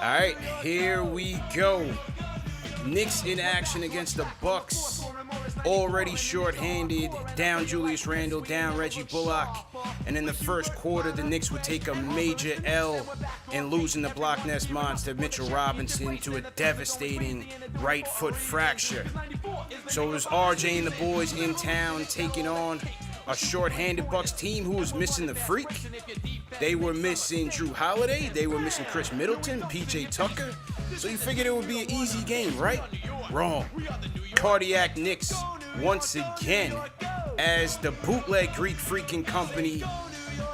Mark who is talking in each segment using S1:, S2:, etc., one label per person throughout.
S1: All right, here we go. Knicks in action against the Bucks. Already shorthanded, down Julius Randle, down Reggie Bullock. And in the first quarter, the Knicks would take a major L in losing the Block Nest monster Mitchell Robinson to a devastating right foot fracture. So it was RJ and the boys in town taking on a shorthanded Bucks team who was missing the freak. They were missing Drew Holiday. They were missing Chris Middleton, PJ Tucker. So you figured it would be an easy game, right? Wrong. Cardiac Knicks once again, as the bootleg Greek freaking company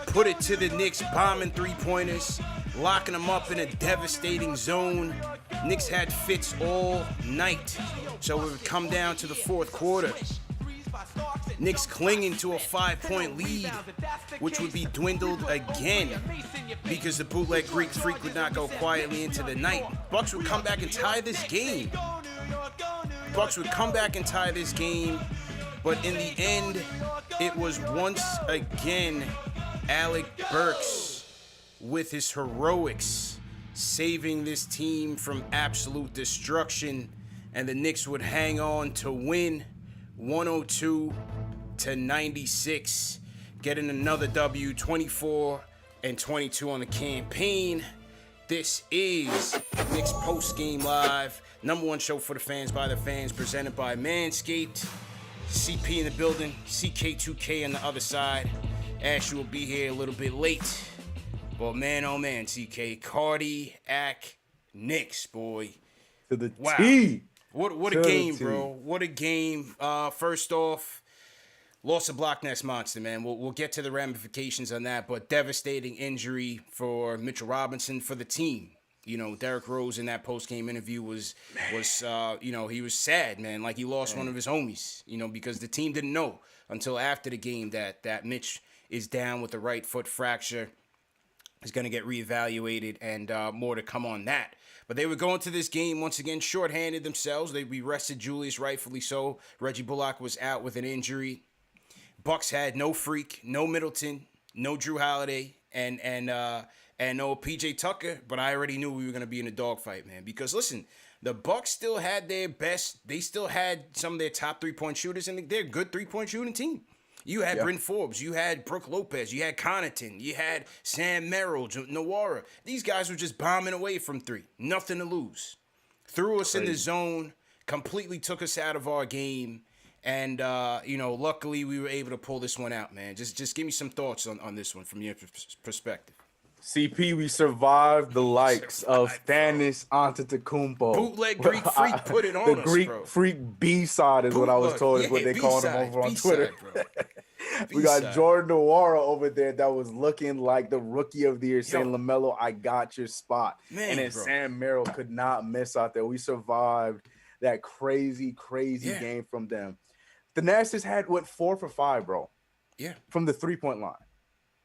S1: put it to the Knicks, bombing three-pointers, locking them up in a devastating zone. Knicks had fits all night. So it would come down to the fourth quarter. Knicks clinging to a 5-point lead, which would be dwindled again because the bootleg Greek freak would not go quietly into the night. Bucks would come back and tie this game. But in the end, it was once again ALEC BURKS with his heroics saving this team from absolute destruction, and the Knicks would hang on to win 102-96, getting another W, 24-22 on the campaign. This is Knicks Post Game Live, number one show for the fans by the fans, presented by MANSCAPED. CP in the building, CK2K on the other side. Ash will be here a little bit late, but man, oh man, CK, cardiac Knicks, boy.
S2: To the T.
S1: What a game, bro. What a game. First off, lost a Block Nest monster, man. We'll get to the ramifications on that, but devastating injury for Mitchell Robinson, for the team. You know, Derrick Rose in that post-game interview was he was sad, man. Like he lost one of his homies, because the team didn't know until after the game that Mitch is down with the right foot fracture. Is going to get reevaluated, and more to come on that. But they would go into this game once again shorthanded themselves. They rested Julius, rightfully so. Reggie Bullock was out with an injury. Bucks had no freak, no Middleton, no Drew Holiday, and no PJ Tucker. But I already knew we were going to be in a dogfight, man. Because listen, the Bucks still had their best. They still had some of their top 3-point shooters, and they're a good 3-point shooting team. You had Bryn Forbes, you had Brook Lopez, you had Connaughton, you had Sam Merrill, Nawara. These guys were just bombing away from three. Nothing to lose. Threw us in the zone, completely took us out of our game. And, luckily we were able to pull this one out, man. Just give me some thoughts on this one from your perspective.
S2: CP, we survived the likes of Stannis Antetokounmpo.
S1: Bootleg Greek freak put it on us, bro. The Greek
S2: freak B-side is what I was told is what they called him over on Twitter. We got Jordan Nwora over there that was looking like the rookie of the year, saying, LaMelo, I got your spot. Man, and then Sam Merrill could not miss out there. We survived that crazy game from them. The Nets just had, 4 for 5, bro?
S1: Yeah.
S2: From the 3-point line.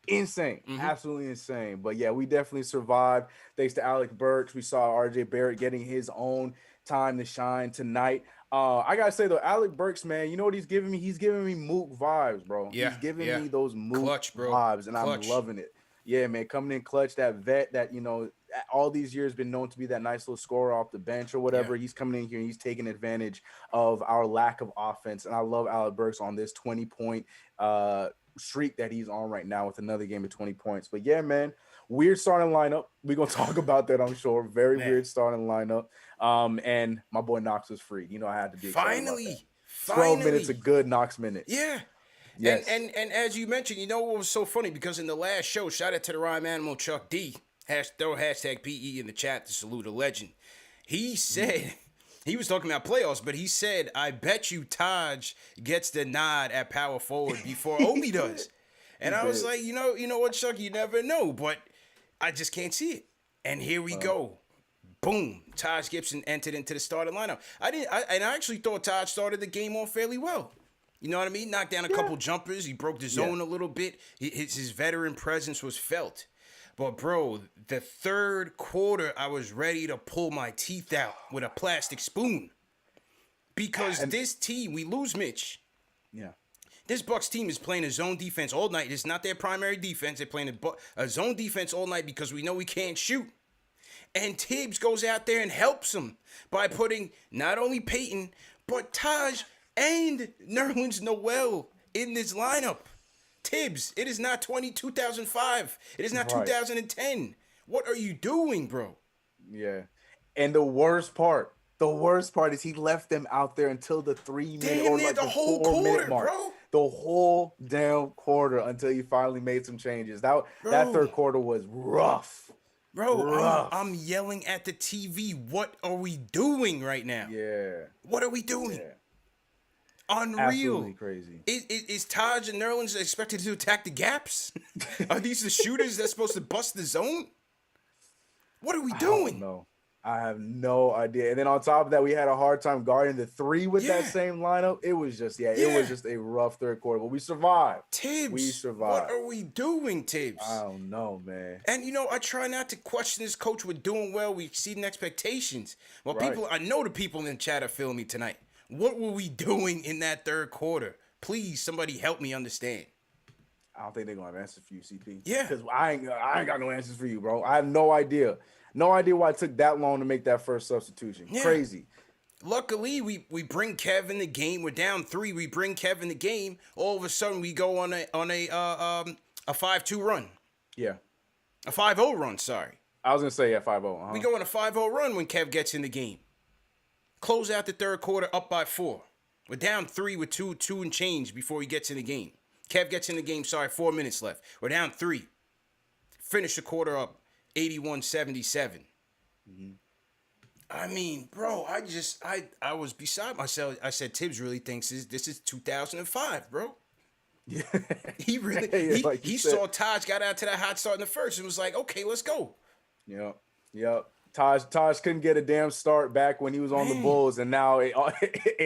S2: Insane. Absolutely insane. But yeah, we definitely survived thanks to ALEC BURKS. We saw RJ Barrett getting his own time to shine tonight. I gotta say though, ALEC BURKS, man, you know what he's giving me? He's giving me Mook vibes, bro.
S1: Yeah,
S2: he's giving me those Mook vibes, and
S1: clutch.
S2: I'm loving it. Yeah, man, coming in clutch, that vet that, all these years been known to be that nice little scorer off the bench or whatever. He's coming in here and he's taking advantage of our lack of offense. And I love ALEC BURKS on this 20-point streak that he's on right now with another game of 20 points. But yeah, man, weird starting lineup. We're going to talk about that, I'm sure. Very weird starting lineup. And my boy Knox was free. I had to be
S1: finally
S2: 12 minutes of good Knox minutes.
S1: Yeah. Yes. And as you mentioned, what was so funny? Because in the last show, shout out to the rhyme animal Chuck D, throw hashtag PE in the chat to salute a legend. He said, he was talking about playoffs, but he said, I bet you Taj gets the nod at power forward before Obi does. And I was like, you know what, Chuck, you never know, but I just can't see it. And here we go. Boom. Taj Gibson entered into the starting lineup. I actually thought Taj started the game off fairly well. You know what I mean? Knocked down a couple jumpers. He broke the zone a little bit. His veteran presence was felt. But, bro, the third quarter, I was ready to pull my teeth out with a plastic spoon. Because this team, we lose Mitch.
S2: Yeah.
S1: This Bucks team is playing a zone defense all night. It's not their primary defense. They're playing a zone defense all night because we know we can't shoot. And Tibbs goes out there and helps him by putting not only Peyton, but Taj and Nerlens Noel in this lineup. Tibbs, it is not 2005. It is not
S2: Right.
S1: 2010. What are you doing, bro?
S2: Yeah. And the worst part is he left them out there until the 3 minute or like the
S1: whole
S2: 4 minute
S1: quarter,
S2: mark.
S1: bro.
S2: The whole damn quarter until he finally made some changes. That third quarter was rough.
S1: Bro, I'm yelling at the TV. What are we doing right now?
S2: Yeah.
S1: What are we doing?
S2: Yeah.
S1: Unreal.
S2: Absolutely crazy.
S1: Is Taj and Nerlens expected to attack the gaps? Are these the shooters that's supposed to bust the zone? What are we doing?
S2: No, I have no idea. And then on top of that, we had a hard time guarding the three with that same lineup. It was just, it was just a rough third quarter, but we survived.
S1: Tibbs,
S2: we survived.
S1: What are we doing, Tibbs?
S2: I don't know, man.
S1: And I try not to question this coach. We're doing well. We exceeding expectations. Well,
S2: Right.
S1: I know the people in the chat are feeling me tonight. What were we doing in that third quarter? Please, somebody help me understand.
S2: I don't think they're gonna have answers for you, CP.
S1: Yeah,
S2: because I ain't got no answers for you, bro. I have no idea. No idea why it took that long to make that first substitution.
S1: Yeah.
S2: Crazy.
S1: Luckily, we bring Kev in the game. We're down 3. We bring Kev in the game. All of a sudden, we go on a 5-2 run.
S2: Yeah.
S1: A 5-0 run. Sorry.
S2: I was gonna say 5-0.
S1: We go on a 5-0 run when Kev gets in the game. Close out the third quarter up by 4. We're down 3 with two and change before he gets in the game. Kev gets in the game. 4 minutes left. We're down 3. Finish the quarter up 81-77.
S2: Mm-hmm.
S1: I mean, bro, I was beside myself. I said, Tibbs really thinks this is 2005, bro.
S2: Yeah.
S1: He really he saw Taj got out to that hot start in the first and was like, okay, let's go.
S2: Yep. Taj couldn't get a damn start back when he was on the Bulls, and now it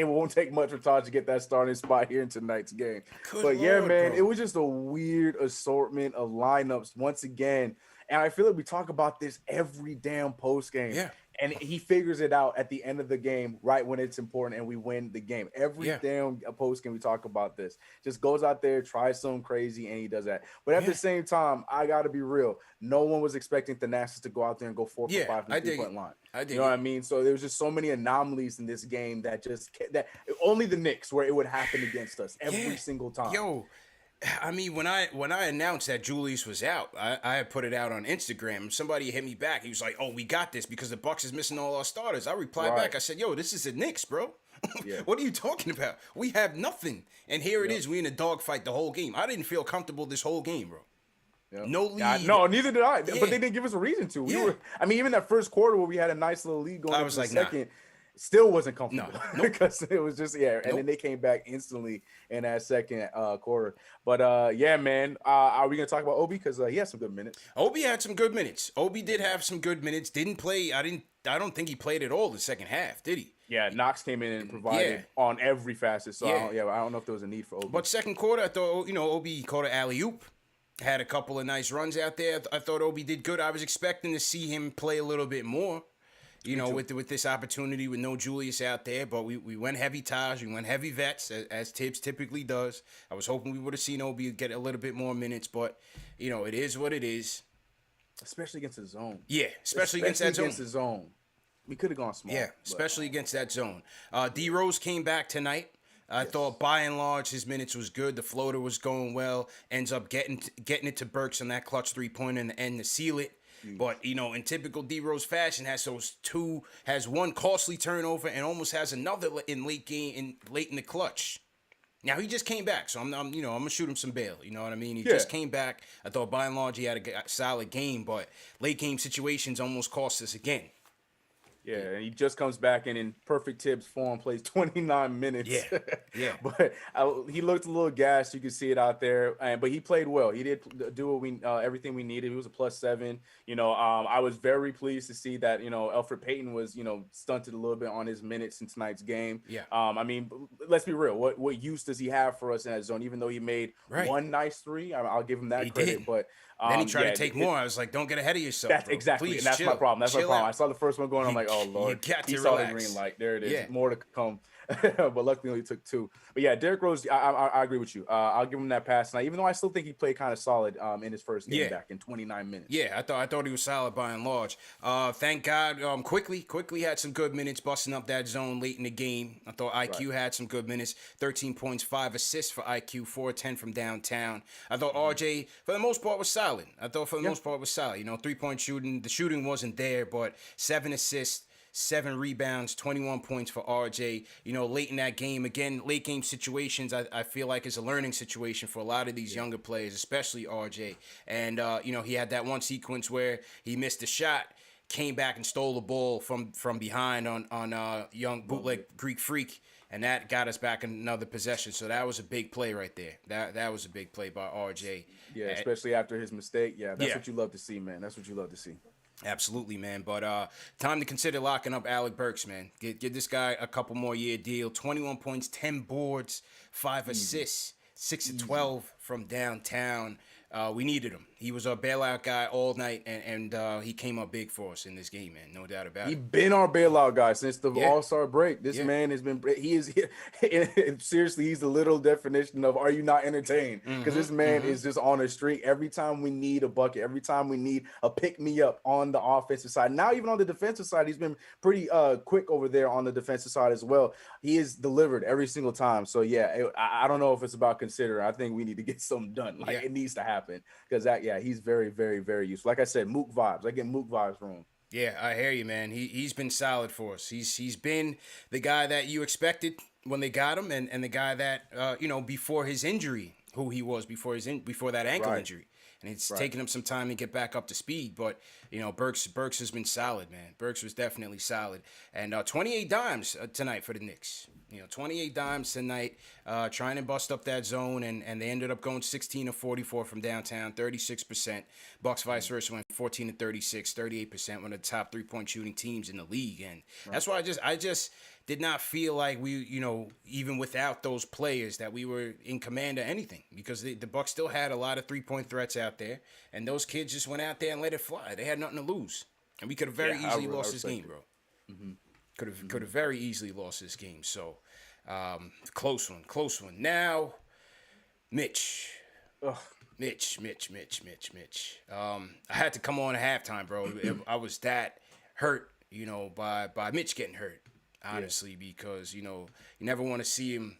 S2: won't take much for Taj to get that starting spot here in tonight's game.
S1: Good Lord,
S2: man,
S1: bro.
S2: it was just a weird assortment of lineups once again. And I feel like we talk about this every damn post game.
S1: Yeah.
S2: And he figures it out at the end of the game, right when it's important, and we win the game. Every damn post game we talk about this. Just goes out there, tries something crazy, and he does that. But at the same time, I got to be real. No one was expecting Thanasis to go out there and go 4 for 5 from the 3-point line. You know what I mean? So there was just so many anomalies in this game that only the Knicks where it would happen against us every single time.
S1: Yo, I mean, when I announced that Julius was out, I had put it out on Instagram. Somebody hit me back. He was like, "Oh, we got this because the Bucks is missing all our starters." I replied back. I said, "Yo, this is the Knicks, bro. What are you talking about? We have nothing, and here it is. We in a dogfight the whole game. I didn't feel comfortable this whole game, bro. No lead.
S2: No, neither did I. But they didn't give us a reason to. Even that first quarter where we had a nice little lead going into the second. Still wasn't comfortable because it was just and then they came back instantly in that second quarter. But man, are we gonna talk about Obi because he had some good minutes?
S1: Obi had some good minutes. Obi did have some good minutes. Didn't play. I don't think he played at all the second half. Did he?
S2: Yeah, Knox came in and provided on every facet. So I don't know if there was a need for Obi.
S1: But second quarter, I thought Obi caught an alley-oop. Had a couple of nice runs out there. I thought Obi did good. I was expecting to see him play a little bit more. With this opportunity with no Julius out there, but we went heavy Taj, we went heavy vets as Tibbs typically does. I was hoping we would have seen Obi get a little bit more minutes, but it is what it is.
S2: Especially against the zone.
S1: Yeah, especially against that
S2: the zone. We could have gone small.
S1: Yeah, especially against that zone. D Rose came back tonight. I thought by and large his minutes was good. The floater was going well. Ends up getting it to Burks on that clutch 3-pointer in the end to seal it. But, in typical D-Rose fashion, has one costly turnover and almost has another in late in the clutch. Now, he just came back, so I'm going to shoot him some bail. You know what I mean? He just came back. I thought by and large he had a solid game, but late game situations almost cost us again.
S2: Yeah, and he just comes back and in perfect Tibbs form plays 29 minutes.
S1: Yeah.
S2: But he looked a little gassed. You could see it out there. But he played well. He did do everything we needed. He was a +7. I was very pleased to see that, Elfrid Payton was, stunted a little bit on his minutes in tonight's game.
S1: Yeah.
S2: Let's be real. What use does he have for us in that zone? Even though he made one nice 3, I'll give him that credit. Did. But
S1: Then he tried to take more. I was like, don't get ahead of yourself.
S2: That's
S1: bro.
S2: exactly,
S1: Please,
S2: and that's
S1: chill.
S2: my problem. That's my
S1: Chill
S2: problem.
S1: out.
S2: I saw the first one going. I'm like, oh Lord,
S1: You got to
S2: he saw the
S1: relax.
S2: green light. There it is.
S1: Yeah.
S2: More to come. But luckily, only took 2. But yeah, Derrick Rose, I agree with you. I'll give him that pass tonight, even though I still think he played kind of solid in his first game back in 29 minutes.
S1: Yeah, I thought he was solid by and large. Thank God. Quickly had some good minutes, busting up that zone late in the game. I thought IQ had some good minutes. 13 points, 5 assists for IQ, 4-10 from downtown. I thought RJ, for the most part, was solid. 3-point shooting. The shooting wasn't there, but 7 assists. 7 rebounds, 21 points for RJ. Late in that game, again, late game situations, I feel like is a learning situation for a lot of these younger players, especially RJ. And, he had that one sequence where he missed a shot, came back and stole the ball from behind on young bootleg Greek Freak, and that got us back another possession. So that was a big play right there. That was a big play by RJ.
S2: Yeah, especially after his mistake. Yeah, that's what you love to see, man. That's what you love to see.
S1: Absolutely, man. But time to consider locking up ALEC BURKS, man. Get this guy a couple more year deal. 21 points, 10 boards, 5 assists, 6 of 12 from downtown. We needed him. He was our bailout guy all night, and he came up big for us in this game, man. No doubt about it.
S2: He's been our bailout guy since the All-Star break. This man has been. Seriously, he's the literal definition of "Are you not entertained?" Because this man is just on a streak. Every time we need a bucket, every time we need a pick-me-up on the offensive side. Now even on the defensive side, he's been pretty quick over there on the defensive side as well. He is delivered every single time. So yeah, I don't know if it's about considering. I think we need to get something done. It needs to happen because he's very, very, very useful. Like I said, Mook vibes. I get Mook vibes from him.
S1: Yeah, I hear you, man. He's been solid for us. He's been the guy that you expected when they got him, and the guy that before his injury, who he was before that ankle injury. And it's taken him some time to get back up to speed, but Burks has been solid, man. Burks was definitely solid, and 28 dimes tonight for the Knicks. 28 dimes tonight, trying to bust up that zone, and they ended up going 16 of 44 from downtown, 36%. Bucks vice versa went 14 of 36, 38%, one of the top 3-point shooting teams in the league, and that's why I just did not feel like we, even without those players, that we were in command of anything, because the Bucks still had a lot of 3-point threats out there, and those kids just went out there and let it fly. They had nothing to lose, and we could have very easily lost this game, bro. Could have very easily lost this game. So, close one. Now, Mitch. Mitch. I had to come on at halftime, bro. I was that hurt, by Mitch getting hurt. Honestly, because you never want to see him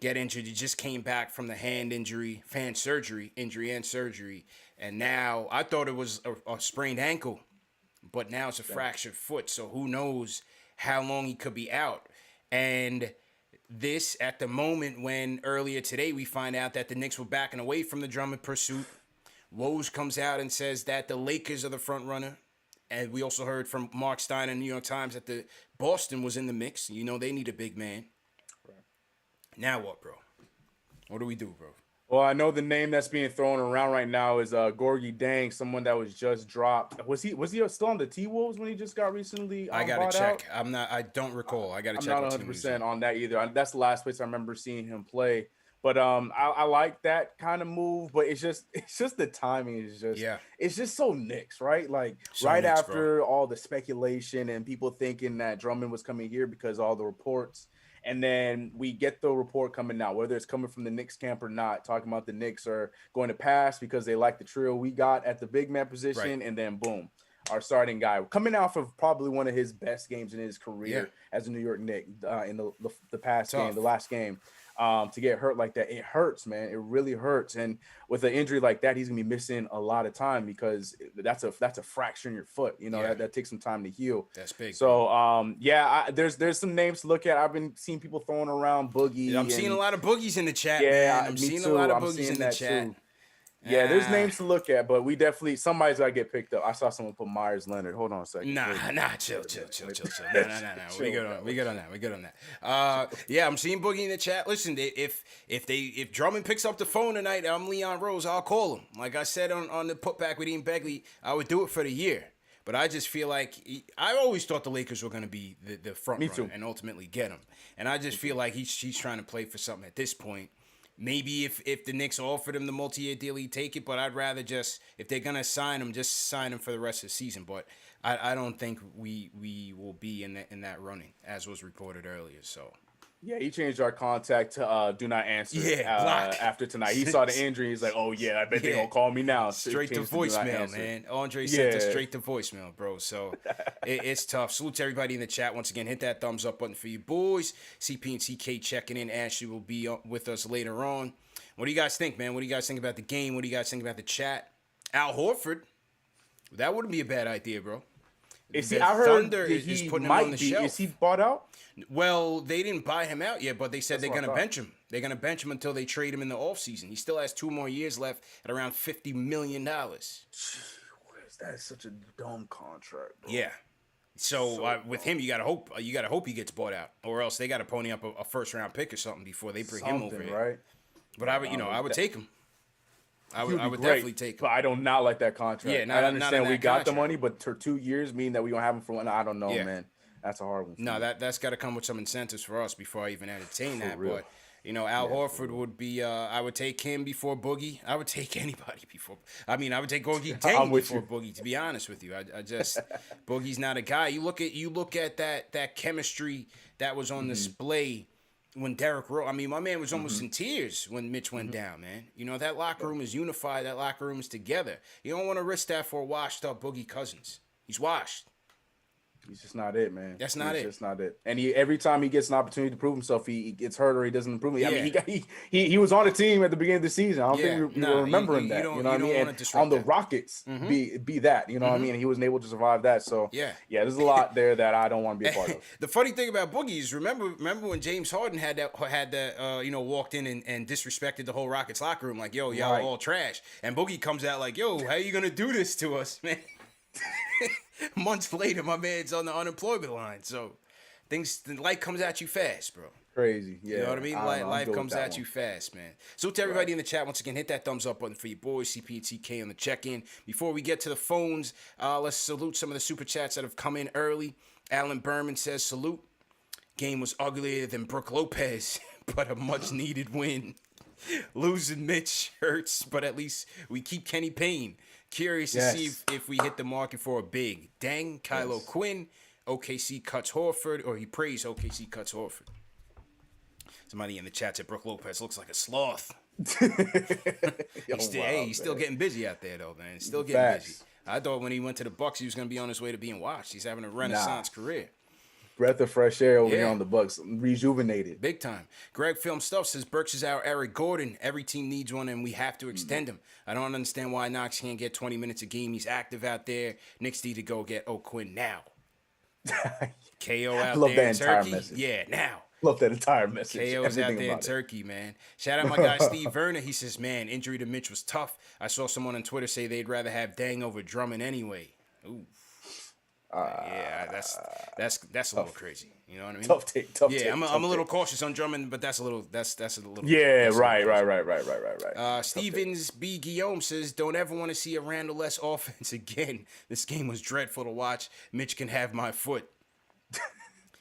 S1: get injured. He just came back from the hand injury, injury and surgery, and now I thought it was a sprained ankle, but now it's a fractured foot. So who knows how long he could be out? And this at the moment when earlier today we find out that the Knicks were backing away from the Drummond pursuit. Woj comes out and says that the Lakers are the front runner. And we also heard from Mark Stein in the New York Times that the Boston was in the mix. They need a big man. Right. Now what, bro? What do we do, bro?
S2: Well, I know the name that's being thrown around right now is Gorgie Dang, someone that was just dropped. Was he still on the T-Wolves when he just got recently?
S1: I gotta check. I don't recall. I gotta check.
S2: I'm not 100% on that either. That's the last place I remember seeing him play. But I like that kind of move, but it's just the timing is just it's just so Knicks, right? Like so right Knicks, after all the speculation and people thinking that Drummond was coming here because of all the reports, and then we get the report coming out, whether it's coming from the Knicks camp or not, talking about the Knicks are going to pass because they like the trio we got at the big man position, and then boom, our starting guy coming off of probably one of his best games in his career as a New York Knick in the past game, the last game. To get hurt like that, it hurts, man. It really hurts. And with an injury like that, he's gonna be missing a lot of time because that's a fracture in your foot. That takes some time to heal.
S1: That's big.
S2: So there's some names to look at. I've been seeing people throwing around Boogie.
S1: I'm seeing a lot of boogies in the chat. Yeah, man. I'm seeing a lot of boogies in the chat. Too.
S2: Yeah, there's names to look at, but somebody's got to get picked up. I saw someone put Myers Leonard. Hold on a second.
S1: Nah, chill. No. We good on that. Yeah, I'm seeing Boogie in the chat. Listen, if Drummond picks up the phone tonight, I'm Leon Rose, I'll call him. Like I said on the putback with Ian Begley, I would do it for the year. But I just feel like I always thought the Lakers were going to be the front runner and ultimately get him. And I just feel like he's trying to play for something at this point. maybe if the Knicks offered him the multi-year deal, he'd take it. But I'd rather just, if they're gonna sign him, just sign him for the rest of the season. But I don't think we will be in that running, as was reported earlier. So.
S2: Yeah, he changed our contact to do not answer
S1: block.
S2: after tonight. He saw the injury. He's like, oh, yeah, I bet they're going to call me now.
S1: Straight to voicemail, man. Andre sent us straight to voicemail, bro. So it's tough. Salute to everybody in the chat. Once again, hit that thumbs up button for you boys. CP and TK checking in. Ashley will be with us later on. What do you guys think, man? What do you guys think about the game? What do you guys think about the chat? Al Horford, that wouldn't be a bad idea, bro.
S2: I heard is putting him on the shelf. Is he bought out?
S1: Well, they didn't buy him out yet, but they said they're going to bench him. They're going to bench him until they trade him in the offseason. He still has 2 more years left at around $50 million.
S2: That is such a dumb contract, bro.
S1: Yeah. So with him, you got to hope. You got to hope he gets bought out, or else they got to pony up a first-round pick or something before they bring him over here.
S2: Right?
S1: But I would take him. I would definitely take him.
S2: But I do not like that contract.
S1: Yeah,
S2: I understand we got the money, but for 2 years, mean that we don't have him for one. I don't know, man. That's a hard one.
S1: No, that's got to come with some incentives for us before I even entertain that. Real. But Al Horford would be. I would take him before Boogie. I would take anybody before. I would take Gorgie Deng before Boogie. To be honest with you, I just Boogie's not a guy. You look at that chemistry that was on display when Derrick Rose. My man was almost in tears when Mitch went down, man. That locker room is unified. That locker room is together. You don't want to risk that for a washed up Boogie Cousins. He's washed.
S2: He's just not it, man.
S1: That's not it.
S2: Just not it. And every time he gets an opportunity to prove himself, he gets hurt or he doesn't improve. He was on a team at the beginning of the season. I don't think we remember him that. You know what I mean? And on the Rockets, be that. You know what I mean? And he wasn't able to survive that. So there's a lot there that I don't want to be a part of.
S1: The funny thing about Boogie is remember when James Harden had that walked in and disrespected the whole Rockets locker room like, yo, y'all all trash, and Boogie comes out like, yo, how you gonna do this to us, man? Months later, my man's on the unemployment line. So the life comes at you fast, bro.
S2: Crazy. Yeah.
S1: You know what I mean? Life comes at you fast, man. So to everybody in the chat, once again, hit that thumbs up button for your boys, CP and TK on the check-in. Before we get to the phones, let's salute some of the super chats that have come in early. Alan Berman says, salute. Game was uglier than Brook Lopez, but a much-needed win. Losing Mitch hurts, but at least we keep Kenny Payne. Curious to see if we hit the market for a big. Dang, Kylo Quinn, OKC cuts Horford, or he prays OKC cuts Horford. Somebody in the chat said Brook Lopez looks like a sloth. He's still getting busy out there, though, man. Still getting busy. I thought when he went to the Bucks, he was going to be on his way to being watched. He's having a renaissance career.
S2: Breath of fresh air over here on the Bucks. Rejuvenated.
S1: Big time. Greg Film Stuff says, Burks is our Eric Gordon. Every team needs one, and we have to extend him. I don't understand why Knox can't get 20 minutes a game. He's active out there. Knicks need to go get O'Quinn now. KO out there in Turkey. Message. Yeah, now.
S2: Love that entire message.
S1: KO's out there in Turkey, man. Shout out my guy Steve Werner. He says, man, injury to Mitch was tough. I saw someone on Twitter say they'd rather have Dang over Drummond anyway. Ooh. That's a little crazy. You know what I mean?
S2: Tough take.
S1: I'm a little cautious on Drummond, but that's a little.
S2: Yeah, right.
S1: Stevens B. Guillaume says, don't ever want to see a Randall-less offense again. This game was dreadful to watch. Mitch can have my foot.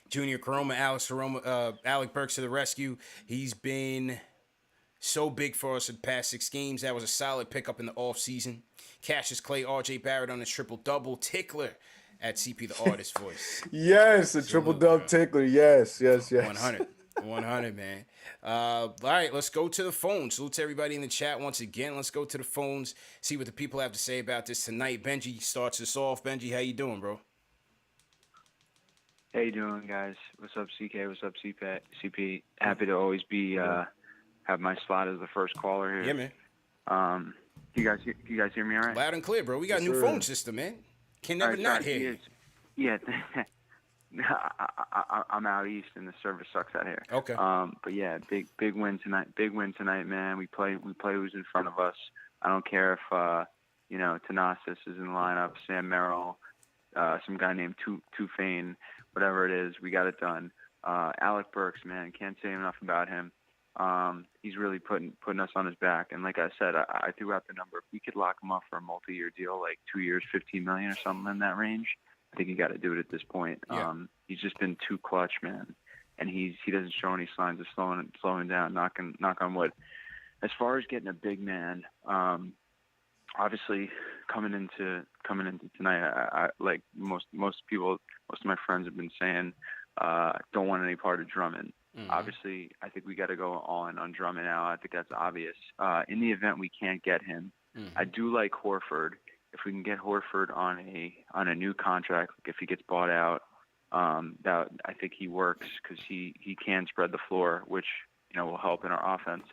S1: Junior Caroma, Alec Burks to the rescue. He's been so big for us in the past 6 games. That was a solid pickup in the offseason. Cassius Clay, RJ Barrett on his triple-double. Tickler at CP the Artist Voice.
S2: Yes, a triple-double tickler. Yes.
S1: 100, man. All right, let's go to the phones. Salute to everybody in the chat once again. Let's go to the phones, see what the people have to say about this tonight. Benji starts us off. Benji, how you doing, bro?
S3: How you doing, guys? What's up, CK? What's up, CP? Happy to always be have my slot as the first caller here.
S1: Yeah, man.
S3: You guys hear me all right?
S1: Loud and clear, bro. We got a new phone system, man. Can never not hear you.
S3: Yeah. I'm out east and the service sucks out here.
S1: Okay.
S3: But yeah, big win tonight. Big win tonight, man. We play who's in front of us. I don't care if Thanasis is in the lineup, Sam Merrill, some guy named Tufane, whatever it is. We got it done. Alec Burks, man, can't say enough about him. He's really putting us on his back. And like I said, I threw out the number. If we could lock him up for a multi-year deal, like 2 years, $15 million or something in that range, I think you got to do it at this point.
S1: Yeah.
S3: He's just been too clutch, man. And he doesn't show any signs of slowing down. Knock on wood. as far as getting a big man, obviously coming into tonight, I like most people, most of my friends have been saying, don't want any part of Drummond.
S1: Mm-hmm.
S3: Obviously, I think we got to go all in on Drummond now. I think that's obvious. In the event we can't get him, I do like Horford. If we can get Horford on a new contract, like if he gets bought out, that I think he works because he can spread the floor, which will help in our offense.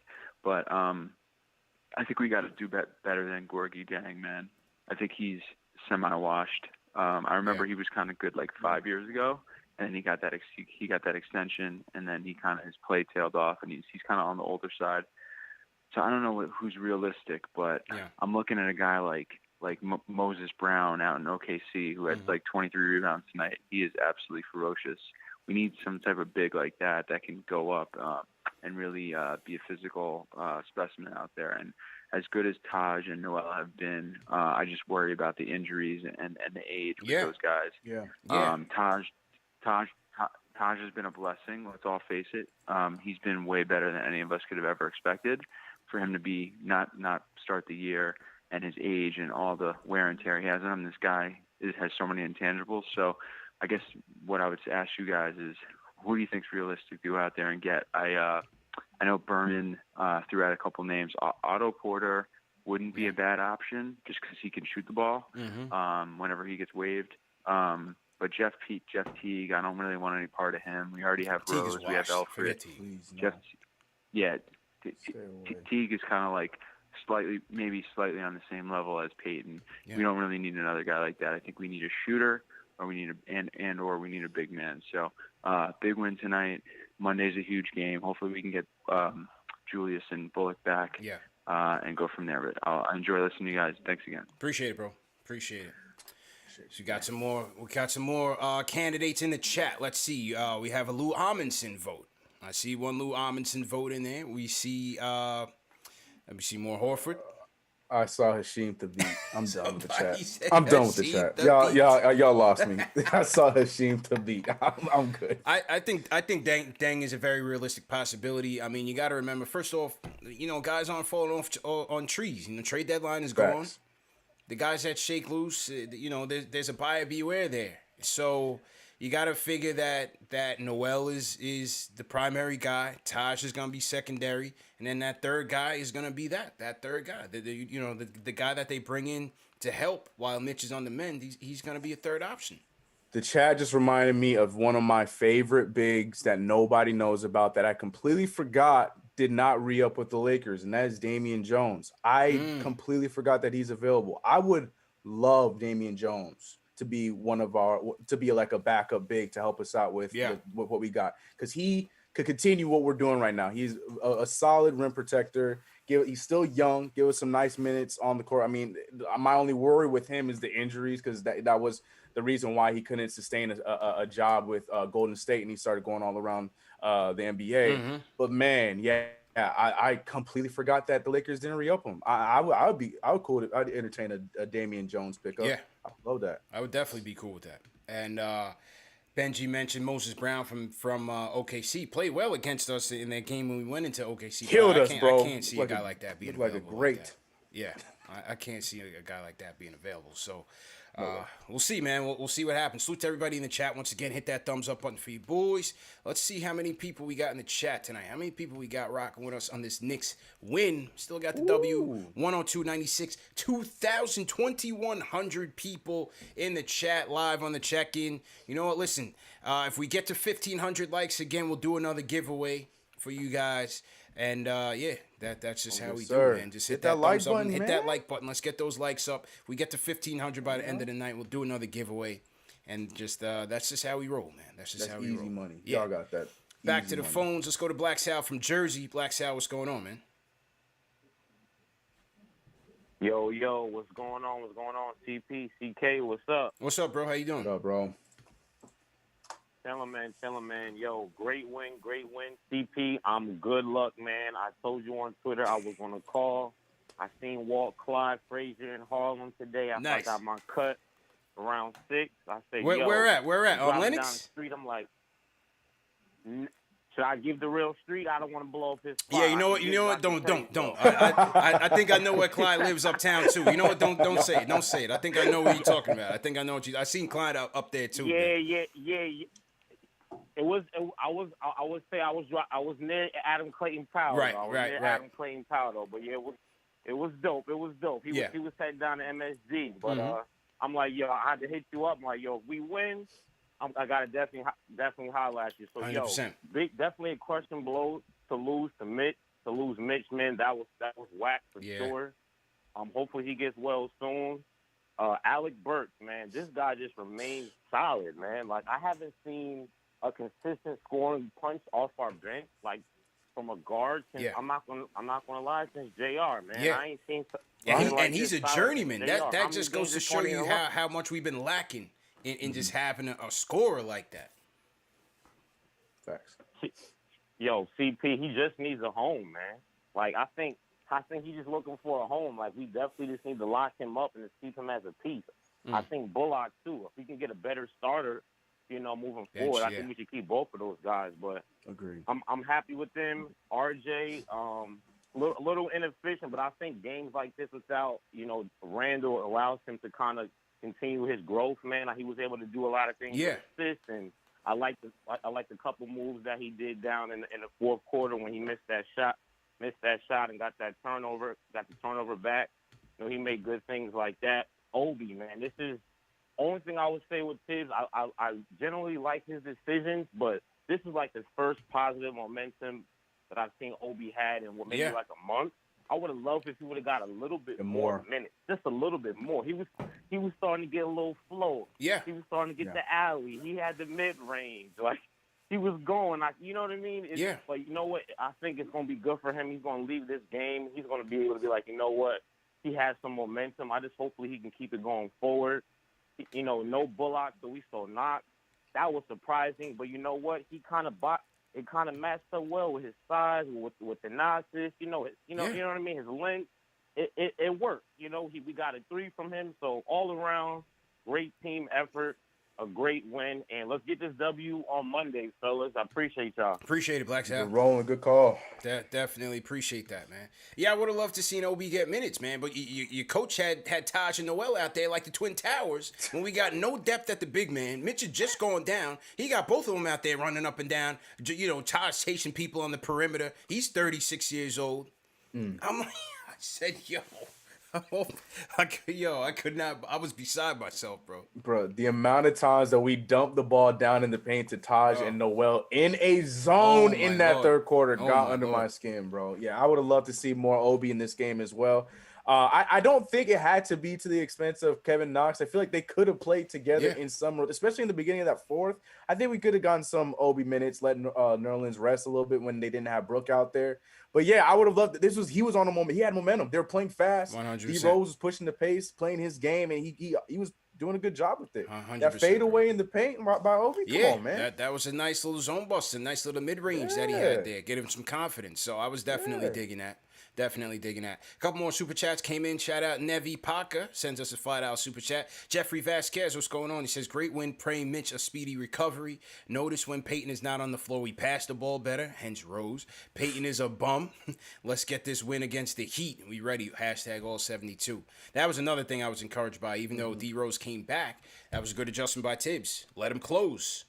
S3: But I think we got to do better than Gorgie Dang, man. I think he's semi-washed. I remember he was kind of good like 5 years ago, and he got that extension, and then he kind of his play tailed off, and he's kind of on the older side. So I don't know who's realistic, but I'm looking at a guy like Moses Brown out in OKC who had like 23 rebounds tonight. He is absolutely ferocious. We need some type of big like that can go up and really be a physical specimen out there. And as good as Taj and Noel have been, I just worry about the injuries and the age with those guys. Taj has been a blessing. Let's all face it. He's been way better than any of us could have ever expected. For him to be not start the year and his age and all the wear and tear he has on him, this guy has so many intangibles. So I guess what I would ask you guys is, who do you think's realistic to go out there and get? I know Berman threw out a couple names. Otto Porter wouldn't be a bad option just because he can shoot the ball whenever he gets waived. But Jeff Teague, I don't really want any part of him. We already have Rose. We have Alfred. Teague is kind of like maybe slightly on the same level as Peyton. We don't really need another guy like that. I think we need a shooter, or we need or we need a big man. So big win tonight. Monday's a huge game. Hopefully we can get Julius and Bullock back and go from there. But I enjoy listening to you guys. Thanks again.
S1: Appreciate it, bro. Appreciate it. So we got some more candidates in the chat. Let's see. We have a Lou Amundsen vote. I see one Lou Amundsen vote in there. We see let me see more Horford.
S2: I saw Hashim Thabit. I'm done with the chat. I'm done with the chat. Y'all lost me. I saw Hashim Thabit. I'm good.
S1: I think Dang is a very realistic possibility. I mean, you got to remember, first off, guys aren't falling off on trees. Trade deadline is gone. The guys that shake loose, there's a buyer beware there. So you got to figure that Noel is the primary guy. Taj is going to be secondary. And then that third guy is going to be that third guy. The guy that they bring in to help while Mitch is on the mend, he's going to be a third option.
S2: The chat just reminded me of one of my favorite bigs that nobody knows about that I completely forgot did not re-up with the Lakers, and that is Damian Jones. I completely forgot that he's available. I would love Damian Jones to be like a backup big to help us out with what we got, because he could continue what we're doing right now. He's a solid rim protector. He's still young. Give us some nice minutes on the court. I mean, my only worry with him is the injuries, because that was the reason why he couldn't sustain a job with Golden State, and he started going all around the NBA. But man, I completely forgot that the Lakers didn't re-up him. I'd entertain a Damian Jones pickup. Yeah, I love that.
S1: I would definitely be cool with that. And Benji mentioned Moses Brown from OKC. Played well against us in that game when we went into OKC.
S2: Killed us, bro.
S1: I can't see a guy like that being available.
S2: Like a great.
S1: Yeah, I can't see a guy like that being available. So we'll see, man. We'll see what happens. Salute to everybody in the chat. Once again, hit that thumbs up button for you boys. Let's see how many people we got in the chat tonight. How many people we got rocking with us on this Knicks win? Still got the W, 102.96, 2,100 people in the chat live on the check-in. You know what? Listen, if we get to 1,500 likes again, we'll do another giveaway for you guys. And that's just how we do it, man. Just hit that like button, hit that like button. Let's get those likes up. If we get to 1,500 by the end of the night, we'll do another giveaway. And just that's just how we roll, man. That's how we roll.
S2: Easy money. Yeah. Y'all got that.
S1: Back to the phones. Let's go to Black Sal from Jersey. Black Sal, what's going on, man?
S4: Yo, what's going on? CP, CK, what's up?
S1: What's up, bro? How you doing?
S2: What's up, bro?
S4: Tell him, man. Yo, great win. CP, I'm good luck, man. I told you on Twitter I was going to call. I seen Walt Clyde Frazier in Harlem today. I got my cut around 6. I said,
S1: where at? On Lennox?
S4: Down the street, I'm like, Should I give the real street? I don't want to blow up his spot.
S1: Yeah, you know what? Don't. I think I know where Clyde lives uptown too. You know what? Don't say it. Don't say it. I think I know what you're talking about. I think I know what you. I seen Clyde up there too.
S4: Yeah. It was. I would say I was near Adam Clayton Powell.
S1: Right.
S4: Adam Clayton Powell though. But yeah, it was dope. It was dope. He was heading down to MSG. But I'm like, yo, I had to hit you up. I'm like, yo, if we win, I gotta definitely holler at you. So
S1: 100%.
S4: Definitely a crushing blow to lose Mitch, man. That was whack for sure. Hopefully he gets well soon. ALEC Burks, man, this guy just remains solid, man. Like I haven't seen a consistent scoring punch off our bench, like from a guard. Since, I'm not gonna lie, since JR, man.
S1: Yeah.
S4: I ain't seen.
S1: And he's a journeyman. That just goes to show you how much we've been lacking in just having a scorer like that.
S2: Facts.
S4: Yo, CP, he just needs a home, man. Like I think he's just looking for a home. Like we definitely just need to lock him up and just keep him as a piece. I think Bullock too. If we can get a better starter, moving forward, I think we should keep both of those guys. But
S2: agreed.
S4: I'm happy with them. RJ, a little inefficient, but I think games like this without Randall allows him to kind of continue his growth. Man, he was able to do a lot of things with assists, and I like the couple moves that he did down in the fourth quarter when he missed that shot and got the turnover back. He made good things like that. Obi, man, this is only thing I would say with Tibbs. I generally like his decisions, but this is like the first positive momentum that I've seen Obi had in maybe like a month. I would have loved if he would have got a little bit more minutes, just a little bit more. He was starting to get a little flow.
S1: Yeah,
S4: he was starting to get the alley. He had the mid range. Like he was going. Like you know what I mean? But you know what? I think it's going to be good for him. He's going to leave this game. He's going to be able to be like, you know what? He has some momentum. I just hopefully he can keep it going forward. No Bullock, so we saw Knox. That was surprising, but you know what? He kind of matched up well with his size, with the Nazis. You know what I mean? His length, it worked. We got a 3 from him. So all around, great team effort, a great win, and let's get this W on Monday, fellas. I appreciate y'all.
S1: Appreciate it, Black Sal.
S2: Good rolling, good call.
S1: Definitely appreciate that, man. Yeah, I would have loved to see Obi get minutes, man. But your coach had Taj and Noel out there like the Twin Towers when we got no depth at the big man. Mitch had just gone down. He got both of them out there running up and down. Taj chasing people on the perimeter. He's 36 years old. I'm like, I said, yo. I could not. I was beside myself, bro.
S2: Bro, the amount of times that we dumped the ball down in the paint to Taj and Noel in a zone in that third quarter got under my skin, bro. Yeah, I would have loved to see more Obi in this game as well. I don't think it had to be to the expense of Kevin Knox. I feel like they could have played together in some, especially in the beginning of that fourth. I think we could have gotten some Obi minutes, let Nerlens rest a little bit when they didn't have Brook out there. But yeah, I would have loved it. He was on a moment. He had momentum. They were playing fast.
S1: 100%.
S2: D Rose was pushing the pace, playing his game, and he was doing a good job with it.
S1: 100%,
S2: that fade away in the paint by Obi. Come on, man.
S1: That was a nice little zone bust, a nice little mid range that he had there, get him some confidence. So I was definitely digging that. Definitely digging that. A couple more super chats came in. Shout out Nevi Paca sends us a $5 super chat. Jeffrey Vasquez, what's going on? He says, great win, praying Mitch a speedy recovery. Notice when Peyton is not on the floor, we pass the ball better, hence Rose. Peyton is a bum. Let's get this win against the Heat. We ready. Hashtag all 72. That was another thing I was encouraged by. Even though D Rose came back, that was a good adjustment by Tibbs. Let him close.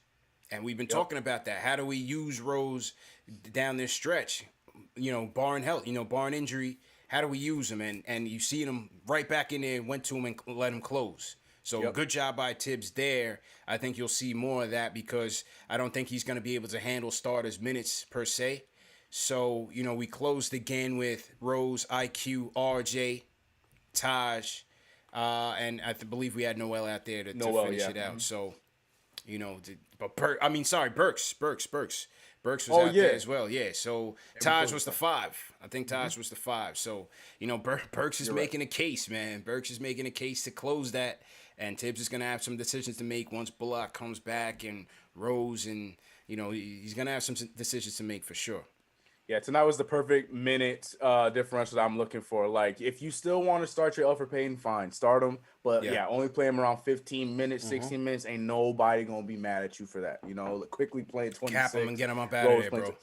S1: And we've been talking about that. How do we use Rose down this stretch? Barring health, barring injury, how do we use him? And you see him right back in there, went to him and let him close. So good job by Tibbs there. I think you'll see more of that because I don't think he's going to be able to handle starters' minutes per se. So, we closed again with Rose, IQ, RJ, Taj, and I believe we had Noel out there to finish it out. So, Burks. Burks was out there as well. Yeah. So Taj was the 5. I think Taj was the 5. So, Burks is making a case, man. Burks is making a case to close that. And Tibbs is going to have some decisions to make once Bullock comes back and Rose. And, he's going to have some decisions to make for sure.
S2: Yeah, tonight was the perfect minute differential that I'm looking for. Like, if you still want to start your Elfrid Payton, fine, start him. But yeah, only play him around 15 minutes, 16 minutes. Ain't nobody gonna be mad at you for that. You know, quickly play 26.
S1: Cap him and get him up out of there, bro.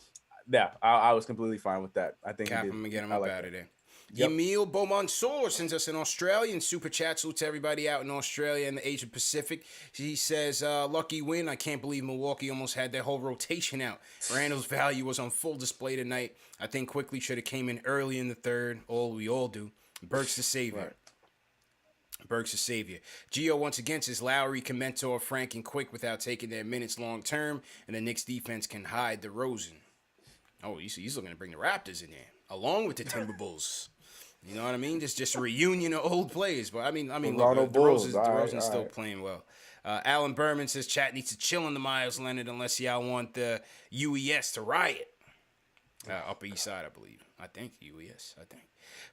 S2: Yeah, I was completely fine with that. I think
S1: Cap
S2: he did.
S1: him and get him
S2: I
S1: up
S2: like
S1: out
S2: that.
S1: of there.
S2: Yep.
S1: Emil Beaumonsor sends us an Australian super chat. Salute to everybody out in Australia and the Asia Pacific. He says, lucky win. I can't believe Milwaukee almost had their whole rotation out. Randall's value was on full display tonight. I think quickly should have came in early in the third. We all do. Burks the savior.
S2: Right.
S1: Burks the savior. Gio once again says Lowry can mentor Frank and Quick without taking their minutes long term, and the Knicks defense can hide DeRozan. Oh, he's looking to bring the Raptors in there, along with the Timberwolves. You know what I mean? Just a reunion of old players. But I mean, look, DeRozan's still playing well. Alan Berman says chat needs to chill on the Myles Leonard unless y'all want the UES to riot. Upper East Side, I believe. I think UES.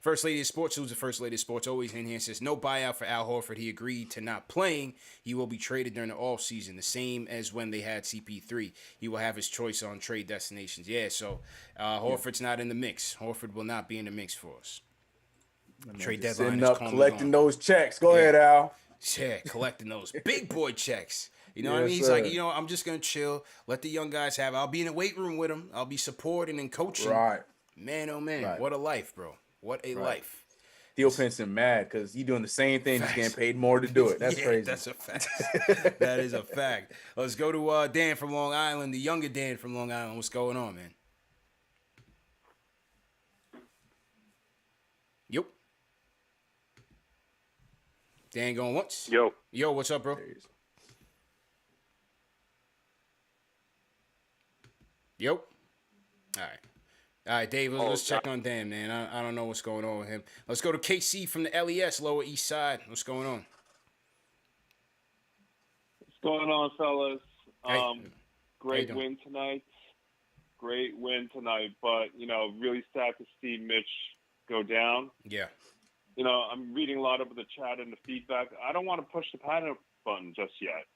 S1: First Lady of Sports, who's the First Lady of Sports, always in here, says no buyout for Al Horford. He agreed to not playing. He will be traded during the offseason, the same as when they had CP3. He will have his choice on trade destinations. Yeah, so Horford's not in the mix. Horford will not be in the mix for us. Trade deadline is
S2: collecting those checks. Go ahead, Al.
S1: Yeah, collecting those big boy checks. You know what I mean? He's like, I'm just going to chill. Let the young guys have it. I'll be in the weight room with them. I'll be supporting and coaching.
S2: Right.
S1: Man, oh, man. Right. What a life, bro. What a life.
S2: Theo Pinson mad because he's doing the same thing. Facts. He's getting paid more to do it. That's crazy.
S1: That's a fact. That is a fact. Let's go to Dan from Long Island, the younger Dan from Long Island. What's going on, man? Yep. Dan going once? Yo, what's up, bro? Yo. All right, Dave, let's check on Dan, man. I don't know what's going on with him. Let's go to KC from the LES, Lower East Side. What's going on?
S5: What's going on, fellas?
S1: Hey.
S5: Great win tonight. But, really sad to see Mitch go down.
S1: Yeah.
S5: I'm reading a lot of the chat and the feedback. I don't want to push the panic button just yet.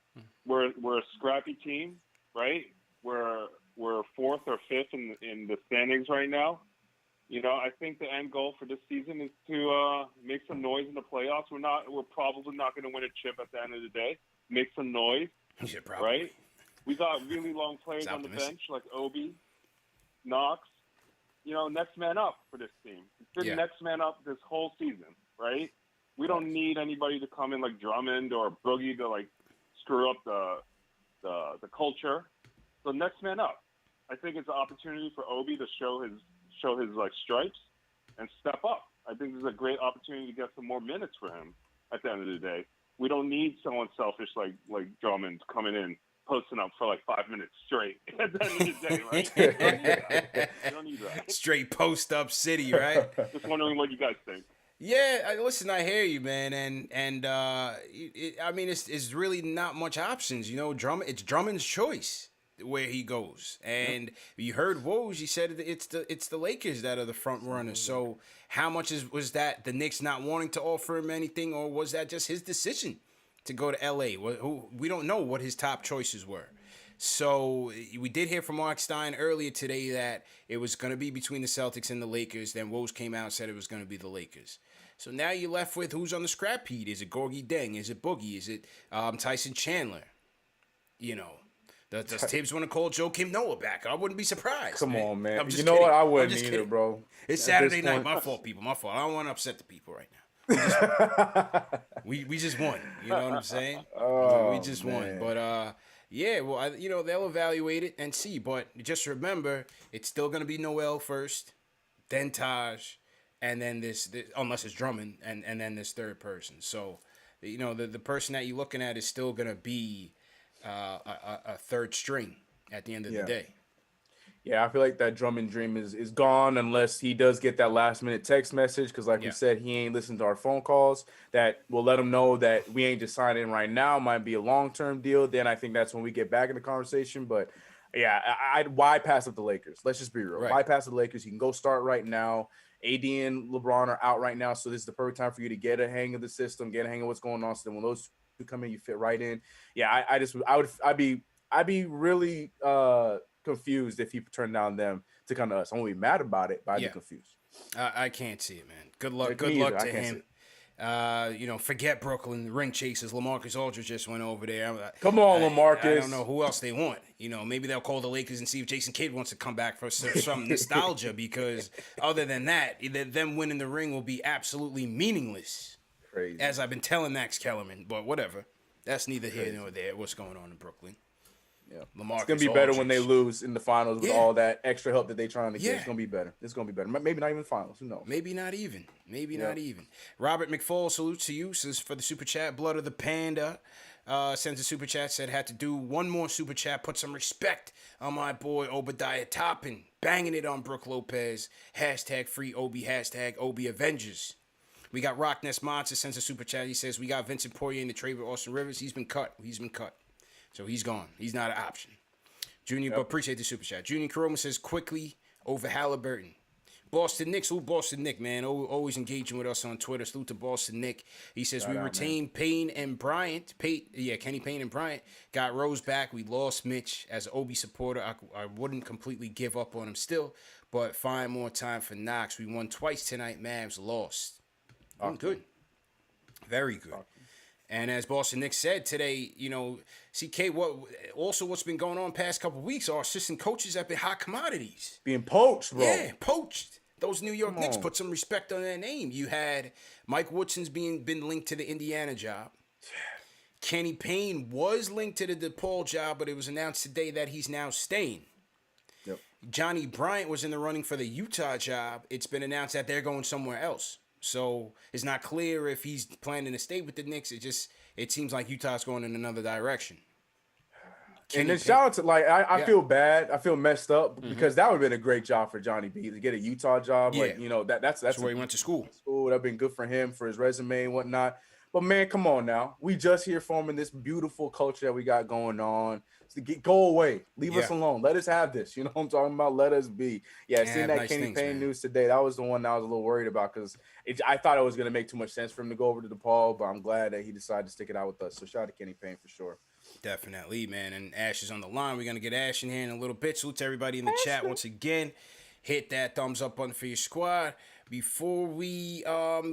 S5: We're a scrappy team, right? We're fourth or fifth in the standings right now. I think the end goal for this season is to make some noise in the playoffs. We're probably not going to win a chip at the end of the day. Make some noise, right? We got really long players on the bench like Obi, Knox. Next man up for this team. It's been next man up this whole season, right? We don't need anybody to come in like Drummond or Boogie to like screw up the culture. So next man up. I think it's an opportunity for Obi to show his like stripes and step up. I think this is a great opportunity to get some more minutes for him at the end of the day. We don't need someone selfish like Drummond coming in, posting up for like 5 minutes straight at the end of the day, right? You don't need that.
S1: Straight post up city, right?
S5: Just wondering what you guys think.
S1: Yeah, listen, I hear you, man, and I mean, it's really not much options, It's Drummond's choice where he goes, and you heard Woj. He said it's the Lakers that are the front runners. So how much was that the Knicks not wanting to offer him anything, or was that just his decision to go to LA? We don't know what his top choices were. So we did hear from Mark Stein earlier today that it was going to be between the Celtics and the Lakers. Then Woj came out and said it was going to be the Lakers. So now you're left with who's on the scrap heap. Is it Gorgie Deng? Is it Boogie? Is it Tyson Chandler? Does Tibbs want to call Joe Kim Noah back? I wouldn't be surprised.
S2: Come on, man.
S1: I'm just
S2: kidding. What? I wouldn't either,
S1: kidding.
S2: Bro.
S1: It's Saturday night. My fault, people. My fault. I don't want to upset the people right now. We just won. You know what I'm saying? We just won. But yeah, well, they'll evaluate it and see. But just remember, it's still going to be Noel first, then Taj, and then this unless it's Drummond, and then this third person. So, the person that you're looking at is still going to be a third string at the end of the day.
S2: Yeah, I feel like that Drummond dream is gone unless he does get that last minute text message. Because like we said, he ain't listened to our phone calls that will let him know that we ain't just signing right now. Might be a long-term deal. Then I think that's when we get back in the conversation. But yeah, why pass up the Lakers? Let's just be real.
S1: Right.
S2: Why pass up the Lakers? You can go start right now. AD and LeBron are out right now. So this is the perfect time for you to get a hang of the system, get a hang of what's going on. So then when those two come in, you fit right in. Yeah, I'd be really confused if he turned down them to come to us. I won't be mad about it, but I'd be confused.
S1: I can't see it, man. Good luck.
S2: Me
S1: Good
S2: either.
S1: luck
S2: I
S1: to
S2: can't
S1: him.
S2: see
S1: Forget Brooklyn ring chasers. LaMarcus Aldridge just went over there.
S2: Come on, LaMarcus.
S1: I don't know who else they want. Maybe they'll call the Lakers and see if Jason Kidd wants to come back for some nostalgia. Because other than that, them winning the ring will be absolutely meaningless.
S2: Crazy.
S1: As I've been telling Max Kellerman, but whatever. That's neither here nor there. What's going on in Brooklyn?
S2: Yeah,
S1: LaMarcus
S2: it's gonna be better
S1: Aldridge.
S2: when they lose in the finals with all that extra help that they're trying to get.
S1: Yeah.
S2: It's gonna be better. It's gonna be better. Maybe not even finals. Who knows?
S1: Maybe not even. Not even. Robert McFall, salute to you. Says for the super chat, Blood of the Panda. Sends a super chat, said had to do one more super chat. Put some respect on my boy Obadiah Toppin. Banging it on Brooke Lopez. Hashtag free Obi. Hashtag Obi Avengers. We got Rockness Monster sends a super chat. He says we got Vincent Poirier in the trade with Austin Rivers. He's been cut. So he's gone. He's not an option. Junior, but appreciate the super chat. Junior Karoma says quickly over Halliburton. Boston Knicks, Boston Nick, man. Always engaging with us on Twitter. Salute to Boston Nick. He says we retained Payne and Bryant. Kenny Payne and Bryant. Got Rose back. We lost Mitch. As an Obi supporter, I wouldn't completely give up on him still, but find more time for Knox. We won twice tonight. Mavs lost. Good. Very good. And as Boston Nick said today, CK, what's been going on past couple of weeks, our assistant coaches have been hot commodities.
S2: Being poached, bro.
S1: Yeah, poached. Those New York Knicks put some respect on their name. You had Mike Woodson's been linked to the Indiana job. Kenny Payne was linked to the DePaul job, but it was announced today that he's now staying.
S2: Yep. Johnny
S1: Bryant was in the running for the Utah job. It's been announced that they're going somewhere else. So it's not clear if he's planning to stay with the Knicks. It seems like Utah's going in another direction.
S2: And then shout out to I feel bad. I feel messed up because that would have been a great job for Johnny B to get a Utah job.
S1: Yeah.
S2: That's
S1: where he went to school.
S2: That'd been good for him, for his resume and whatnot. But man, come on now. We just here forming this beautiful culture that we got going on. Go away. Leave us alone. Let us have this. You know what I'm talking about? Let us be. Yeah, seeing that Kenny Payne news today, that was the one that I was a little worried about because I thought it was going to make too much sense for him to go over to DePaul, but I'm glad that he decided to stick it out with us. So shout out to Kenny Payne for sure.
S1: Definitely, man. And Ash is on the line. We're going to get Ash in here in a little bit. Salute to everybody in the chat once again. Hit that thumbs up button for your squad. Before we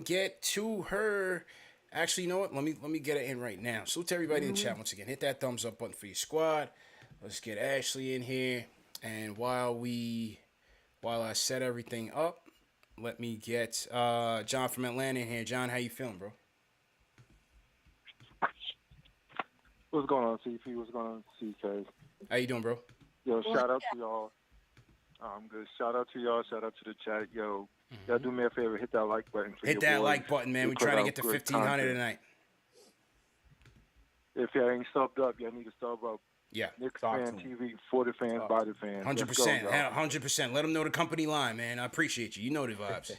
S1: get to her... Actually, you know what? Let me get it in right now. Salute to everybody in the chat once again. Hit that thumbs up button for your squad. Let's get Ashley in here. And while I set everything up, let me get John from Atlanta in here. John, how you feeling, bro?
S6: What's going on, CP? What's going on, CK?
S1: How you doing, bro?
S6: Yo, shout out to y'all. I'm good. Shout out to y'all. Shout out to the chat. Yo, y'all do me a favor. Hit that like button.
S1: Hit that like button, man. We're trying to get to 1,500 tonight.
S6: If y'all ain't subbed up, y'all need to sub up.
S1: Yeah.
S6: KnicksFanTV, for the fans, by the fans.
S1: 100%. 100%. Let them know the company line, man. I appreciate you. You know the vibes.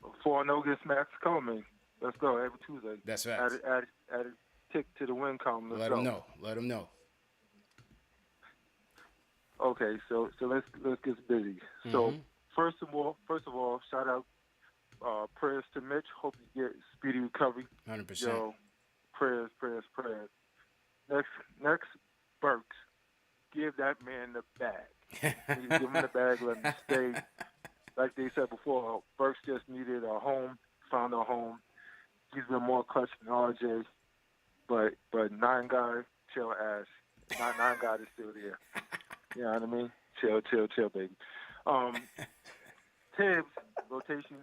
S6: Before I know gets Max coming, let's go every Tuesday.
S1: That's right.
S6: Add a tick to the win column.
S1: Let them know. Let them know.
S6: Okay, so let's get busy. So first of all, shout out, prayers to Mitch. Hope you get speedy recovery.
S1: 100%.
S6: Yo, prayers. Next, BURKS. Give that man the bag. Give him the bag. Let him stay. Like they said before, BURKS just needed a home. Found a home. He's been more clutch than RJ, but 9 guy, chill ass. 9 guy is still there. You know what I mean? Chill, baby. Tibbs, rotation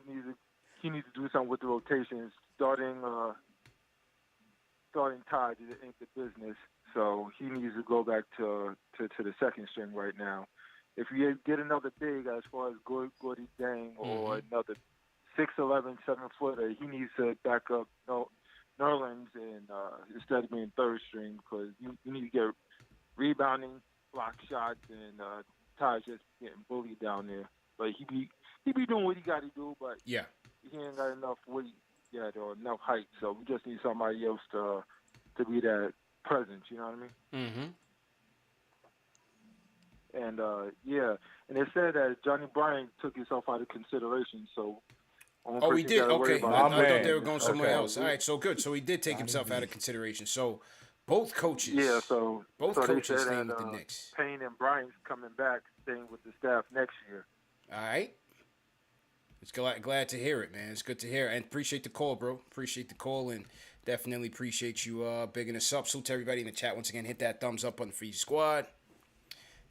S6: he needs to do something with the rotations. Starting Todd ain't the business, so he needs to go back to the second string right now. If you get another big as far as Gordy Dang or another 6'11", 7-footer, he needs to back up Nerlens and instead of being third string because you need to get rebounding, block shots, and Ty just getting bullied down there. But he be doing what he got to do, but he ain't got enough weight yet or enough height. So we just need somebody else to be that presence. You know what I mean? And and it said that Johnny Bryant took himself out of consideration. So
S1: he did. Okay, I thought they were going somewhere else.
S2: Okay.
S1: All right, so good. So he did take himself out of consideration. So Both coaches.
S6: Yeah, so
S1: Both
S6: so they
S1: coaches
S6: said
S1: staying
S6: that
S1: with the Knicks.
S6: Payne and Bryant's coming back, staying with the staff next year.
S1: All right. It's glad to hear it, man. It's good to hear. And appreciate the call, bro. Appreciate the call, and definitely appreciate you bigging us up. So to everybody in the chat, once again, hit that thumbs up button for your squad.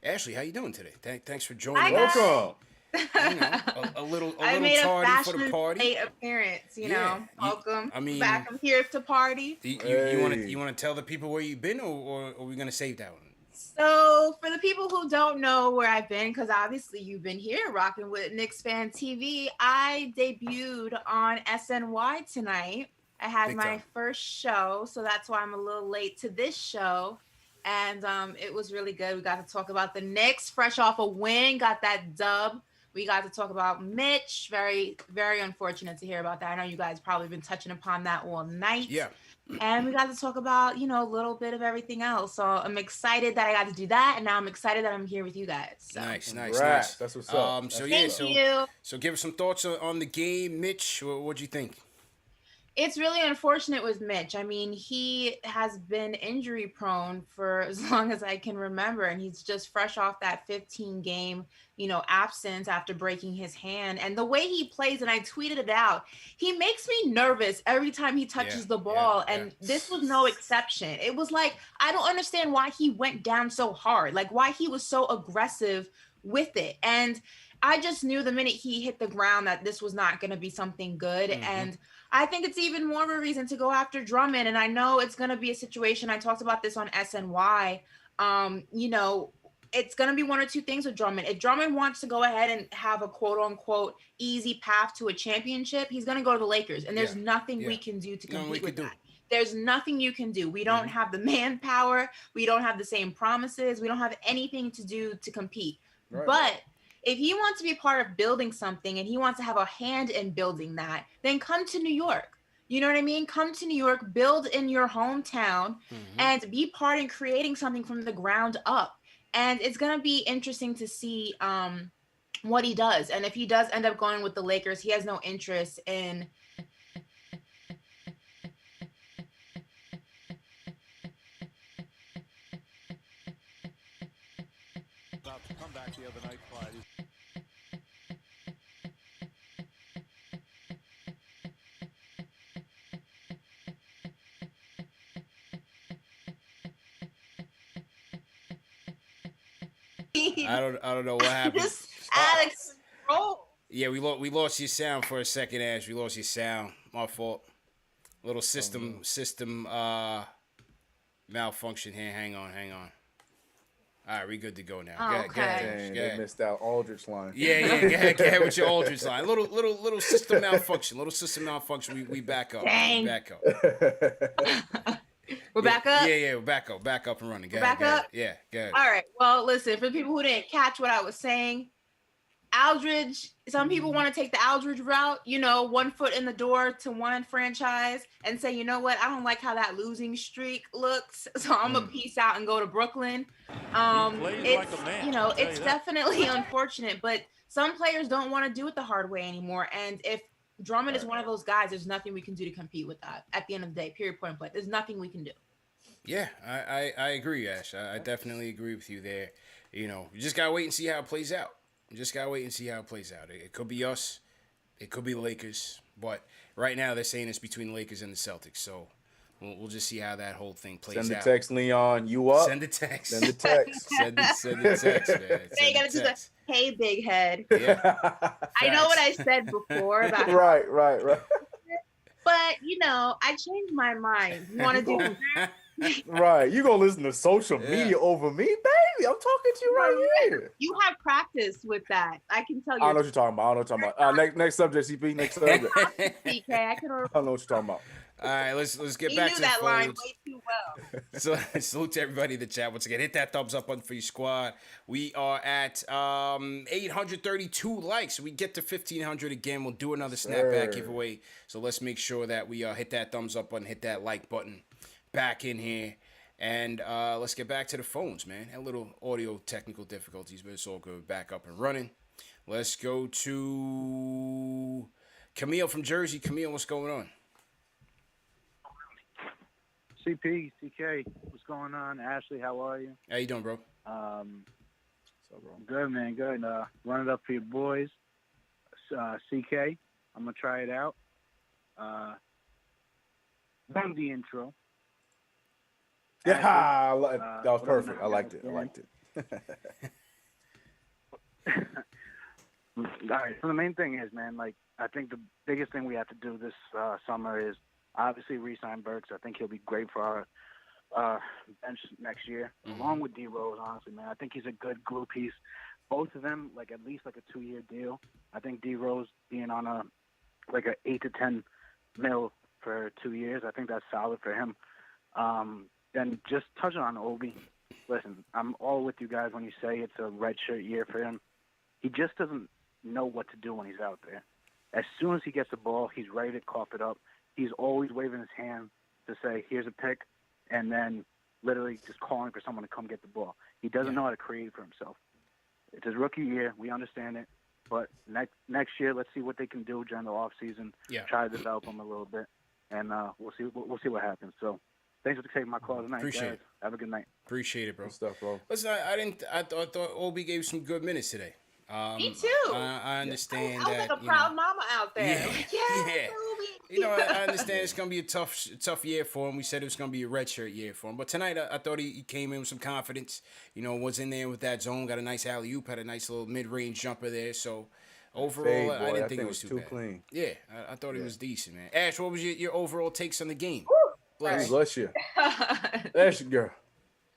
S1: Ashley, how you doing today? Thanks for joining us.
S2: Welcome.
S1: You know, a little
S7: I made
S1: tardy
S7: a
S1: for the
S7: fashion
S1: party.
S7: late appearance, welcome.
S1: I mean,
S7: back. I'm here to party.
S1: You want to tell the people where you've been, or are we gonna save that one?
S7: So for the people who don't know where I've been, because obviously you've been here rocking with KnicksFanTV, I debuted on SNY tonight. I had
S1: Big
S7: my
S1: time.
S7: first show, so that's why I'm a little late to this show. And it was really good. We got to talk about the Knicks, fresh off a win, got that dub. We got to talk about Mitch. Very, very unfortunate to hear about that. I know you guys probably been touching upon that all night.
S1: Yeah.
S7: And we got to talk about, a little bit of everything else. So I'm excited that I got to do that. And now I'm excited that I'm here with you guys. So.
S1: Nice.
S2: Congrats. That's what's up.
S7: Thank you.
S1: So give us some thoughts on the game, Mitch. What'd you think?
S7: It's really unfortunate with Mitch. I mean, he has been injury prone for as long as I can remember, and he's just fresh off that 15 game, absence after breaking his hand. And the way he plays, and I tweeted it out, he makes me nervous every time he touches the ball. And this was no exception. It was like, I don't understand why he went down so hard, like why he was so aggressive with it. And I just knew the minute he hit the ground that this was not going to be something good. Mm-hmm. And I think it's even more of a reason to go after Drummond. And I know it's going to be a situation. I talked about this on SNY. It's going to be one or two things with Drummond. If Drummond wants to go ahead and have a quote unquote easy path to a championship, he's going to go to the Lakers. And there's nothing we can do to compete with that. There's nothing you can do. We don't have the manpower. We don't have the same promises. We don't have anything to do to compete. Right. But if he wants to be part of building something and he wants to have a hand in building that, then come to New York. You know what I mean? Come to New York, build in your hometown, and be part in creating something from the ground up. And it's going to be interesting to see what he does. And if he does end up going with the Lakers, he has no interest in
S8: comeback the other night, Clyde.
S1: I don't know what happened.
S7: Just Alex roll.
S1: Yeah, we lost your sound for a second, Ash. We lost your sound. My fault. Little system malfunction here. Hang on. All right, we good to go now.
S7: Oh,
S1: Go ahead.
S2: Dang, they missed out Aldrich line.
S1: Yeah. Go ahead with your Aldridge line. Little system malfunction. We back up.
S7: Dang.
S1: We back up.
S7: We're back up?
S1: Yeah, we're back up. Back up and running. Go
S7: back
S1: ahead.
S7: up?
S1: Yeah, go ahead.
S7: All right. Well, listen, for the people who didn't catch what I was saying, Aldridge, some people want to take the Aldridge route, 1 foot in the door to one franchise and say, you know what, I don't like how that losing streak looks, so I'm going to peace out and go to Brooklyn. It's definitely unfortunate, but some players don't want to do it the hard way anymore. And if Drummond is one of those guys, there's nothing we can do to compete with that at the end of the day, period, point blank. There's nothing we can do.
S1: Yeah, I agree, Ash. I definitely agree with you there. You just got to wait and see how it plays out. It could be us. It could be the Lakers. But right now they're saying it's between the Lakers and the Celtics. So we'll just see how that whole thing plays out.
S2: Send the text, Leon. You up?
S1: Send the text.
S2: Send the text.
S1: Send the text, man.
S7: You got to do the, hey, big head.
S1: Yeah.
S7: I know what I said before about
S2: Right.
S7: But, I changed my mind. You want to do that?
S2: Right. You going to listen to social media over me, baby? I'm talking to you right here.
S7: You have practice with that. I can tell you.
S2: I know what you're talking about. Next subject, CP. Next subject.
S7: PK, I
S2: know what you're talking about.
S1: All right, let's get
S7: you
S1: back
S7: knew
S1: to
S7: that
S1: the
S7: line
S1: phones.
S7: way too well.
S1: So salute to everybody in the chat. Once again, hit that thumbs up button for your squad. We are at 832 likes. We get to 1,500 again. We'll do another snapback giveaway. So let's make sure that we hit that thumbs up button, hit that like button back in here. And let's get back to the phones, man. A little audio technical difficulties, but it's all good. Back up and running. Let's go to Camille from Jersey. Camille, what's going on?
S9: CP, CK, what's going on? Ashley, how are you?
S1: How you doing, bro?
S2: So, bro.
S9: Good, man, good. Run it up for your boys. CK, I'm going to try it out. Run the intro.
S2: Yeah,
S9: Ashley,
S2: that was perfect. I liked it. I liked it.
S9: All right, so the main thing is, man, like, I think the biggest thing we have to do this summer is obviously re-sign BURKS. I think he'll be great for our bench next year, along with D Rose. Honestly, man, I think he's a good glue piece. Both of them, like at least like a 2-year deal. I think D Rose being on a 8 to 10 mil for 2 years, I think that's solid for him. Then just touching on Obi, listen, I'm all with you guys when you say it's a redshirt year for him. He just doesn't know what to do when he's out there. As soon as he gets the ball, he's ready to cough it up. He's always waving his hand to say, here's a pick, and then literally just calling for someone to come get the ball. He doesn't know how to create for himself. It's his rookie year. We understand it. But next year, let's see what they can do during the offseason.
S1: Yeah.
S9: Try to develop him a little bit, and we'll see what happens. So thanks for taking my call tonight,
S1: Appreciate
S9: guys.
S1: it.
S9: Have a good night.
S1: Appreciate it, bro.
S2: Good stuff, bro.
S1: Listen, I thought Obi gave some good minutes today.
S7: Me too.
S1: I understand
S7: I was
S1: that.
S7: like a proud mama out there.
S1: Yeah,
S7: Like,
S1: yeah.
S7: Obi.
S1: You know, I understand it's gonna be a tough year for him. We said it was gonna be a redshirt year for him, but tonight I thought he came in with some confidence. You know, was in there with that zone, got a nice alley-oop, had a nice little mid-range jumper there. So overall, I didn't think it was too bad.
S2: Clean.
S1: Yeah, I thought it was decent, man. Ash, what was your overall takes on the game?
S2: Bless you. Bless you, girl.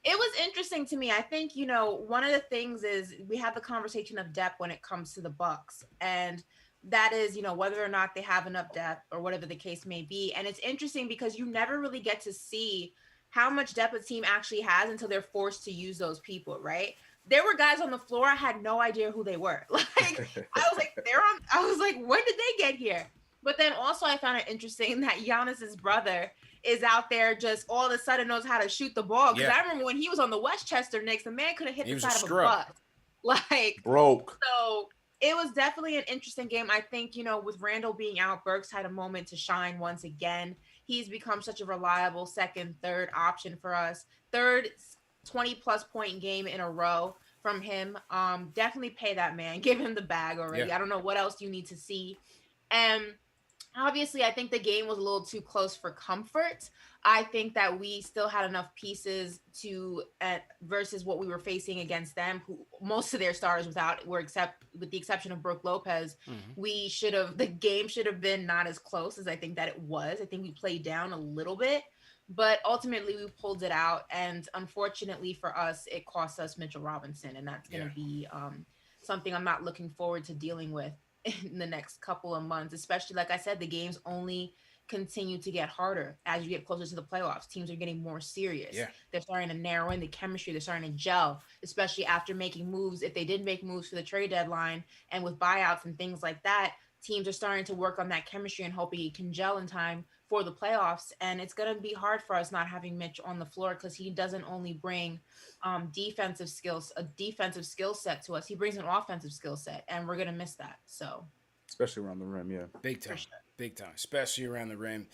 S7: It was interesting to me. I think, one of the things is we have the conversation of depth when it comes to the Bucks. And that is, whether or not they have enough depth or whatever the case may be. And it's interesting because you never really get to see how much depth a team actually has until they're forced to use those people, right? There were guys on the floor, I had no idea who they were. Like, I was like, when did they get here? But then also I found it interesting that Giannis's brother is out there just all of a sudden knows how to shoot the ball. Because I remember when he was on the Westchester Knicks, the man could have hit the side of a bus. Like,
S2: broke.
S7: So it was definitely an interesting game. I think, with Randall being out, BURKS had a moment to shine once again. He's become such a reliable second, third option for us. Third 20-plus point game in a row from him. Definitely pay that man. Give him the bag already.
S1: Yeah.
S7: I don't know what else you need to see. And obviously, I think the game was a little too close for comfort. I think that we still had enough pieces to versus what we were facing against them, who most of their stars with the exception of Brook Lopez. The game should have been not as close as I think that it was. I think we played down a little bit, but ultimately we pulled it out. And unfortunately for us, it cost us Mitchell Robinson, and that's going to be something I'm not looking forward to dealing with in the next couple of months, especially, like I said, the games only continue to get harder as you get closer to the playoffs. Teams are getting more serious. They're starting to narrow in the chemistry. They're starting to gel, especially after making moves. If they did make moves for the trade deadline and with buyouts and things like that, teams are starting to work on that chemistry and hoping it can gel in time for the playoffs. And it's going to be hard for us not having Mitch on the floor because he doesn't only bring a defensive skill set to us. He brings an offensive skill set, and we're going to miss that. So,
S2: especially around the rim,
S1: big time, big time, especially around the rim.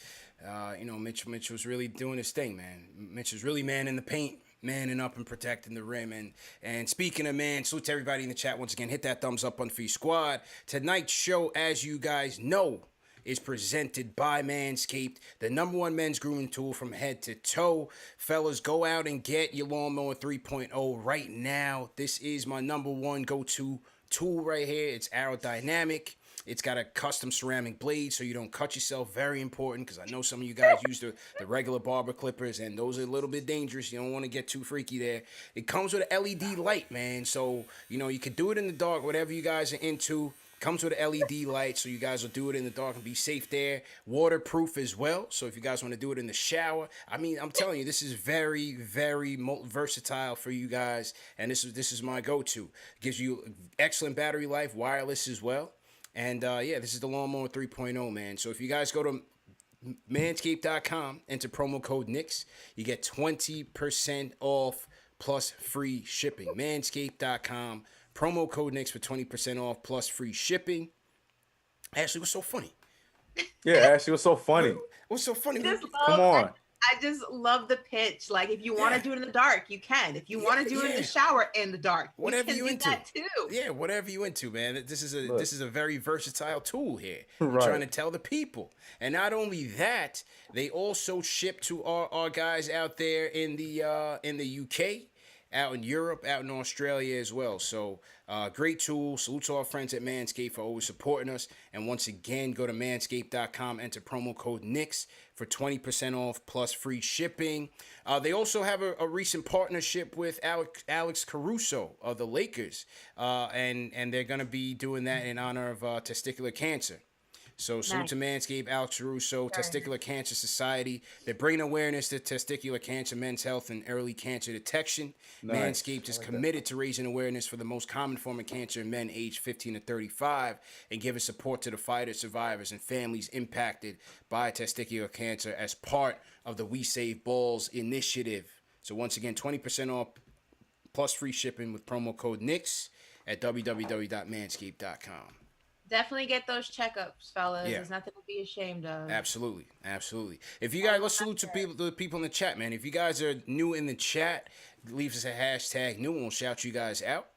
S1: Mitch was really doing his thing, man. Mitch was really manning the paint, manning up and protecting the rim. And speaking of man, salute to everybody in the chat once again. Hit that thumbs up on Free Squad. Tonight's show, as you guys know, is presented by MANSCAPED, the #1 men's grooming tool from head to toe. Fellas, go out and get your Lawnmower 3.0 right now. This is my #1 go-to tool right here. It's aerodynamic. It's got a custom ceramic blade so you don't cut yourself. Very important, because I know some of you guys use the regular barber clippers, and those are a little bit dangerous. You don't want to get too freaky there. It comes with an LED light, man. So, you can do it in the dark, whatever you guys are into. Comes with an LED light, so you guys will do it in the dark and be safe there. Waterproof as well, so if you guys want to do it in the shower. I mean, I'm telling you, this is very, very versatile for you guys, and this is my go-to. Gives you excellent battery life, wireless as well. And, this is the Lawnmower 3.0, man. So if you guys go to manscaped.com, enter promo code Knicks, you get 20% off plus free shipping. Manscaped.com. Promo code Knicks for 20% off plus free shipping. Ashley, what's so funny?
S2: Yeah, Ashley, what's so funny?
S1: What's so funny?
S2: Come on.
S7: I just love the pitch. Like, if you want to do it in the dark, you can. If you want to do it in the shower in the dark,
S1: whatever
S7: you
S1: you
S7: can
S1: into.
S7: do that too.
S1: Yeah, whatever you into, man. This is a very versatile tool here.
S2: Right.
S1: We're trying to tell the people. And not only that, they also ship to our guys out there in the UK, out in Europe, out in Australia as well. So great tool. Salute to our friends at Manscaped for always supporting us. And once again, go to manscaped.com, enter promo code Knicks for 20% off plus free shipping. They also have a recent partnership with Alex Caruso of the Lakers. And they're going to be doing that in honor of testicular cancer. So salute to Manscaped, Alex Russo, Testicular Cancer Society. They're bringing awareness to testicular cancer, men's health, and early cancer detection.
S2: Nice.
S1: Manscaped is committed to raising awareness for the most common form of cancer in men aged 15 to 35 and giving support to the fighters, survivors, and families impacted by testicular cancer as part of the We Save Balls initiative. So once again, 20% off plus free shipping with promo code Knicks at www.manscaped.com.
S7: Definitely get those checkups, fellas.
S1: Yeah.
S7: There's nothing to be ashamed of.
S1: Absolutely. If you guys, let's salute to the people in the chat, man. If you guys are new in the chat, leave us a hashtag new and we'll shout you guys out.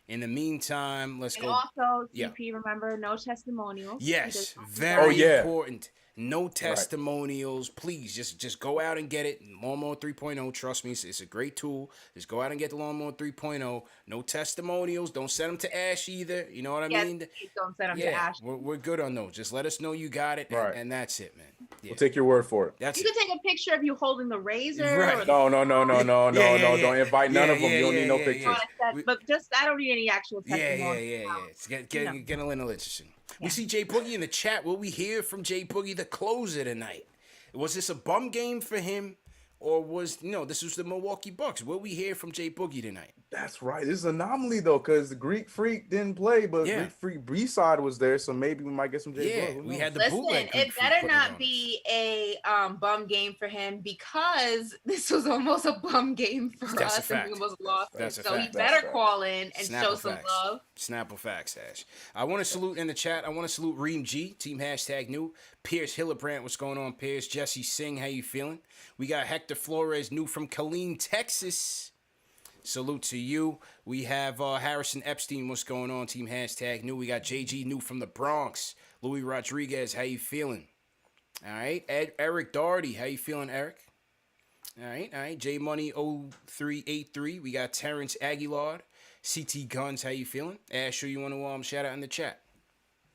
S1: In the meantime, let's go.
S7: Also, CP, remember, no testimonials.
S1: Yes, very important. No testimonials.
S2: Right.
S1: Please, just go out and get it. Lawnmower 3.0. Trust me, it's a great tool. Just go out and get the Lawnmower 3.0. No testimonials. Don't send them to Ash either. You know what I mean?
S7: Don't send them to Ash.
S1: We're good on those. Just let us know you got it, and that's it, man. Yeah.
S2: We'll take your word for it.
S7: You can take a picture of you holding the razor.
S2: Right. No. Don't invite none of them. You don't need no pictures.
S7: But I don't need any actual testimonials.
S1: Yeah. It's get a little interesting. We see Jay Boogie in the chat. Will we hear from Jay Boogie, the closer, tonight? Was this a bum game for him? Or this was the Milwaukee Bucks? Will we hear from Jay Boogie tonight?
S2: That's right. This is an anomaly, though, because the Greek Freak didn't play, but Greek Freak B-side was there, so maybe we might get some Jay Boogie.
S1: We had the
S7: bootleg. Listen, it better not be a bum game for him because this was almost a bum game for us, and we almost lost it. So he better call in and show some love.
S1: Snapple facts, Ash. I want to salute in the chat. I want to salute Reem G, team hashtag new. Pierce Hillebrand, what's going on, Pierce? Jesse Singh, how you feeling? We got Hector Flores, new from Killeen, Texas. Salute to you. We have Harrison Epstein, what's going on, team hashtag new. We got JG, new from the Bronx. Louis Rodriguez, how you feeling? All right. Eric Doherty, how you feeling, Eric? All right. J Money 0383. We got Terrence Aguilar. CT Guns, how you feeling? Ash, you want to shout out in the chat?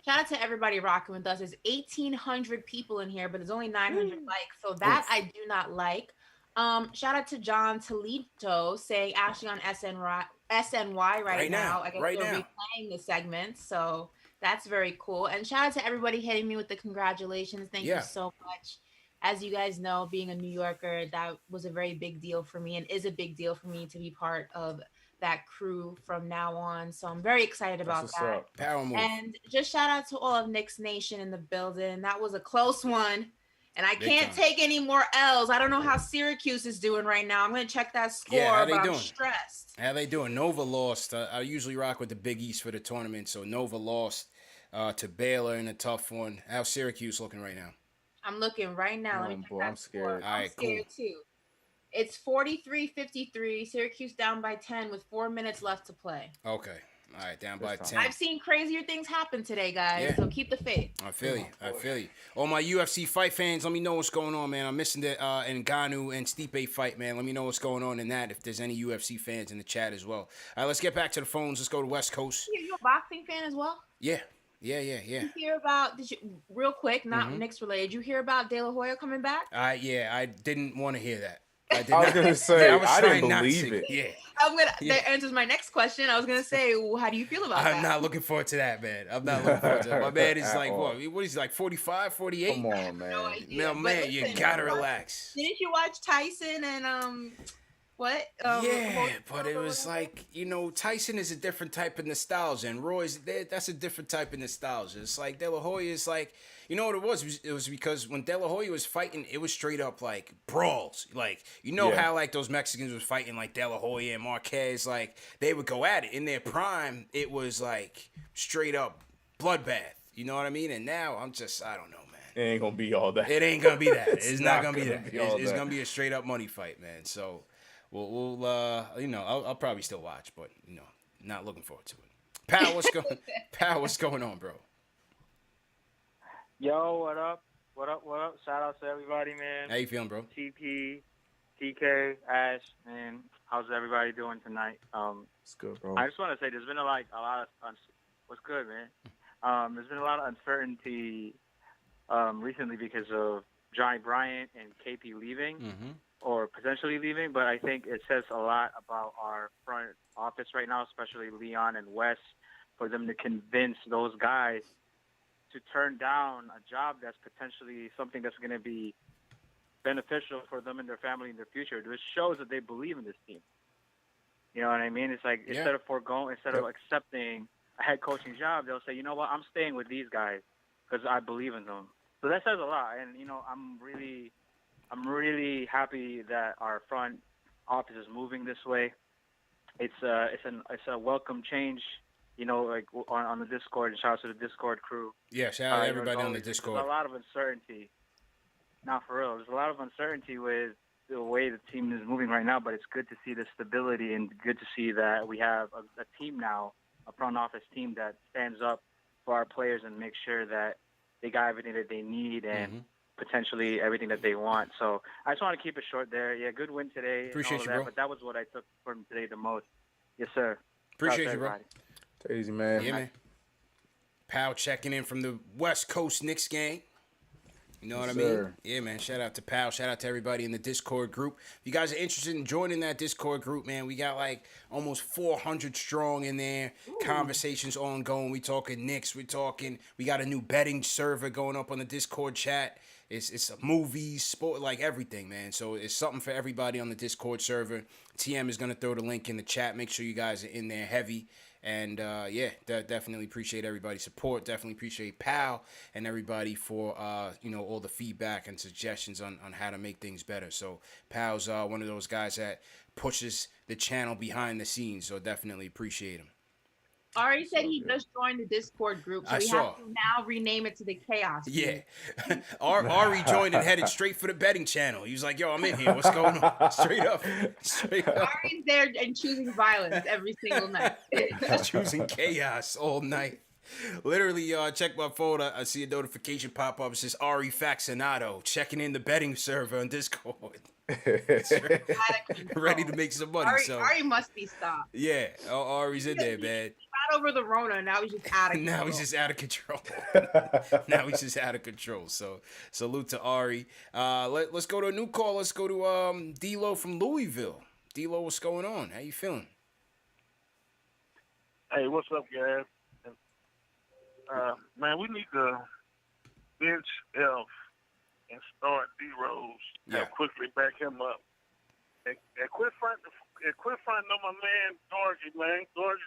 S7: Shout out to everybody rocking with us. There's 1,800 people in here, but there's only 900 likes. So that I do not like. Shout out to John Toledo saying Ashley on SNY right now. I guess they're replaying the segment. So that's very cool. And shout out to everybody hitting me with the congratulations. Thank you so much. As you guys know, being a New Yorker, that was a very big deal for me and is a big deal for me to be part of that crew from now on. So I'm very excited about that.
S1: Power move.
S7: And just shout out to all of Knicks Nation in the building. That was a close one. And I can't take any more L's. I don't know how Syracuse is doing right now. I'm going to check that score, but I'm stressed.
S1: How they doing? Nova lost. I usually rock with the Big East for the tournament. So Nova lost to Baylor in a tough one. How's Syracuse looking right now?
S7: I'm looking right now. Let me check that
S2: I'm scared.
S7: I'm scared too. It's 43-53. Syracuse down by 10 with 4 minutes left to play.
S1: Okay. All right, down by 10.
S7: I've seen crazier things happen today, guys. So keep the faith.
S1: I feel you. All my UFC fight fans, let me know what's going on, man. I'm missing the Ngannou and Stipe fight, man. Let me know what's going on in that if there's any UFC fans in the chat as well. All right, let's get back to the phones. Let's go to West Coast.
S7: Are you a boxing fan as well?
S1: Yeah.
S7: Did you hear about, real quick, not Knicks related, did you hear about De La Hoya coming back?
S1: I didn't want to hear that.
S2: I was going to say, I didn't believe it.
S1: Yeah.
S7: That answers my next question. I was going to say, well, how do you feel about that?
S1: I'm not looking forward to that, man. I'm not looking forward to that. My man is like, what is he, like 45, 48?
S2: Come on, man.
S1: No, man, you got to relax.
S7: Didn't you watch Tyson and, what?
S1: But it was like, Tyson is a different type of nostalgia, and Roy's, that's a different type of nostalgia. It's like De La Hoya is like, you know what it was? It was because when De La Hoya was fighting, it was straight up like brawls. Like, how like those Mexicans was fighting like De La Hoya and Marquez, like they would go at it. In their prime, it was like straight up bloodbath. You know what I mean? And now I don't know, man.
S2: It ain't gonna be all that.
S1: It ain't gonna be that. It's not gonna be that. It's
S2: that.
S1: gonna be a straight up money fight, man. So we'll you know, I'll probably still watch, but you know, not looking forward to it. Pal, what's going on, bro?
S10: Yo, what up? What up? What up? Shout out to everybody, man.
S1: How you feeling, bro?
S10: TP, TK, Ash, man. How's everybody doing tonight?
S2: It's good, bro.
S10: I just want to say there's been a lot of what's good, man. There's been a lot of uncertainty recently because of Johnny Bryant and KP leaving or potentially leaving, but I think it says a lot about our front office right now, especially Leon and Wes, for them to convince those guys to turn down a job that's potentially something that's going to be beneficial for them and their family in their future. This shows that they believe in this team. You know what I mean? It's like instead of accepting a head coaching job, they'll say, you know what, I'm staying with these guys because I believe in them. So that says a lot. And, you know, I'm really happy that our front office is moving this way. It's a welcome change. You know, like on the Discord, and shout out to the Discord crew.
S1: Yeah, shout out to everybody on the Discord.
S10: There's a lot of uncertainty. Not for real. There's a lot of uncertainty with the way the team is moving right now, but it's good to see the stability and good to see that we have a team now, a front office team that stands up for our players and makes sure that they got everything that they need and potentially everything that they want. So I just want to keep it short there. Yeah, good win today.
S1: Appreciate you,
S10: that,
S1: bro.
S10: But that was what I took from today the most. Yes, sir.
S1: Appreciate you, bro.
S2: Easy, man.
S1: Yeah, man. Pal checking in from the West Coast Knicks gang. You know what I mean? Yeah, man. Shout out to Pal. Shout out to everybody in the Discord group. If you guys are interested in joining that Discord group, man, we got like almost 400 strong in there. Ooh. Conversations ongoing. We talking Knicks. We got a new betting server going up on the Discord chat. It's movies, sport, like everything, man. So it's something for everybody on the Discord server. TM is going to throw the link in the chat. Make sure you guys are in there heavy. And, definitely appreciate everybody's support. Definitely appreciate Pal and everybody for, all the feedback and suggestions on how to make things better. So Pal's one of those guys that pushes the channel behind the scenes. So definitely appreciate him.
S7: Ari said he just joined the Discord group, so we have to now rename it to the Chaos Group.
S1: Yeah. Ari joined and headed straight for the betting channel. He was like, yo, I'm in here. What's going on? Straight up.
S7: Ari's there and choosing violence every single night.
S1: Choosing chaos all night. Literally, check my phone. I see a notification pop up. It says Ari Faxinato checking in the betting server on Discord. Ready to make some money.
S7: Ari must be stopped.
S1: Yeah, Ari's in there, man.
S7: He got over the Rona. Now he's just out of control.
S1: Now he's just out of control. So salute to Ari. Let's go to a new call. Let's go to D-Lo from Louisville. D-Lo, what's going on? How you feeling?
S11: Hey, what's up, guys? Man, we need to bench Elf and start D-Rose and quickly back him up. And quit fronting on my man Dorgy, man. Dorgy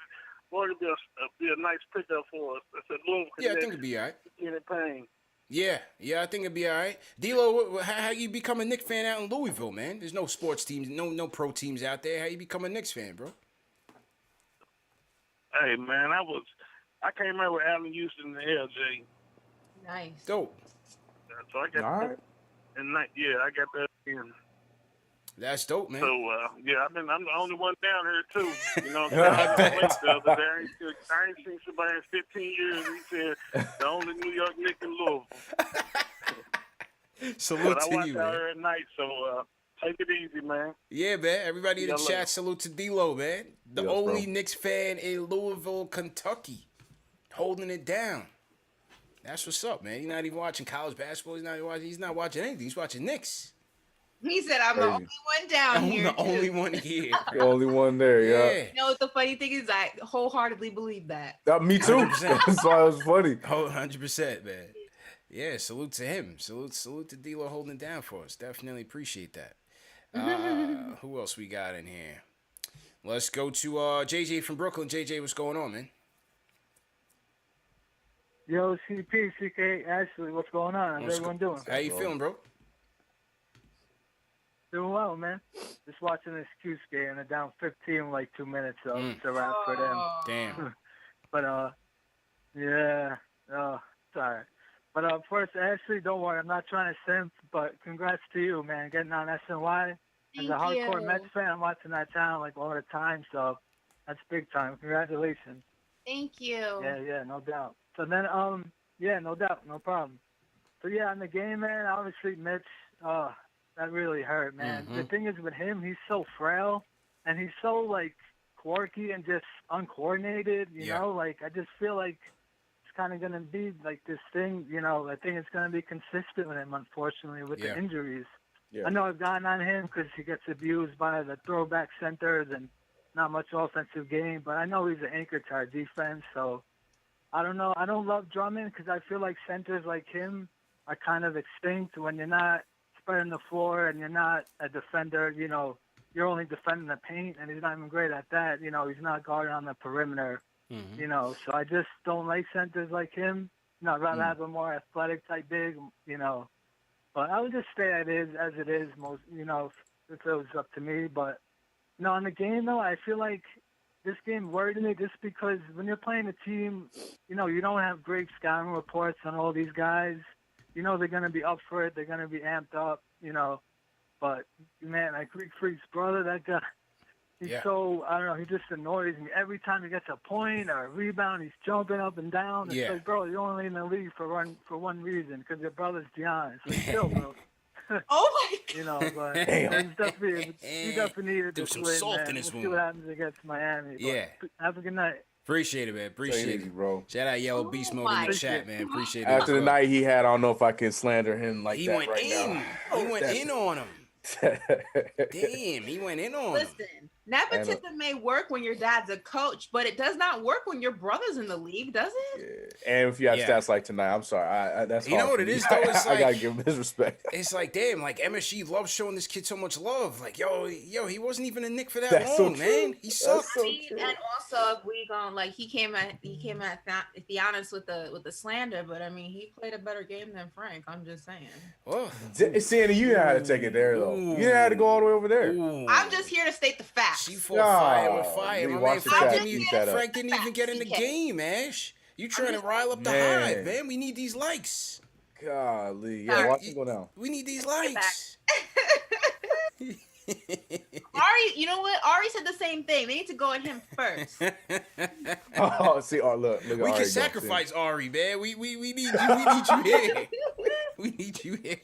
S11: be a nice pickup for us. That's a Louisville.
S1: Yeah, I think it'd be all right.
S11: In pain.
S1: Yeah, I think it'd be all right. D-Lo, how you become a Knicks fan out in Louisville, man? There's no sports teams, no pro teams out there. How you become a Knicks fan, bro?
S11: Hey, man, I came out with Allen Houston and LJ.
S7: Nice.
S1: Dope.
S11: So I got that. And I got that in.
S1: That's dope, man.
S11: So I'm the only one down here too. You know, I ain't seen somebody in 15 years. He said the only New York Knicks in Louisville.
S1: Salute to you, man.
S11: I watch out here at night, so take it easy, man.
S1: Yeah, man. Everybody in the chat, salute to D-Lo, man. The only Knicks fan in Louisville, Kentucky, holding it down. That's what's up, man. He's not even watching college basketball. He's not watching anything. He's watching Knicks.
S7: He said, I'm the only one down here.
S1: I'm the only one here.
S2: The only one there, yeah.
S7: You know what the funny thing is? I wholeheartedly believe that.
S2: Me too. 100%. That's why it was funny.
S1: 100%, man. Yeah, salute to him. Salute to D-Lo holding it down for us. Definitely appreciate that. Who else we got in here? Let's go to JJ from Brooklyn. JJ, what's going on, man?
S12: Yo, CP, CK, Ashley, what's going on? How's everyone doing?
S1: How you feeling, bro?
S12: Doing well, man. Just watching this Q's game. They're down 15 in like 2 minutes, so it's a wrap for them.
S1: Damn.
S12: But, yeah. Oh, sorry. But first, Ashley, don't worry. I'm not trying to simp, but congrats to you, man, getting on SNY. As a hardcore Mets fan, I'm watching that channel like all the time, so that's big time. Congratulations.
S7: Thank you.
S12: Yeah, no doubt. So then, yeah, no doubt, no problem. So yeah, in the game, man, obviously Mitch, that really hurt, man. The thing is with him, he's so frail, and he's so like quirky and just uncoordinated. You know, like I just feel like it's kind of gonna be like this thing. You know, I think it's gonna be consistent with him, unfortunately, with the injuries. I know I've gotten on him because he gets abused by the throwback centers and not much offensive game, but I know he's an anchor to our defense, so I don't know. I don't love Drummond because I feel like centers like him are kind of extinct when you're not spreading the floor and you're not a defender. You know, you're only defending the paint, and he's not even great at that. You know, he's not guarding on the perimeter, you know, so I just don't like centers like him. You know, I'd rather have a more athletic type big, you know. But I would just stay as it is, most, you know, if it was up to me. But, you know, in the game, though, I feel like this game worried me just because when you're playing a team, you know, you don't have great scouting reports on all these guys. You know they're going to be up for it. They're going to be amped up, you know. But, man, like Greek Freak's brother, that guy, he's so, I don't know, he just annoys me. Every time he gets a point or a rebound, he's jumping up and down. It's like, bro, you're only in the league for one reason, because your brother's Giannis. So chill, bro.
S7: Oh, my God.
S12: You know, but he definitely needed to
S1: some
S12: win,
S1: salt
S12: man.
S1: in his
S12: We'll see what happens against Miami. But have a good night.
S1: Appreciate it, man. Appreciate it,
S2: bro.
S1: Shout out Yellow Beast Mode in the chat, man. Appreciate it.
S2: After the night he had, I don't know if I can slander him like
S1: he
S2: that
S1: went
S2: right
S1: in.
S2: now.
S1: He went in on him. Damn, he went in on him.
S7: Listen, nepotism may work when your dad's a coach, but it does not work when your brother's in the league, does it?
S2: And if you have stats like tonight, I'm sorry. That's
S1: you know what it is though. It's
S2: I
S1: like,
S2: gotta give him his respect.
S1: It's like, damn, like MSG loves showing this kid so much love. Like, yo, he wasn't even a Knick for that
S2: That's
S1: long,
S2: so
S1: man. He sucked.
S7: And also, if we gonna like, he came at Theonis with the slander, but I mean, he played a better game than Frank. I'm just saying.
S1: Oh,
S2: Sandy, you had to take it there though. You didn't have to go all the way over there.
S7: I'm just here to state the facts.
S1: She fought fire with fire. My man Frank didn't even get in the game, Ash. You trying to rile up the hive, man. We need these likes.
S2: Golly. Yeah, watch it go down.
S1: We need these likes.
S7: Ari, you know what? Ari said the same thing. They need to go at him first.
S2: Oh, see, look at
S1: we
S2: Ari
S1: can sacrifice Ari, man. We need you. Here. We need you here.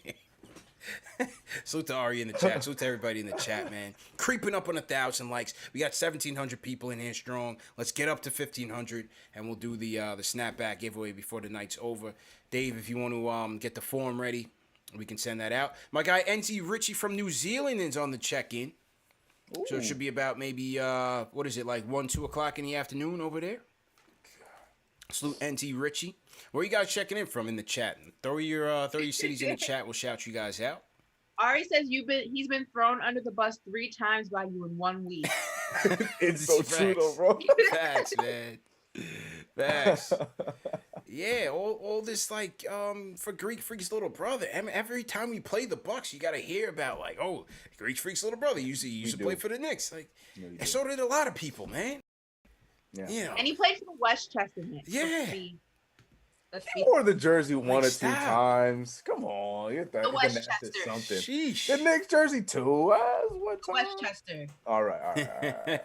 S1: Salute to Ari in the chat. Salute to everybody in the chat, man. Creeping up on 1,000 likes. We got 1,700 people in here strong. Let's get up to 1,500, and we'll do the snapback giveaway before the night's over. Dave, if you want to get the form ready, we can send that out. My guy NT Richie from New Zealand is on the check-in. So it should be about maybe, what is it, like 1, 2 o'clock in the afternoon over there? Salute NT Richie. Where you guys checking in from in the chat? Throw your cities in the chat. We'll shout you guys out.
S7: Ari says he's been thrown under the bus 3 times by you in 1 week.
S2: It's so true though, bro.
S1: Facts, man. Facts. Yeah, all this like for Greek Freak's little brother. Every time we play the Bucks, you gotta hear about like, oh, Greek Freak's little brother used to play for the Knicks. Like, and so did a lot of people, man.
S2: Yeah.
S1: You know.
S7: And he played for the Westchester Knicks.
S1: Yeah.
S2: He wore the jersey one or 2 times. Come on, get that.
S7: The Westchester.
S2: Something.
S1: Sheesh.
S2: The Knicks jersey too. What time?
S7: Westchester.
S2: All right.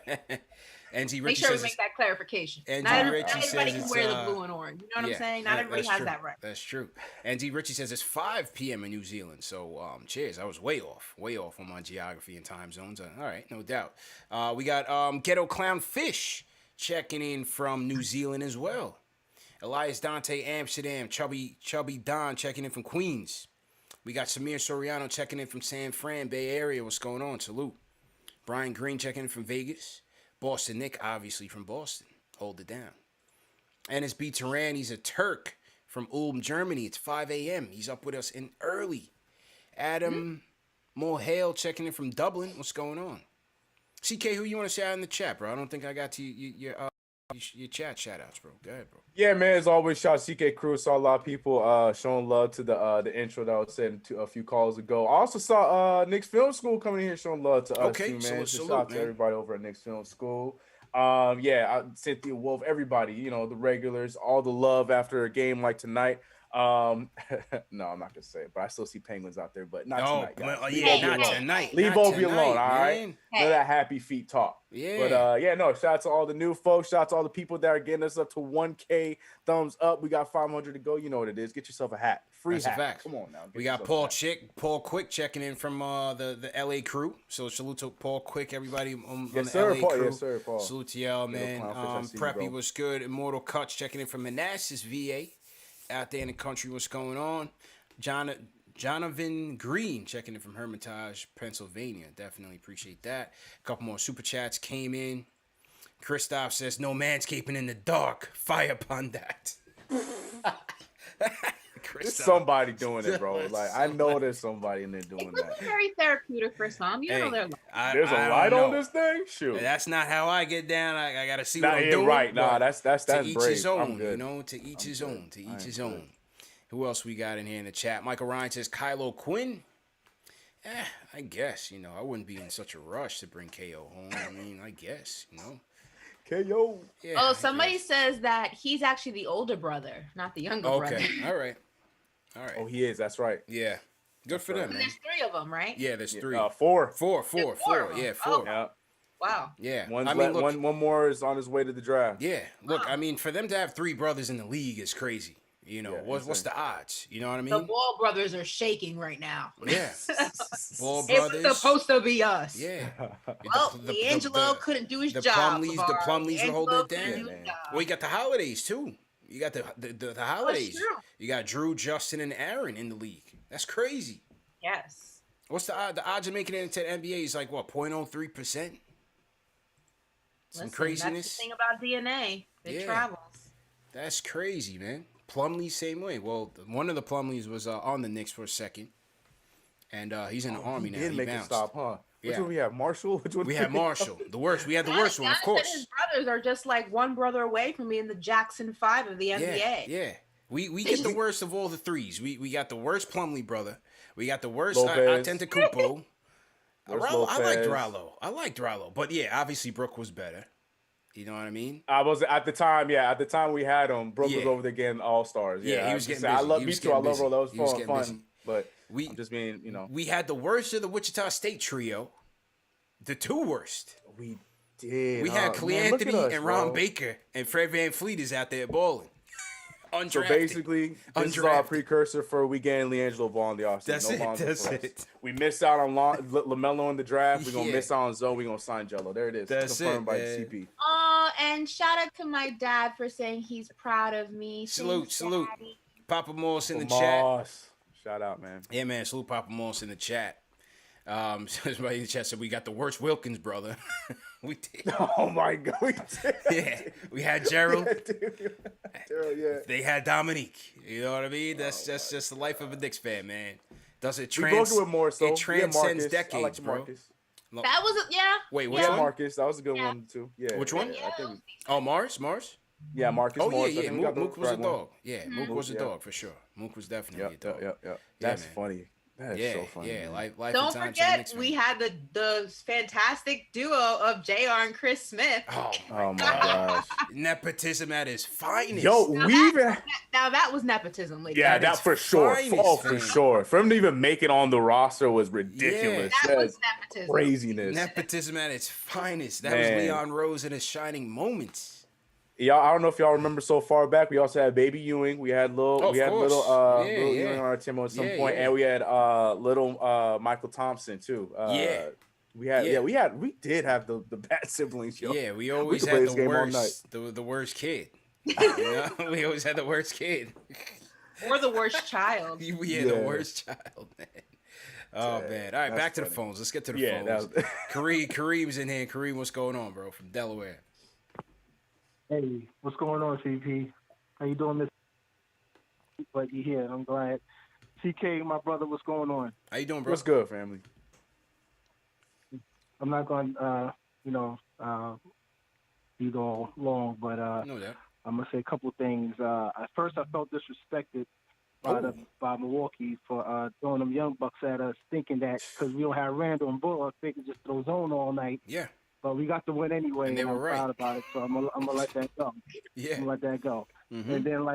S1: NT
S7: Make sure we make that clarification. Not everybody can wear the blue and orange. You know what I'm saying? Not everybody has that right.
S1: That's true. NT Richie says it's 5 p.m. in New Zealand. So, cheers. I was way off on my geography and time zones. All right, no doubt. We got Ghetto Clown Fish checking in from New Zealand as well. Elias Dante, Amsterdam. Chubby Don checking in from Queens. We got Samir Soriano checking in from San Fran, Bay Area. What's going on? Salute. Brian Green checking in from Vegas. Boston Nick, obviously from Boston. Hold it down. NSB Turan, he's a Turk from Ulm, Germany. It's 5 a.m. He's up with us in early. Adam Mohale checking in from Dublin. What's going on? CK, who you want to shout out in the chat, bro? I don't think I got to your chat shout-outs, bro. Go ahead, bro.
S2: Yeah, man, as always, shout out CK Crew. Saw a lot of people showing love to the intro that was said a few calls ago. I also saw Knicks Film School coming in here showing love to us too, man. So shout out to everybody over at Knicks Film School. Cynthia Wolf, everybody, the regulars, all the love after a game like tonight. No, I'm not gonna say it, but I still see Penguins out there, but not tonight, guys.
S1: Well,
S2: Leave
S1: yeah,
S2: Obi
S1: not
S2: alone.
S1: tonight.
S2: Leave
S1: not
S2: Obi
S1: tonight,
S2: alone, all right?
S1: man.
S2: None of that happy feet talk.
S1: Yeah.
S2: But no, shout out to all the new folks. Shout out to all the people that are getting us up to 1K thumbs up. We got 500 to go. You know what it is. Get yourself a hat. Free
S1: That's
S2: hat.
S1: a fact.
S2: Come on now.
S1: We got Paul Quick checking in from the LA crew. So salute to Paul Quick, everybody on the LA
S2: Paul.
S1: crew.
S2: Yes, sir, Paul.
S1: Salute to y'all, man. Preppy was good. Immortal Cuts checking in from Manassas, VA. Out there in the country, what's going on? Jonathan Green checking in from Hermitage, Pennsylvania. Definitely appreciate that. A couple more super chats came in. Christoph says, no manscaping in the dark. Fire upon that.
S2: There's somebody doing it, bro. Like, I know there's somebody in there doing that.
S7: It's very therapeutic for some. You know they're
S2: there's a light on this thing? Shoot.
S1: That's not how I get down. I got to see what I'm doing.
S2: Right. Nah, that's
S1: to each
S2: brave.
S1: his own,
S2: I'm good.
S1: you know, to each his own. To each his own. Who else we got in here in the chat? Michael Ryan says, Kylo Quinn. I guess, you know, I wouldn't be in such a rush to bring KO home. I mean, I guess, you know.
S2: KO.
S7: Yeah, somebody says that he's actually the older brother, not the younger brother.
S1: Okay, all right.
S2: Oh, he is. That's right.
S1: Yeah. Good for them, man.
S7: There's 3 of them, right?
S1: Yeah, there's 3.
S2: Four.
S1: Four. Yeah, 4.
S7: Oh.
S2: Yeah.
S7: Wow.
S1: Yeah.
S2: One more is on his way to the draft.
S1: Yeah. Look, I mean, for them to have 3 brothers in the league is crazy. You know, what's the odds? You know what I mean?
S7: The Ball brothers are shaking right now.
S1: Yeah. Ball
S7: it
S1: brothers.
S7: was supposed to be us.
S1: Yeah.
S7: Well, D'Angelo couldn't do his job.
S1: The Plumlees were holding it down. Well, you got the holidays, too. You got the holidays. You got Drew, Justin, and Aaron in the league. That's crazy.
S7: Yes.
S1: What's the odds of making it into the NBA is like, what, 0.03%? Some craziness.
S7: That's the thing about DNA. It travels.
S1: That's crazy, man. Plumlee, same way. Well, one of the Plumlees was on the Knicks for a second. And he's in the Army now.
S2: He did make a stop, huh? Which one we have? Marshall? Which one?
S1: We had Marshall. The worst. We had the worst one, of course.
S7: His brothers are just like one brother away from being the Jackson 5 of the NBA.
S1: Yeah. We get the worst of all the threes. We got the worst Plumlee brother. We got the worst Antetokounmpo. I liked Rallo. But yeah, obviously Brooke was better. You know what I mean?
S2: I was at the time. Yeah, at the time we had him. Brooke was over there getting all-stars. Yeah,
S1: he was getting busy.
S2: I love me too. I love Rallo. That was fun.
S1: Busy.
S2: But I'm just being, you know.
S1: We had the worst of the Wichita State trio. The 2 worst.
S2: We did.
S1: We had Cle Anthony and Ron Baker, and Fred VanVleet is out there balling. Undrafted.
S2: So basically, this is our precursor for we getting LiAngelo Ball in the offseason.
S1: That's it.
S2: We missed out on LaMelo in the draft. We're going to miss out on Zoe. We're going to sign Jello. There it is.
S1: That's
S2: confirmed by the
S1: CP.
S7: Oh, and shout out to my dad for saying he's proud of me.
S1: Salute. Papa Morris in the
S2: chat. Shout out, man.
S1: Yeah, man. Salute Papa Morris in the chat. Somebody in the chat said we got the worst Wilkins brother. We did.
S2: Oh my God, we did.
S1: Yeah, we had Gerald.
S2: Gerald, yeah.
S1: They had Dominique. You know what I mean? That's just the life of a Knicks fan, man. Does it
S2: it
S1: transcends decades, bro.
S2: Marcus.
S7: That was
S1: Wait, which one?
S2: Marcus. That was a good one too. Yeah.
S1: Which one?
S2: Yeah,
S1: Mars.
S2: Yeah, Marcus.
S1: Oh
S2: Morris.
S1: yeah. Mook was a dog. Yeah, Mook was a dog for sure. Mook was definitely a dog.
S2: Yep. That's funny. That is so funny.
S1: Yeah, life
S7: Don't forget, we had the fantastic duo of JR and Chris Smith.
S2: Oh my gosh.
S1: Nepotism at its finest.
S2: Yo,
S7: now that was nepotism, ladies.
S2: Yeah, that for sure. For sure. For him to even make it on the roster was ridiculous.
S7: Yeah, that was nepotism.
S2: Craziness.
S1: Nepotism at its finest. That was Leon Rose in his shining moments.
S2: Y'all, I don't know if y'all remember so far back. We also had Baby Ewing. We had little Ewing on our team at some point, and we had little Michael Thompson too. We did have the bad siblings. Yo.
S1: Yeah, we always had the worst kid. You know? We always had the worst kid.
S7: Or the worst child.
S1: The worst child, man. Oh man! All right, back to the phones. Let's get to the phones. Kareem's in here. Kareem, what's going on, bro? From Delaware.
S12: Hey, what's going on, CP? How you doing, Miss? But you here? I'm glad. CK, my brother, what's going on?
S1: How you doing, bro?
S2: What's good, family?
S12: I'm not going to, be going long, but I'm gonna say a couple things. At first, I felt disrespected by Milwaukee for throwing them young bucks at us, thinking that because we don't have Randall and Bullock, they could just throw zone all night.
S1: Yeah.
S12: But we got the win anyway,
S1: and they were
S12: I'm proud about it. So I'm gonna let that go.
S1: Yeah.
S12: I'm gonna let that go.
S1: Mm-hmm.
S12: And then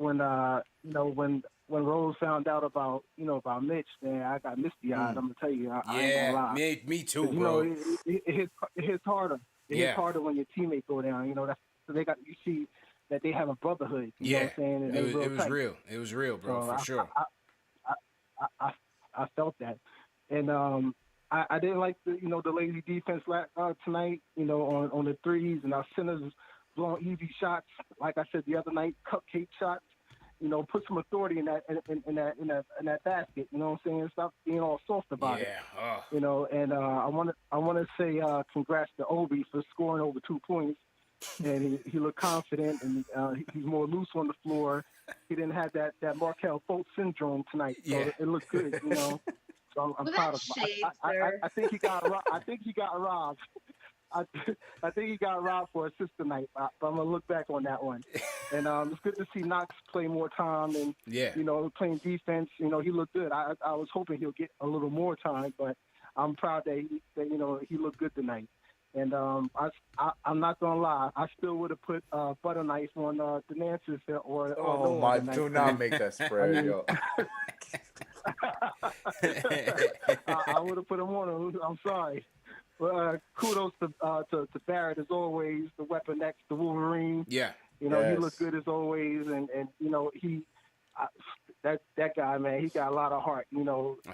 S12: when Rose found out about Mitch, man, I got misty eyed. I'm gonna tell you, I ain't gonna lie.
S1: Me too,
S12: you
S1: bro.
S12: know, it hits harder. It hits harder when your teammates go down. You know, so you see that they have a brotherhood. You know what I'm saying? And
S1: it was real. It was real, bro,
S12: so
S1: for sure.
S12: I felt that, and I didn't like the lazy defense tonight. On the threes and our centers blowing easy shots. Like I said the other night, cupcake shots. Put some authority in that basket. You know what I'm saying? Stop being all soft about it. And I want to say congrats to Obi for scoring over 2 points. And he looked confident, and he's more loose on the floor. He didn't have that Markelle Fultz syndrome tonight, so it looked good. So I'm proud of him. I think he got robbed. I think he got robbed for assist tonight, but I'm gonna look back on that one. And it's good to see Knox play more time and playing defense. He looked good. I was hoping he'll get a little more time, but I'm proud that he looked good tonight. And I'm not gonna lie, I still would have put butter knife on the Nancy's or
S2: oh my! Do not make that spread, yo.
S12: I would have put him on him. I'm sorry. But kudos to Barrett as always, the Weapon X, the Wolverine.
S1: Yeah.
S12: He looked good as always, and that guy, man, he got a lot of heart.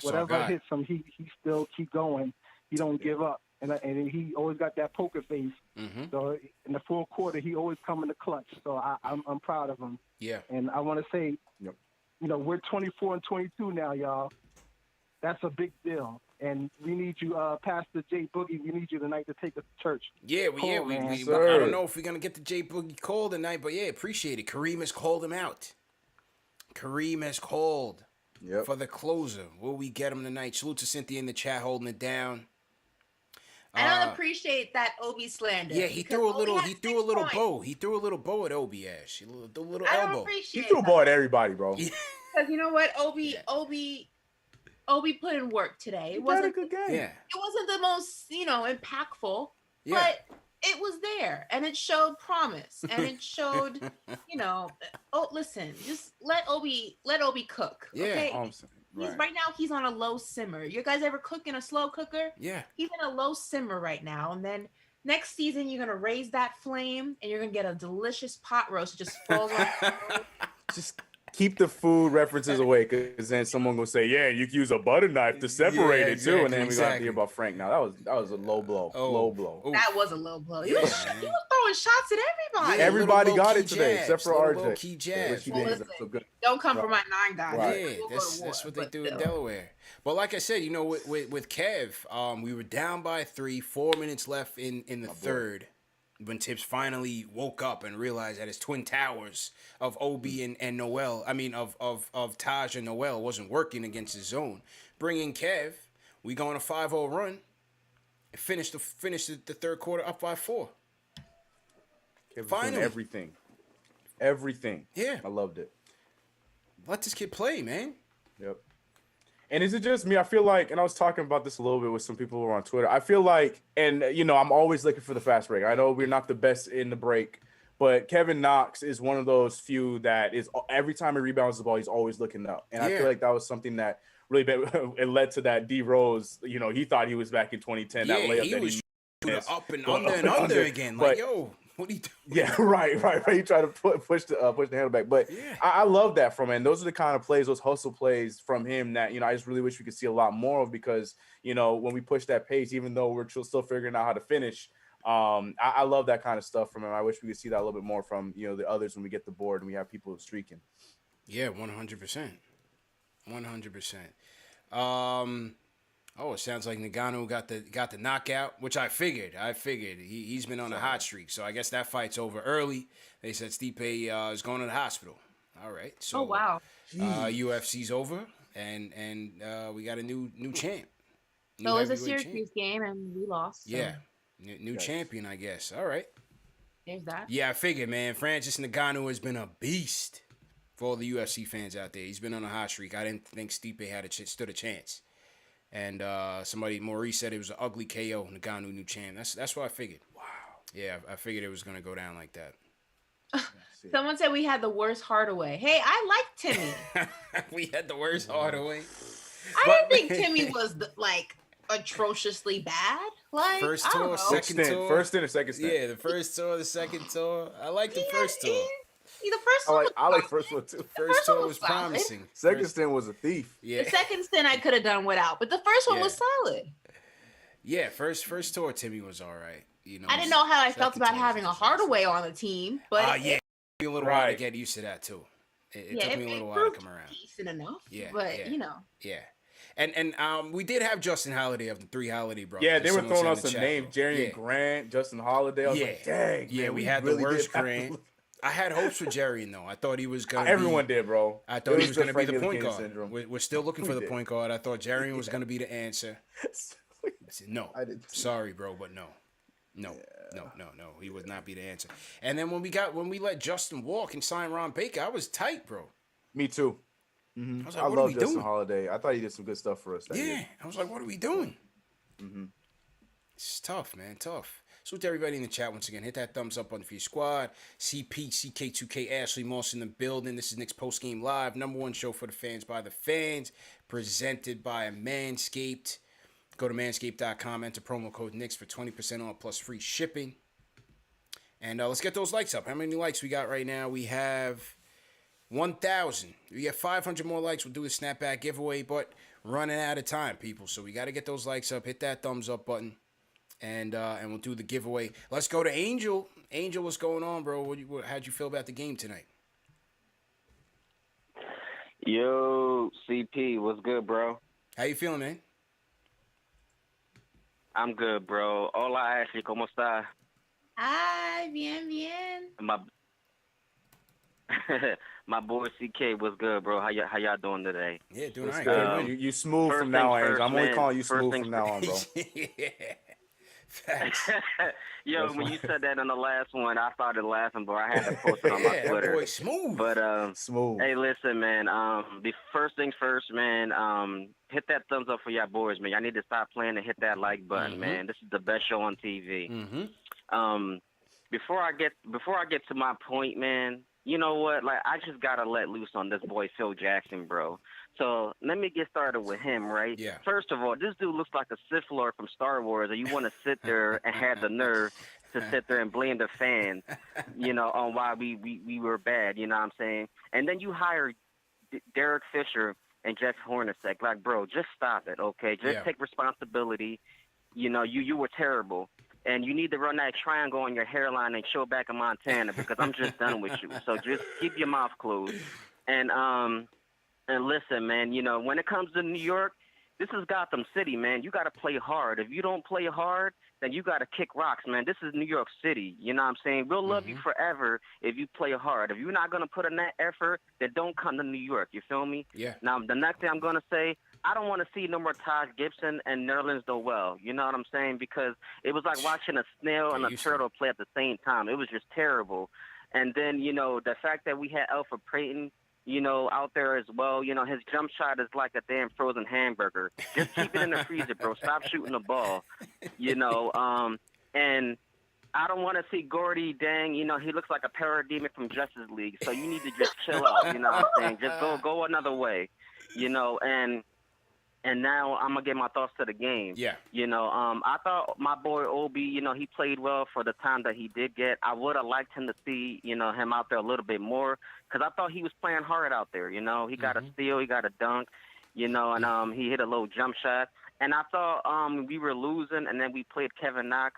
S12: Whatever hits him, he still keep going. He don't give up, and he always got that poker face.
S1: Mm-hmm.
S12: So in the fourth quarter, he always come in the clutch. So I'm proud of him.
S1: Yeah.
S12: And I want to say, we're 24-22 now, y'all. That's a big deal. And we need you, Pastor J Boogie. We need you tonight to take us to church.
S1: We I don't know if we're gonna get the J Boogie call tonight, but appreciate it. Kareem has called him out. Kareem has called for the closer. Will we get him tonight? Salute to Cynthia in the chat holding it down.
S7: I don't appreciate that Obi slander.
S1: Yeah, he threw a little bow. He threw a little bow at Obi Ash. The little
S7: I
S1: elbow.
S7: don't appreciate
S2: He threw a bow at everybody, bro.
S7: Because you know what, Obi put in work today. It wasn't a good game.
S1: Yeah.
S7: It wasn't the most, impactful, but it was there and it showed promise and it showed, listen, just let Obi cook. Okay. Right now he's on a low simmer. You guys ever cook in a slow cooker?
S1: Yeah.
S7: He's in a low simmer right now. And then next season you're gonna raise that flame and you're gonna get a delicious pot roast that just falls on.
S2: Just keep the food references away, because then someone will say, you can use a butter knife to separate it too, and then we got to hear about Frank. Now that was a low blow. Low blow.
S7: That was a low blow. He was throwing shots at everybody.
S2: Everybody got it today except for RJ.
S1: Low key jabs.
S7: Don't come for my 9 guys.
S1: Right. Yeah, that's what they do in Delaware. But like I said, with Kev, we were down by 3, 4 minutes left in the third. When Tibbs finally woke up and realized that his twin towers of Obi and Noel, of Taj and Noel wasn't working against his zone. Bringing Kev, we go on a 5-0 run and finish the third quarter up by 4.
S2: Finally. Everything.
S1: Yeah.
S2: I loved it.
S1: Let this kid play, man.
S2: Yep. And is it just me? I feel like, and I was talking about this a little bit with some people who are on Twitter. I feel like, and I'm always looking for the fast break. I know we're not the best in the break, but Kevin Knox is one of those few that is, every time he rebounds the ball, he's always looking up. And I feel like that was something that really it led to that D Rose. He thought he was back in 2010. That layup
S1: he
S2: that
S1: was
S2: he
S1: up and under again. Like, yo. What are you doing?
S2: Yeah, right. You try to push the handle back, but I love that from him. Those are the kind of plays, those hustle plays from him that I just really wish we could see a lot more of, because when we push that pace, even though we're still figuring out how to finish, I love that kind of stuff from him. I wish we could see that a little bit more from the others when we get the board and we have people streaking.
S1: Yeah, 100%, 100%. Oh, it sounds like Ngannou got the knockout, which I figured. He's been on a hot streak, so I guess that fight's over early. They said Stipe is going to the hospital. All right, so
S7: wow.
S1: UFC's over, and we got a new champ.
S7: So it was a Syracuse game, and we lost. So.
S1: Yeah, new champion, I guess. All right.
S7: There's that.
S1: Yeah, I figured, man. Francis Ngannou has been a beast for all the UFC fans out there. He's been on a hot streak. I didn't think Stipe stood a chance. And Maurice said it was an ugly KO. Ngannou new champ. That's what I figured. Wow. Yeah, I figured it was gonna go down like that.
S7: Someone said we had the worst Hardaway. Hey, I like Timmy.
S1: We had the worst Hardaway.
S7: I didn't think Timmy was atrociously bad. Like
S1: first tour, second tour,
S2: first stint or second stint.
S1: Yeah, the first tour, the second tour. I like the first tour.
S7: The first one.
S2: I like first one too.
S1: First tour was promising.
S2: Second stint was a thief.
S1: Yeah.
S7: The second stint I could have done without, but the first one was solid.
S1: Yeah, first tour Timmy was all right. You know,
S7: I didn't know how I felt about having a Hardaway on the team, but
S1: it took me a little while to get used to that too. It took me a little while to come around.
S7: Decent enough.
S1: Yeah,
S7: but you know.
S1: Yeah. And we did have Justin Holiday of the 3 Holiday brothers.
S2: Yeah, they were throwing us a name, Jerry Grant, Justin Holiday. I was like, dang.
S1: Yeah,
S2: man,
S1: we had
S2: really
S1: the worst Grant. I had hopes for Jerry, though. I thought he was going to
S2: Everyone did, bro.
S1: I thought he was going to be the point guard. We're still looking for the point guard. I thought Jerry was going to be the answer. No. Sorry, bro, but no. No. He would not be the answer. And then when we let Justin walk and sign Ron Baker, I was tight, bro.
S2: Me too.
S1: I was like,
S2: I
S1: what are
S2: love
S1: we
S2: Justin
S1: doing?
S2: Holiday. I thought he did some good stuff for us that year.
S1: I was like, what are we doing? It's tough, man. Tough. So to everybody in the chat, once again, hit that thumbs up button for your squad. CP, CK2K, Ashley Moss in the building. This is Knicks Post Game Live, #1 show for the fans by the fans, presented by Manscaped. Go to manscaped.com, enter promo code Knicks for 20% off plus free shipping. And let's get those likes up. How many likes we got right now? We have 1,000. We get 500 more likes. We'll do a snapback giveaway, but running out of time, people. So we got to get those likes up. Hit that thumbs up button, and we'll do the giveaway. Let's go to Angel. Angel, what's going on, bro? How'd you feel about the game tonight?
S13: Yo, CP, what's good, bro?
S1: How you feeling, man?
S13: I'm good, bro. Hola, Ashley, ¿cómo está?
S7: Hi, bien.
S13: My boy CK, what's good, bro? How y'all doing today?
S1: Yeah, doing all right.
S2: You smooth from now on, Angel. I'm only calling you smooth from now on, bro.
S1: Yeah. Facts.
S13: Yo, when you said that on the last one, I started laughing, bro. I had to post it on my Twitter.
S1: Boy, smooth.
S13: But
S2: smooth.
S13: Hey, listen, man. The first things first, man. Hit that thumbs up for y'all boys, man. Y'all need to stop playing and hit that like button, man. This is the best show on TV. Before I get to my point, man. You know what? Like, I just gotta let loose on this boy Phil Jackson, bro. So let me get started with him, right?
S1: Yeah.
S13: First of all, this dude looks like a Sith Lord from Star Wars, and you want to sit there and have the nerve to sit there and blame the fans, you know, on why we were bad. You know what I'm saying? And then you hire Derek Fisher and Jeff Hornacek. Like, bro, just stop it, okay? Just take responsibility. You know, you were terrible. And you need to run that triangle on your hairline and show back in Montana because I'm just done with you. So just keep your mouth closed. And listen, man, you know, when it comes to New York, this is Gotham City, man. You got to play hard. If you don't play hard, then you got to kick rocks, man. This is New York City. You know what I'm saying? We'll love you forever if you play hard. If you're not going to put in that effort, then don't come to New York. You feel me?
S1: Yeah.
S13: Now, the next thing I'm going to say, I don't want to see no more Taj Gibson and Nerlens Noel. You know what I'm saying? Because it was like watching a snail and a turtle play at the same time. It was just terrible. And then, you know, the fact that we had Alfred Payton, you know, out there as well, you know, his jump shot is like a damn frozen hamburger. Just keep it in the freezer, bro. Stop shooting the ball, you know. And I don't want to see Gordy, dang, you know, he looks like a parademon from Justice League. So you need to just chill out, you know what I'm saying? Just go another way, you know. And now I'm going to get my thoughts to the game.
S1: Yeah.
S13: You know, I thought my boy Obi, you know, he played well for the time that he did get. I would have liked him to see, you know, him out there a little bit more because I thought he was playing hard out there. You know, he got a steal, he got a dunk, you know, and he hit a little jump shot. And I thought we were losing, and then we played Kevin Knox.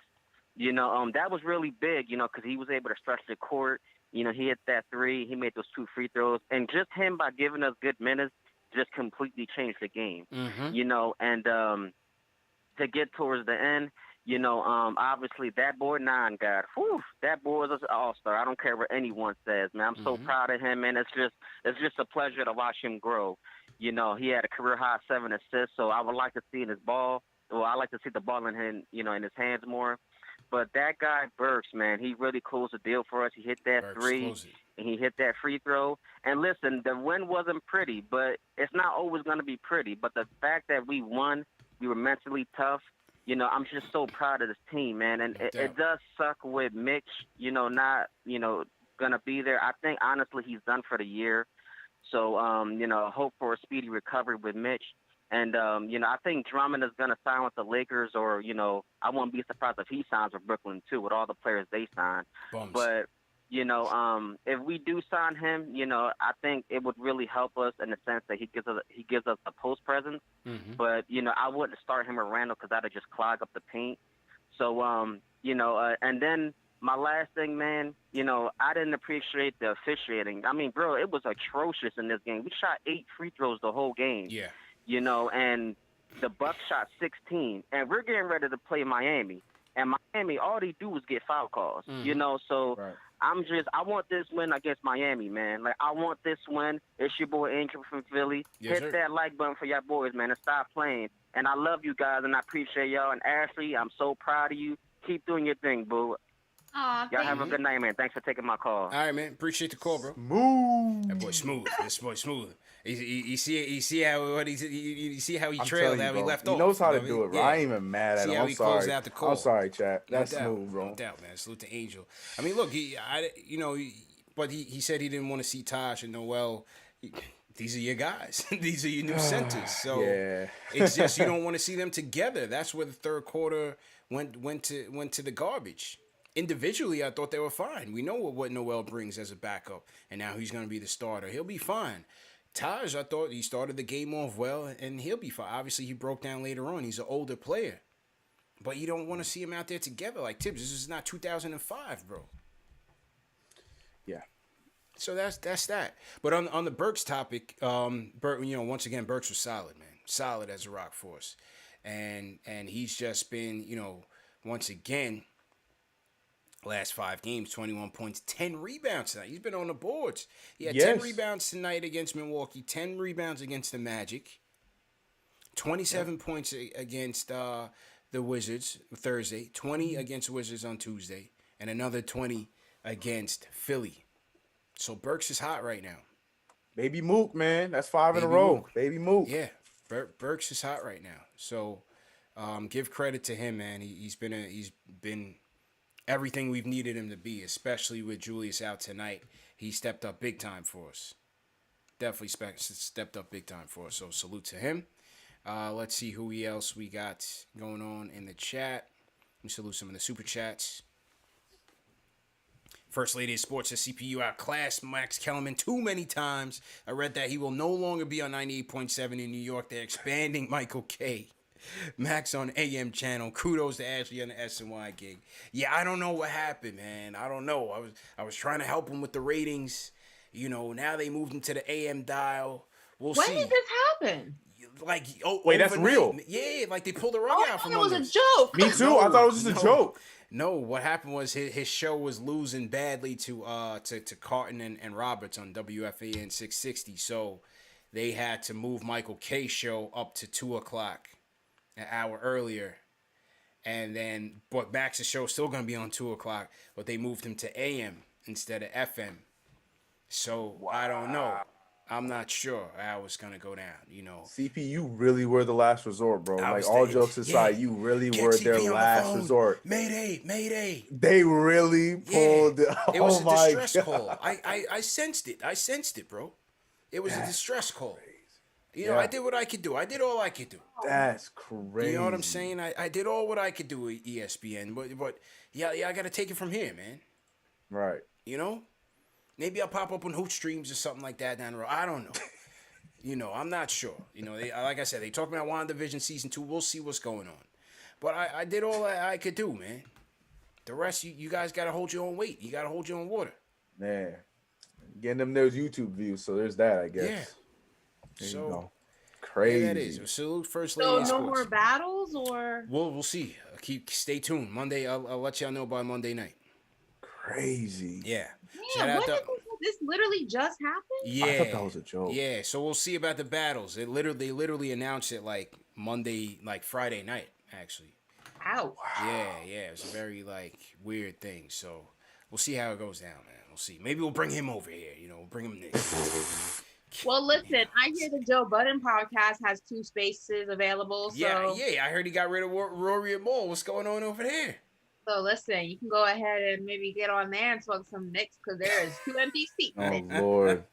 S13: You know, that was really big, you know, because he was able to stretch the court. You know, he hit that three. He made those 2 free throws. And just him by giving us good minutes just completely changed the game, you know, and to get towards the end, you know, obviously that boy Nine God, that boy is an all-star. I don't care what anyone says, man. I'm so proud of him, man. It's just a pleasure to watch him grow. You know, he had a career-high 7 assists, so I would like to see his ball. Well, I like to see the ball in him, you know, in his hands more. But that guy, BURKS, man, he really closed the deal for us. He hit that three, and he hit that free throw. And listen, the win wasn't pretty, but it's not always going to be pretty. But the fact that we won, we were mentally tough, you know, I'm just so proud of this team, man. And it does suck with Mitch, you know, not, you know, gonna be there. I think honestly he's done for the year. So hope for a speedy recovery with Mitch. And I think Drummond is gonna sign with the Lakers, or I won't be surprised if he signs with Brooklyn too, with all the players they sign.
S1: Bums.
S13: But if we do sign him, I think it would really help us in the sense that he gives us a post presence.
S1: Mm-hmm.
S13: But I wouldn't start him with Randall because that'd just clog up the paint. So and then my last thing, man, I didn't appreciate the officiating. I mean, bro, it was atrocious in this game. We shot 8 free throws the whole game.
S1: Yeah.
S13: And the Bucks shot 16, and we're getting ready to play Miami. And Miami, all they do is get foul calls, So
S2: Right.
S13: I want this win against Miami, man. Like, I want this win. It's your boy Angel from Philly.
S1: Yes,
S13: Hit
S1: sir.
S13: that like button for y'all boys, man, and stop playing. And I love you guys, and I appreciate y'all. And Ashley, I'm so proud of you. Keep doing your thing, boo.
S7: Aw,
S13: Y'all have a good night, man. Thanks for taking my call.
S1: All right, man. Appreciate the call, bro.
S2: Smooth.
S1: That boy smooth. This boy smooth. You see how he
S2: I'm
S1: trailed,
S2: telling you,
S1: how he
S2: bro.
S1: left
S2: He
S1: off.
S2: knows how to
S1: You know
S2: do
S1: what I
S2: it,
S1: mean?
S2: bro. I ain't even mad at
S1: See
S2: him.
S1: how
S2: I'm
S1: he closed
S2: sorry.
S1: out the call.
S2: I'm sorry, chat.
S1: No
S2: That's
S1: doubt.
S2: smooth, bro.
S1: No doubt, man. Salute to Angel. I mean, look, but he said he didn't want to see Taj and Noel. These are your guys. These are your new centers. So
S2: Yeah.
S1: it's just you don't want to see them together. That's where the third quarter went to the garbage. Individually, I thought they were fine. We know what Noel brings as a backup, and now he's going to be the starter. He'll be fine. Taj, I thought he started the game off well, and he'll be fine. Obviously, he broke down later on. He's an older player. But you don't want to see them out there together like Tibbs. This is not 2005, bro.
S2: Yeah.
S1: So that's that. But on the Burks topic, once again, Burks was solid, man. Solid as a rock force. And he's just been, once again, last 5 games, 21 points, 10 rebounds tonight. He's been on the boards. He had 10 rebounds tonight against Milwaukee, 10 rebounds against the Magic, 27 points against the Wizards Thursday, 20 against Wizards on Tuesday, and another 20 against Philly. So Burks is hot right now.
S2: Baby Mook, man. That's 5 in a
S1: Baby
S2: row.
S1: Mook.
S2: Baby Mook.
S1: Yeah, Burks is hot right now. So give credit to him, man. He's been everything we've needed him to be, especially with Julius out tonight. He stepped up big time for us. Definitely stepped up big time for us. So salute to him. Let's see who else we got going on in the chat. Let me salute some of the super chats. First Lady of Sports says CPU outclassed Max Kellerman too many times. I read that he will no longer be on 98.7 in New York. They're expanding Michael K. Max on AM channel. Kudos to Ashley on the SNY gig. Yeah, I don't know what happened, man. I don't know. I was trying to help him with the ratings. Now they moved him to the AM dial. We'll see.
S7: When did this happen?
S1: Like,
S2: wait, that's real?
S1: Yeah, like they pulled the rug out from
S7: it was
S1: under
S7: a
S1: us.
S7: joke.
S2: Me too. I thought it was just a joke.
S1: No, what happened was his show was losing badly to Carton and Roberts on WFAN 660. So they had to move Michael K's show up to 2:00, an hour earlier. But Max's show is still going to be on 2:00, but they moved him to AM instead of FM. So I don't know. I'm not sure how it's going to go down,
S2: CP, you really were the last resort, bro. Like, all jokes aside, you really were their last resort.
S1: Mayday.
S2: They really pulled it.
S1: It was a distress call. I sensed it, bro. It was a distress call. I did what I could do. I did all I could do.
S2: That's crazy.
S1: You know what I'm saying? I did all what I could do with ESPN, but yeah, I got to take it from here, man.
S2: Right.
S1: Maybe I'll pop up on Hoot Streams or something like that down the road. I don't know. I'm not sure. Like I said, they talking about WandaVision Season 2. We'll see what's going on. But I did all I could do, man. The rest, you guys got to hold your own weight. You got to hold your own water.
S2: Man. Getting them those YouTube views, so there's that, I guess.
S1: Yeah.
S2: There
S1: so,
S2: you go. Crazy.
S1: Yeah, that is. Salute First Lady
S7: So
S1: of
S7: no
S1: Sports.
S7: more battles, or?
S1: We'll see. Stay tuned. Monday, I'll let y'all know by Monday night.
S2: Crazy.
S1: Yeah.
S7: Yeah, this literally just happened?
S1: Yeah.
S2: I thought that was a joke.
S1: Yeah, so we'll see about the battles. They literally announced it like Friday night, actually.
S7: Ouch.
S1: Yeah, it was a very weird thing. So we'll see how it goes down, man. We'll see. Maybe we'll bring him over here. We'll bring him next.
S7: Well, listen, I hear the Joe Budden podcast has 2 spaces available. So
S1: Yeah. I heard he got rid of Rory and Maul. What's going on over there?
S7: So listen, you can go ahead and maybe get on there and talk some Knicks because there is 2 empty seats.
S2: Oh Lord,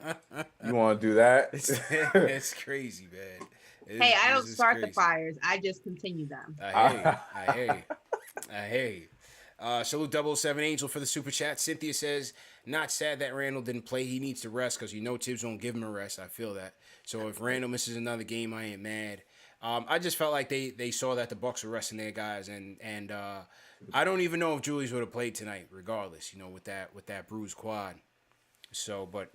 S2: you want to do that?
S1: It's crazy, man.
S7: Hey, I don't start the fires. I just continue them.
S1: I hear you. Salute 007 Angel for the super chat. Cynthia says, not sad that Randall didn't play. He needs to rest because Tibbs won't give him a rest. I feel that. So if Randall misses another game, I ain't mad. I just felt like they saw that the Bucks were resting their guys, and I don't even know if Julius would have played tonight, regardless. With that bruised quad. So, but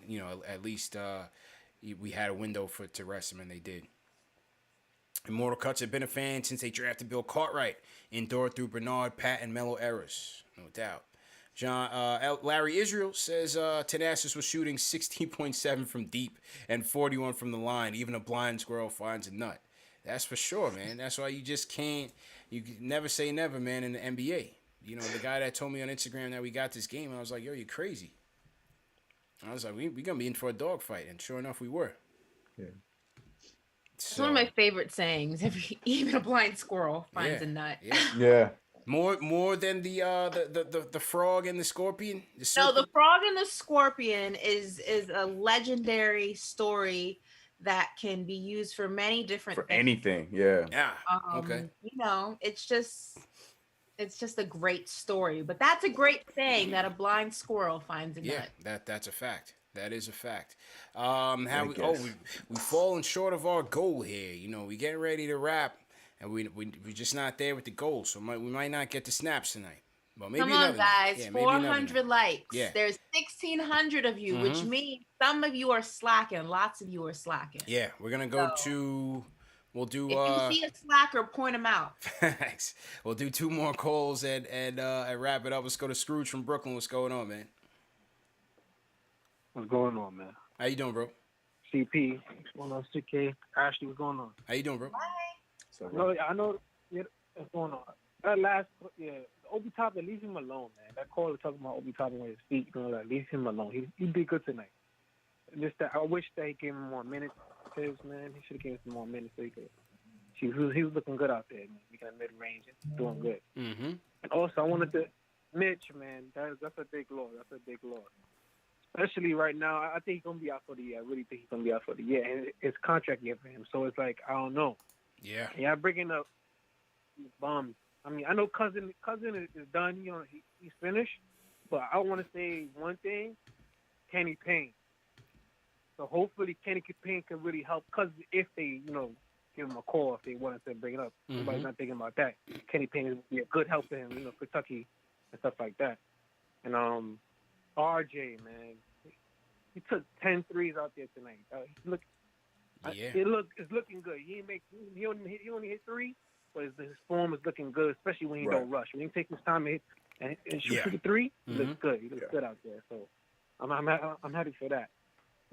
S1: at least we had a window to rest him, and they did. Immortal Cuts have been a fan since they drafted Bill Cartwright, endured through Bernard, Pat, and Melo eras, no doubt. Larry Israel says Thanasis was shooting 16.7 from deep and 41 from the line. Even a blind squirrel finds a nut. That's for sure, man. That's why you just can't. You never say never, man. In the NBA, the guy that told me on Instagram that we got this game, I was like, yo, you're crazy. I was like, we gonna be in for a dogfight, and sure enough, we were.
S2: Yeah.
S7: It's one of my favorite sayings. Even a blind squirrel finds a nut.
S2: Yeah.
S1: More than the frog and the scorpion.
S7: No, the frog and the scorpion is a legendary story that can be used for many different things.
S2: Anything. Yeah.
S1: Yeah. Okay.
S7: It's just a great story. But that's a great saying that a blind squirrel finds a nut.
S1: Yeah, that's a fact. That is a fact. We've fallen short of our goal here. We getting ready to wrap, and we're just not there with the goal. So we might not get the snaps tonight. But maybe
S7: come on, guys!
S1: Yeah,
S7: 400 likes.
S1: Yeah.
S7: There's 1,600 of you, which means some of you are slacking. Lots of you are slacking.
S1: Yeah, we're gonna go to. We'll do.
S7: If you see a slacker, point him out.
S1: Thanks. We'll do 2 more calls and wrap it up. Let's go to Scrooge from Brooklyn. What's going on, man?
S14: What's going on, man?
S1: How you doing, bro?
S14: CP, what's going on? CK, Ashley, what's going on?
S1: How you doing, bro?
S14: No, I know what's going on. That Obi Toppin, leave him alone, man. That caller talking about Obi Toppin with his feet, leave him alone. He did good tonight. Just that, I wish that he gave him more minutes. Man, he should have given him some more minutes so he could. He was looking good out there, man. Making a mid range and doing good.
S1: Mm-hmm.
S14: And also, I wanted to, Mitch, man. That's a big loss. That's a big loss. Especially right now, I think he's gonna be out for the year. I really think he's gonna be out for the year, and it's contract year for him. So it's like I don't know.
S1: Yeah.
S14: Yeah, bringing up bums. I mean, I know Cousin is done. He's finished. But I want to say one thing: Kenny Payne. So hopefully Kenny Payne can really help. Cause if they, give him a call if they wanted to bring it up, nobody's not thinking about that. Kenny Payne would be a good help to him. Kentucky and stuff like that. And RJ, man, he took 10 threes out there tonight. It's looking good. He only hit 3, but his form is looking good, especially when he don't rush. When he takes his time and shoot the 3, he looks good. He looks good out there. So I'm happy for that.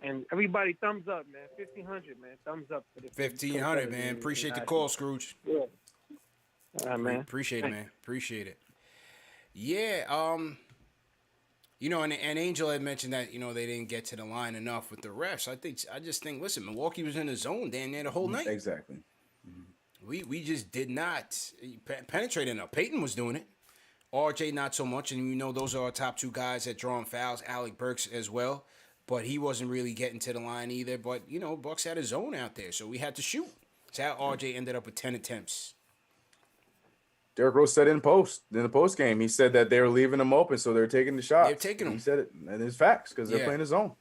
S14: And everybody, thumbs up, man. 1,500, man. Thumbs up for this.
S1: 1,500, man. Appreciate the call, Scrooge.
S14: Yeah. All right, man.
S1: Appreciate it, man. Appreciate it. Yeah. And Angel had mentioned that they didn't get to the line enough with the refs. I just think, listen, Milwaukee was in the zone damn near the whole night.
S2: Exactly.
S1: Mm-hmm. We just did not penetrate enough. Peyton was doing it. RJ not so much, and those are our top 2 guys that drawing fouls. ALEC BURKS as well, but he wasn't really getting to the line either. But Bucks had a zone out there, so we had to shoot. That's how RJ ended up with 10 attempts.
S2: Derrick Rose said in the post game, he said that they were leaving him open, so they're taking the shots.
S1: They're taking them.
S2: He said it, and it's facts because they're playing his zone.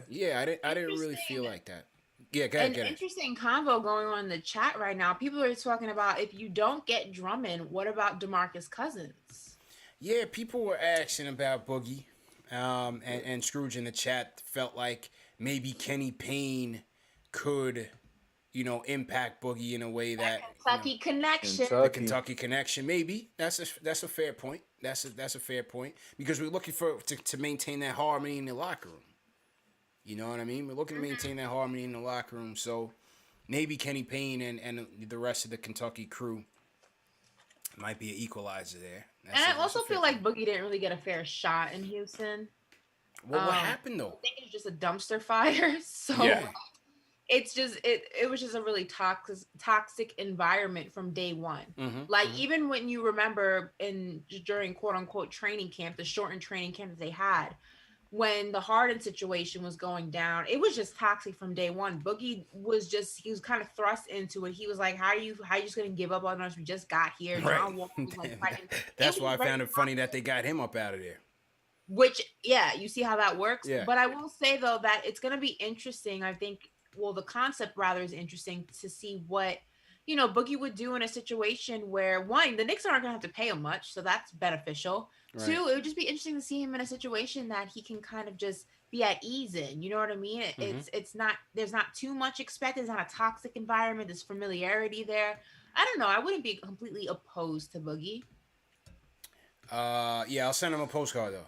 S1: Yeah, I didn't really feel like that. Yeah, go ahead.
S7: An interesting convo going on in the chat right now. People are talking about if you don't get Drummond, what about DeMarcus Cousins?
S1: Yeah, people were asking about Boogie, and Scrooge in the chat felt like maybe Kenny Payne could. Impact Boogie in a way that
S7: Kentucky connection.
S1: The Kentucky connection, maybe that's a fair point. That's a fair point because we're looking to maintain that harmony in the locker room. You know what I mean? We're looking to maintain that harmony in the locker room. So maybe Kenny Payne and the rest of the Kentucky crew might be an equalizer there.
S7: And I also feel like Boogie didn't really get a fair shot in Houston.
S1: Well, what happened though?
S7: I think it's just a dumpster fire. So.
S1: Yeah.
S7: it's just it was just a really toxic environment from day one. Like even when you remember during quote unquote training camp, the shortened training camp that they had, when the Harden situation was going down, it was just toxic from day one. Boogie was kind of thrust into it. He was like, how are you just gonna give up on us? We just got here.
S1: Right.
S7: John Wall was like fighting.
S1: That's why I found it funny that they got him up out of there.
S7: Which, yeah, you see how that works.
S1: Yeah.
S7: But I will say though that it's gonna be interesting. I think, well, the concept rather is interesting to see what Boogie would do in a situation where, one, the Knicks aren't gonna have to pay him much, so that's beneficial. Right. Two, it would just be interesting to see him in a situation that he can kind of just be at ease in. You know what I mean? It's not, there's not too much expected. It's not a toxic environment. There's familiarity there. I don't know. I wouldn't be completely opposed to Boogie.
S1: Yeah, I'll send him a postcard though.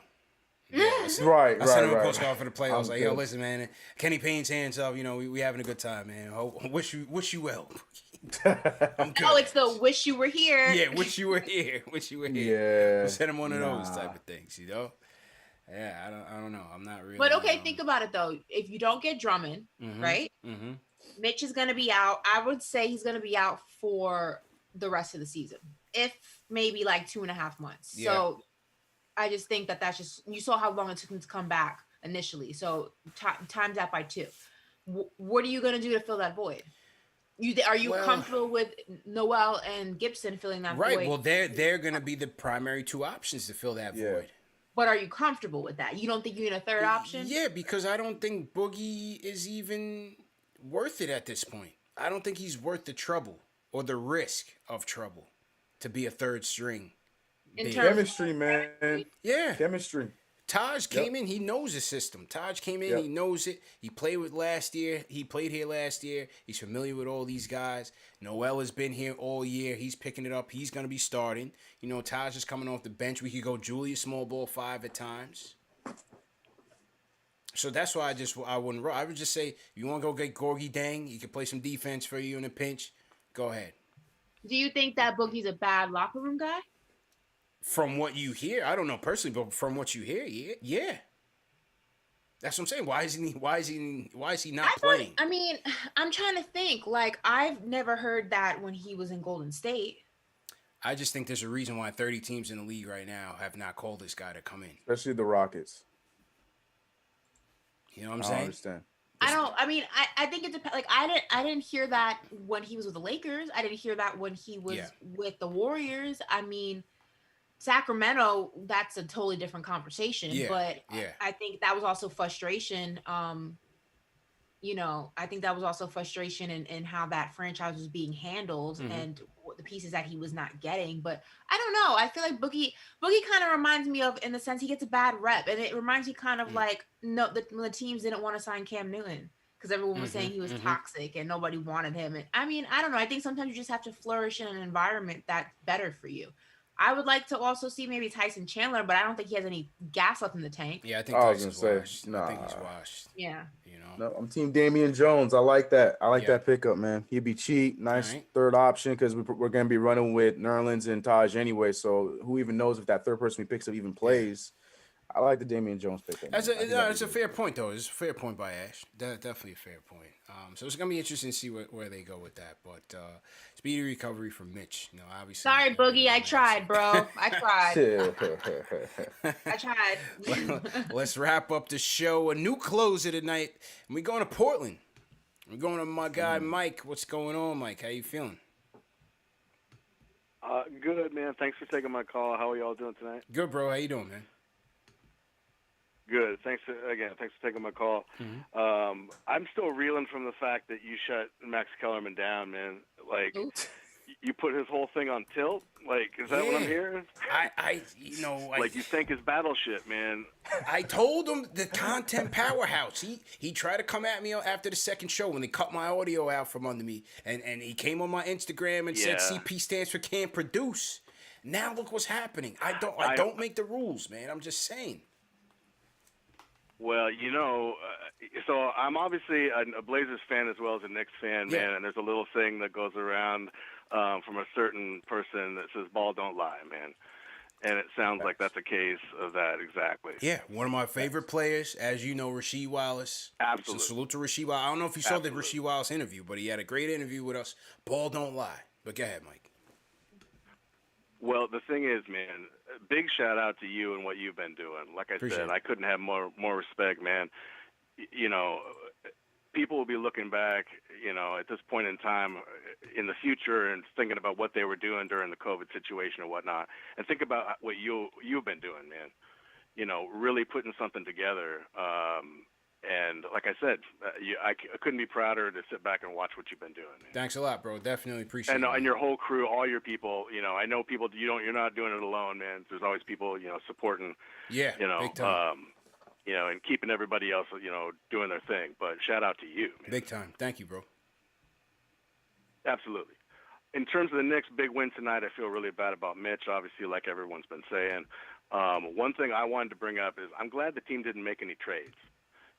S2: Yeah,
S1: I sent him a postcard for the playoffs. Like, yo, listen, man. Kenny Payne's hands up. We having a good time, man. Wish you well. I'm good.
S7: Oh, it's the wish you were here.
S1: Yeah, wish you were here. Yeah. We'll send him one of those type of things, Yeah, I don't know. I'm not really.
S7: But okay, think about it though. If you don't get Drummond, right? Mitch is gonna be out. I would say he's gonna be out for the rest of the season, if maybe like 2.5 months. Yeah. So I just think that's just, you saw how long it took him to come back initially. So times that by 2. What are you going to do to fill that void? Are you comfortable with Noel and Gibson filling that void?
S1: Right. Well, they're going to be the primary 2 options to fill that void.
S7: But are you comfortable with that? You don't think you need a third option?
S1: Yeah, because I don't think Boogie is even worth it at this point. I don't think he's worth the trouble or the risk of trouble to be a third string.
S2: Chemistry, man.
S1: Yeah.
S2: Chemistry.
S1: Taj came in. He knows the system. Taj came in. He knows it. He played He played here last year. He's familiar with all these guys. Noel has been here all year. He's picking it up. He's going to be starting. Taj is coming off the bench. We could go Julius small ball 5 at times. So that's why I wouldn't roll. I would just say, you want to go get Gorgie Dang? He can play some defense for you in a pinch. Go ahead.
S7: Do you think that Boogie's a bad locker room guy?
S1: From what you hear, I don't know personally, but from what you hear, yeah. That's what I'm saying. Why is he not playing?
S7: I mean, I'm trying to think. Like, I've never heard that when he was in Golden State.
S1: I just think there's a reason why 30 teams in the league right now have not called this guy to come in.
S2: Especially the Rockets.
S1: You know what I'm saying?
S2: I understand.
S7: I think it depends. Like, I didn't hear that when he was with the Lakers. I didn't hear that when he was with the Warriors. I mean, Sacramento, that's a totally different conversation. I think that was also frustration. I think that was also frustration in how that franchise was being handled and the pieces that he was not getting. But I don't know. I feel like Boogie kind of reminds me of, in the sense, he gets a bad rep, and it reminds me kind of like the teams didn't want to sign Cam Newton because everyone was saying he was toxic and nobody wanted him. And I mean, I don't know. I think sometimes you just have to flourish in an environment that's better for you. I would like to also see maybe Tyson Chandler, but I don't think he has any gas left in the tank.
S1: Yeah, I think Tyson's washed. I think he's washed.
S7: Yeah.
S2: No, I'm team Damian Jones. I like that. I like that pickup, man. He'd be cheap. Nice third option, because we're going to be running with Nerlens and Taj anyway. So who even knows if that third person we picks up even plays. I like the Damian Jones pickup.
S1: It's a fair point, though. It's a fair point by Ash. Definitely a fair point. So it's going to be interesting to see where they go with that. But speedy recovery from Mitch. Obviously.
S7: Sorry, Boogie. I tried, bro. I tried. I tried.
S1: Let's wrap up the show. A new closer tonight. And we're going to Portland. We're going to my guy, Mike. What's going on, Mike? How you feeling?
S15: Good, man. Thanks for taking my call. How are y'all doing tonight?
S1: Good, bro. How you doing, man?
S15: Good. Thanks for taking my call. I'm still reeling from the fact that you shut Max Kellerman down, man. Like, you put his whole thing on tilt. Like, is that what I'm hearing?
S1: Like
S15: you think his battleship, man.
S1: I told him the content powerhouse. He tried to come at me after the second show when they cut my audio out from under me, and he came on my Instagram and said CP stands for can't produce. Now look what's happening. I don't make the rules, man. I'm just saying.
S15: Well, so I'm obviously a Blazers fan as well as a Knicks fan, man, and there's a little thing that goes around from a certain person that says, ball don't lie, man. And it sounds like that's a case of that exactly.
S1: Yeah, one of my favorite players, as you know, Rasheed Wallace.
S15: Absolutely.
S1: So salute to Rasheed Wallace. I don't know if you saw the Rasheed Wallace interview, but he had a great interview with us. Ball don't lie. But go ahead, Mike.
S15: Well, the thing is, man, big shout out to you and what you've been doing. Like I said, I couldn't have more respect, man. You know, people will be looking back, you know, at this point in time in the future and thinking about what they were doing during the COVID situation or whatnot, and think about what you've been doing, man. You know, really putting something together. And like I said, I couldn't be prouder to sit back and watch what you've been doing, man.
S1: Thanks a lot, bro. Definitely appreciate it.
S15: And your whole crew, all your people. You know, I know people. You're not doing it alone, man. There's always people, you know, supporting.
S1: Yeah.
S15: You know,
S1: big time.
S15: You know, and keeping everybody else, you know, doing their thing. But shout out to you, man.
S1: Big time. Thank you, bro.
S15: Absolutely. In terms of the Knicks' big win tonight, I feel really bad about Mitch, obviously, like everyone's been saying. One thing I wanted to bring up is I'm glad the team didn't make any trades.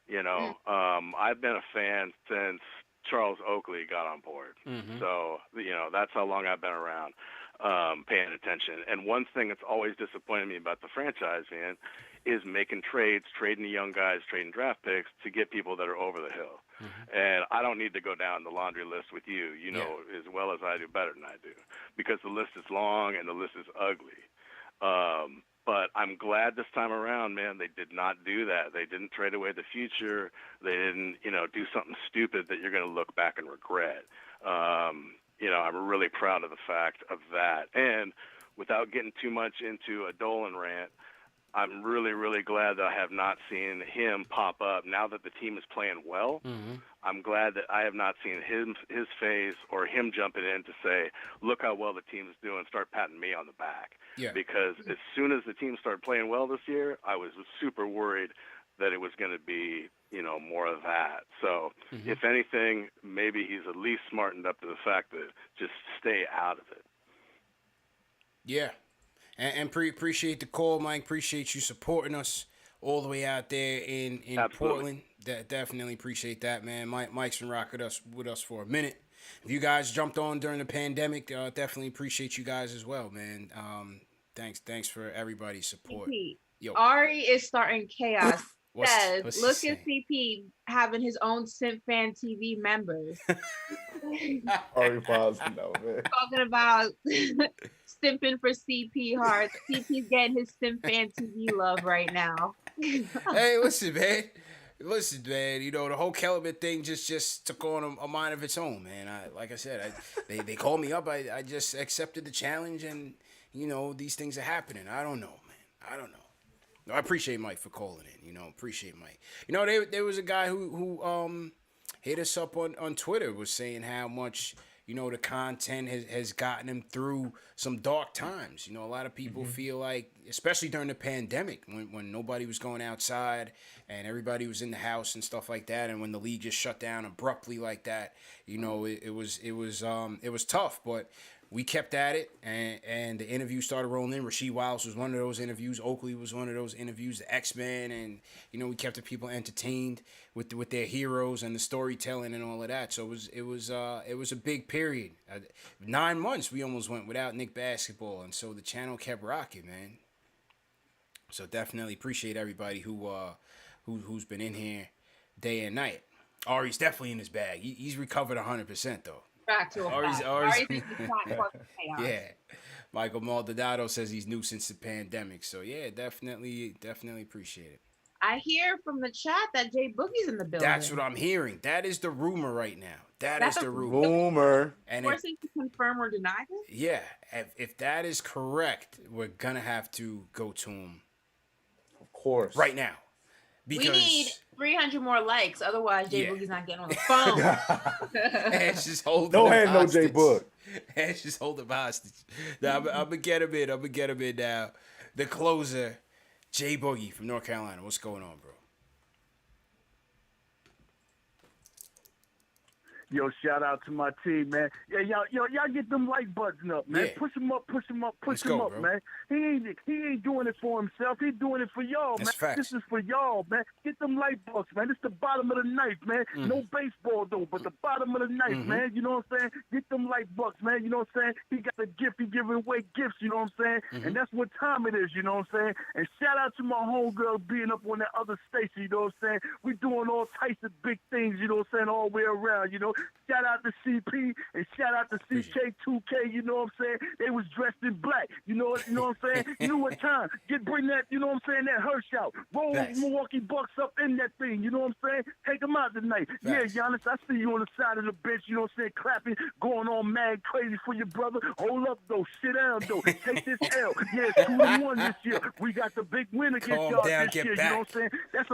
S15: You know, I've been a fan since Charles Oakley got on board. So, you know, that's how long I've been around paying attention. And one thing that's always disappointed me about the franchise, man, is making trades, trading the young guys, trading draft picks to get people that are over the hill. And I don't need to go down the laundry list with you, you know, as well as I do, better than I do, because the list is long and the list is ugly. But I'm glad this time around, man, they did not do that. They didn't trade away the future. They didn't, you know, do something stupid that you're going to look back and regret. You know, I'm really proud of the fact of that. And without getting too much into a Dolan rant, I'm really, really glad that I have not seen him pop up now that the team is playing well. I'm glad that I have not seen his face or him jumping in to say, look how well the team is doing, start patting me on the back.
S1: Yeah.
S15: Because as soon as the team started playing well this year, I was super worried that it was going to be, you know, more of that. So if anything, maybe he's at least smartened up to the fact that just stay out of it.
S1: Yeah. And appreciate the call, Mike. Appreciate you supporting us all the way out there in Portland. Definitely appreciate that, man. Mike's been rocking with us for a minute. If you guys jumped on during the pandemic, definitely appreciate you guys as well, man. Thanks for everybody's support.
S7: Yo. Ari is starting chaos.
S1: What's
S7: look at CP having his own CashFanTV members.
S2: Ari Paz, no, man.
S7: Talking about simping for CP hard. CP's getting his CashFanTV love right now.
S1: Hey, listen, man. You know, the whole Kellerman thing just took on a mind of its own, man. Like I said, they called me up. I just accepted the challenge, and, you know, these things are happening. I don't know, man. I don't know. No, I appreciate Mike for calling in. You know, appreciate Mike. You know, there was a guy who hit us up on Twitter, was saying how much, you know, the content has gotten him through some dark times. You know, a lot of people feel like, especially during the pandemic, when nobody was going outside and everybody was in the house and stuff like that, and when the league just shut down abruptly like that, you know, it was tough, but we kept at it, and the interview started rolling in. Rasheed Wallace was one of those interviews. Oakley was one of those interviews. The X-Men, and, you know, we kept the people entertained with their heroes and the storytelling and all of that. So it was a big period. 9 months we almost went without Knick basketball, and so the channel kept rocking, man. So definitely appreciate everybody who's been in here day and night. Ari's definitely in his bag. He's recovered 100% though.
S7: Back to
S1: yeah. Michael Maldonado says he's new since the pandemic. So yeah, definitely appreciate it.
S7: I hear from the chat that Jay Boogie's in the building.
S1: That's what I'm hearing. That is the rumor right now. That's the
S2: rumor.
S1: And
S7: forcing to confirm or deny this?
S1: Yeah. If that is correct, we're gonna have to go to him.
S2: Of course.
S1: Right now. Because
S7: we need 300 more likes, otherwise Jay Boogie's not getting on the phone.
S1: Ash just holding
S2: no hand, no Jay Boog.
S1: Ash just holding him hostage. Now, I'm gonna get him in now. The closer, Jay Boogie from North Carolina. What's going on, bro?
S16: Yo, shout out to my team, man. Yeah, y'all get them like buttons up, man.
S1: Yeah.
S16: Push him up,
S1: Let's go, bro.
S16: man. He ain't doing it for himself. He doing it for y'all,
S1: That's
S16: man.
S1: facts.
S16: This is for y'all, man. Get them light bucks, man. It's the bottom of the knife, man. No baseball though, but the bottom of the knife, man. You know what I'm saying? Get them light bucks, man. You know what I'm saying? He got a gift. He giving away gifts. You know what I'm saying? And that's what time it is. You know what I'm saying? And shout out to my homegirl being up on that other station. You know what I'm saying? We doing all types of big things. You know what I'm saying? All the way around. You know. Shout out to CP and shout out to CK2K. You know what I'm saying? They was dressed in black. You know what I'm saying? You know what time? Bring that. You know what I'm saying? That Hirsch out. Roll Milwaukee Bucks up in that thing. You know what I'm saying? Take them out tonight. Facts. Yeah, Giannis, I see you on the side of the bench. You know what I'm saying? Clapping, going on mad crazy for your brother. Hold up though. Sit down though. Take this L. Yeah, 2-1 this year. We got the big win against y'all this year. You know what I'm saying? That's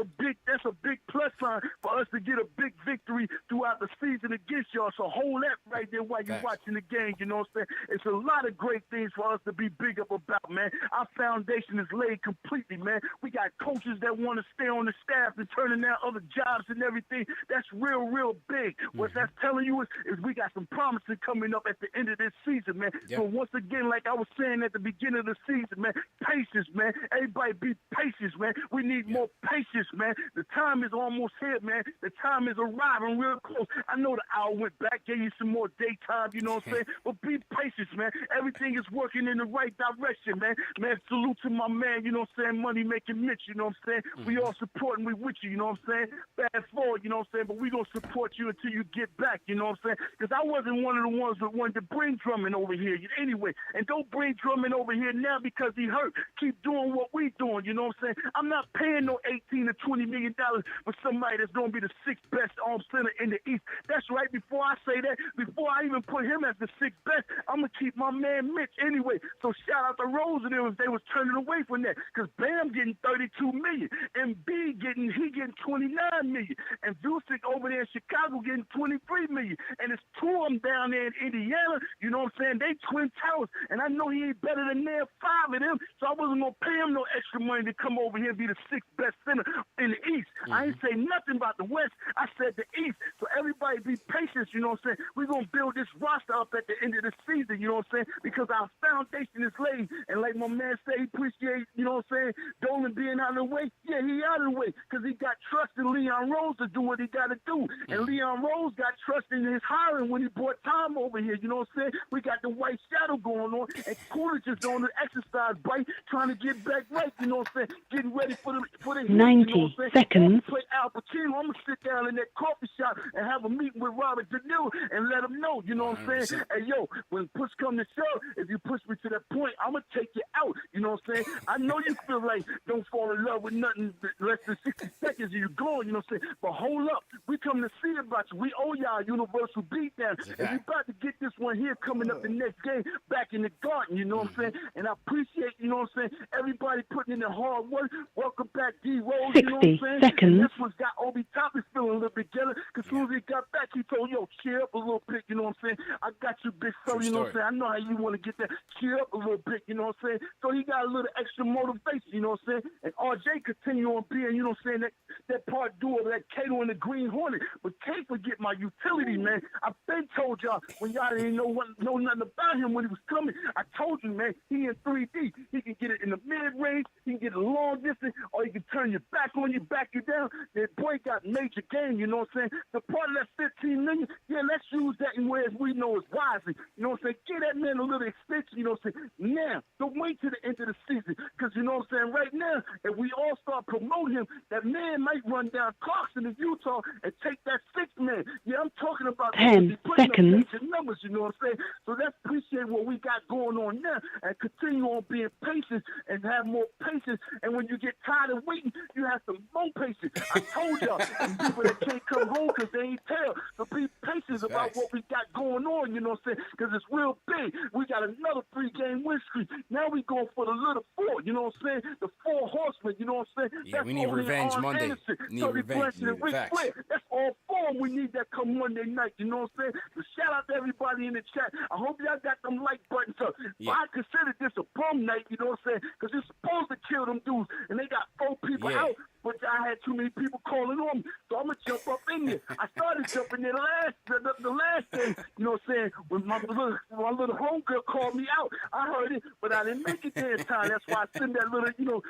S16: a big plus sign for us to get a big victory throughout the season against y'all. So hold that right there while you're watching the game. You know what I'm saying? It's a lot of great things for us to be big up about, man. Our foundation is laid completely, man. We got coaches that want to stay on the staff and turning down other jobs and everything. That's real big. What that's telling you is we got some promises coming up at the end of this season, man. So once again, like I was saying at the beginning of the season, man, patience, man. Everybody be patient, man. We need more patience, man. The time is almost here, man. The time is arriving real close. I know the hour went back, gave you some more daytime, you know what I'm saying? But be patient, man. Everything is working in the right direction, man. Man, salute to my man, you know what I'm saying? Money making Mitch, you know what I'm saying? We all supporting, we with you, you know what I'm saying? Bad forward, you know what I'm saying? But we gonna support you until you get back, you know what I'm saying? Because I wasn't one of the ones that wanted to bring Drummond over here anyway. And don't bring Drummond over here now because he hurt. Keep doing what we doing, you know what I'm saying? I'm not paying no $18 to $20 million for somebody that's gonna be the sixth best arm center in the East. That's right. Before I say that, before I even put him as the sixth best, I'm gonna keep my man Mitch anyway. So shout out to Rose and they was turning away from that because Bam getting $32 million and B getting 29 million and Vucic over there in Chicago getting 23 million and it's two of them down there in Indiana. You know what I'm saying? They twin towers and I know he ain't better than their five of them, so I wasn't gonna pay him no extra money to come over here and be the sixth best center in the East. I ain't say nothing about the West. I said the East. So everybody be patient, you know what I'm saying? We're going to build this roster up at the end of the season, you know what I'm saying? Because our foundation is laid. And like my man said, he appreciates, you know what I'm saying, Dolan being out of the way. Yeah, he out of the way because he got trust in Leon Rose to do what he got to do. And Leon Rose got trust in his hiring when he brought Tom over here, you know what I'm saying? We got the white shadow going on and Coolidge is on the exercise bike trying to get back right, you know what I'm saying? Getting ready for the
S17: 90
S16: you know what I'm
S17: seconds.
S16: Play Al Pacino. I'm going to sit down in that coffee shop and have a meeting with Robert De Niro and let him know, you know what I'm saying? Hey, yo, when push come to shove, if you push me to that point, I'm going to take you out, you know what I'm saying? I know you feel like don't fall in love with nothing less than 60 seconds and you're going, you know what I'm saying? But hold up. We come to see about you. We owe y'all a universal beatdown. And we about to get this one here coming up the next game back in the Garden, you know what I'm saying? And I appreciate, you know what I'm saying, everybody putting in the hard work. Welcome back, D. Rose, you know what I'm saying?
S17: 60 seconds.
S16: And this one's got Obi Toppin feeling a little bit jealous because as soon as he got back, he told, yo, cheer up a little bit, you know what I'm saying? I got you, big fella, you know what I'm saying? I know how you want to get that. Cheer up a little bit, you know what I'm saying? So he got a little extra motivation, you know what I'm saying? And RJ continue on being, you know what I'm saying, that part duo, that Cato and the Green Hornet. But can't forget my utility, man. I've been told y'all when y'all didn't know nothing about him when he was coming. I told you, man, he in 3D. He can get it in the mid-range, he can get it long distance, or he can turn your back on you, back you down. That boy got major game, you know what I'm saying? The part of that 15 million, yeah, let's use that in ways we know is wisely. You know what I'm saying? Give that man a little extension, you know what I'm saying? Now, don't wait till the end of the season, because you know what I'm saying? Right now, if we all start promoting him, that man might run down Clarkson in Utah and take that sixth man. Yeah, I'm talking about
S17: 10 seconds.
S16: Numbers, you know what I'm saying? So let's appreciate what we got going on now and continue on being patient and have more patience. And when you get tired of waiting, you have some more patience. I told y'all, some people that can't come home because they ain't tell. So be patient about what we got going on, you know what I'm saying? Because it's real big. We got another 3-game win streak. Now we going for the little 4, you know what I'm saying? The 4 horsemen, you know what I'm saying?
S1: Yeah, we need revenge Monday. Need revenge. Facts.
S16: That's all 4. We need that come Monday night, you know what I'm saying? So shout out to everybody in the chat. I hope y'all got them like buttons up.
S1: Yeah.
S16: I consider this a bum night, you know what I'm saying? Because it's supposed to kill them dudes, and they got 4 people out. But I had too many people calling on me, so I'm gonna jump up in there. I started jumping there the last day, you know what I'm saying? When my little homegirl called me out, I heard it, but I didn't make it there in time. That's why I send that little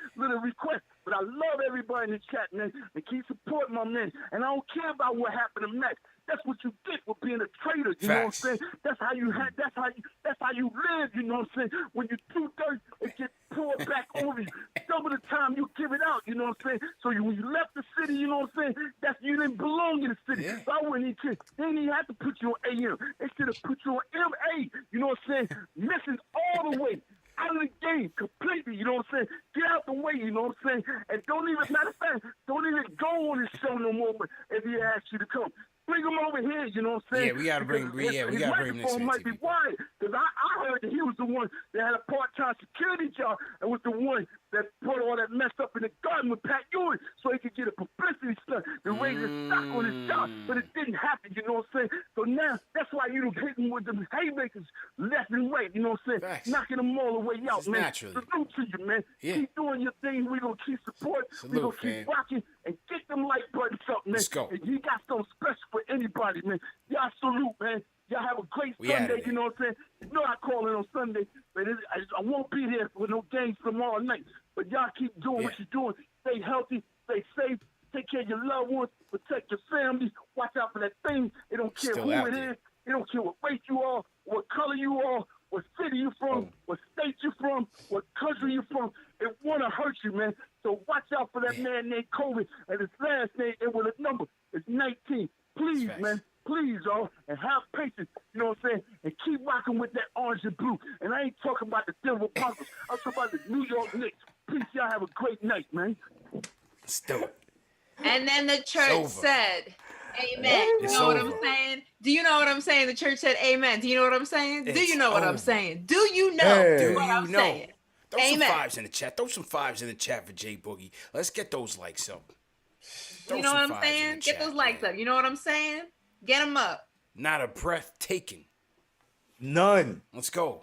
S16: request. But I love everybody in the chat, man, and keep supporting my man. And I don't care about what happened to Max. That's what you get for being a traitor. You know what I'm saying? That's how you live. You know what I'm saying? When you do dirt, it gets poured back over you. Some of the time you give it out. You know what I'm saying? So when you left the city, you know what I'm saying? You didn't belong in the city. Yeah. So I wouldn't even. They didn't even have to put you on AM. They should have put you on MA. You know what I'm saying? Missing all the way out of the game completely, you know what I'm saying? Get out the way, you know what I'm saying? And matter of fact, don't even go on this show no more if he asks you to come. Bring him over here, you know what I'm saying?
S1: Yeah, we gotta bring him next
S16: might be wide, because I heard that he was the one that had a part-time security job and was the one that put all that mess up in the garden with Pat Ewing so he could get a publicity stunt and raise his stock on his job, but it didn't happen, you know what I'm saying? So now, that's why you don't hit him with them haymakers left and right, you know what I'm saying?
S1: Facts.
S16: Knocking them all the way out,
S1: Just
S16: man.
S1: naturally.
S16: Salute to you, man.
S1: Yeah.
S16: Keep doing your thing. We're going to keep supporting. We're going to keep watching and get them like buttons up, man.
S1: Let's go.
S16: And you got something special for anybody, man. Y'all salute, man. Y'all have a great Sunday, you know what I'm saying? You know I call it on Sunday, but I won't be here with no games tomorrow night. But y'all keep doing what you're doing. Stay healthy, stay safe, take care of your loved ones, protect your family, watch out for that thing. It don't care who it is. It don't care what race you are, what color you are, what city you from, what state you from, what country you from. It want to hurt you, man. So watch out for that man named COVID. And his last name, it was a number. It's 19. Please, man. Please, y'all. And have patience. You know what I'm saying? And keep rocking with that orange and blue. And I ain't talking about the Denver Broncos. I'm talking about the New York Knicks. Peace. Y'all have a great night, man.
S1: Let's do it.
S7: And then the church said, amen. You know what I'm saying? Do you know what I'm saying? The church said amen. Do you know what I'm saying? Do you know what I'm saying? Do you know what I'm saying?
S1: Throw some fives in the chat. Throw some fives in the chat for J Boogie. Let's get those likes up.
S7: You know what I'm saying? Get those likes up. You know what I'm saying? Get them up.
S1: Not a breath taken.
S2: None.
S1: Let's go.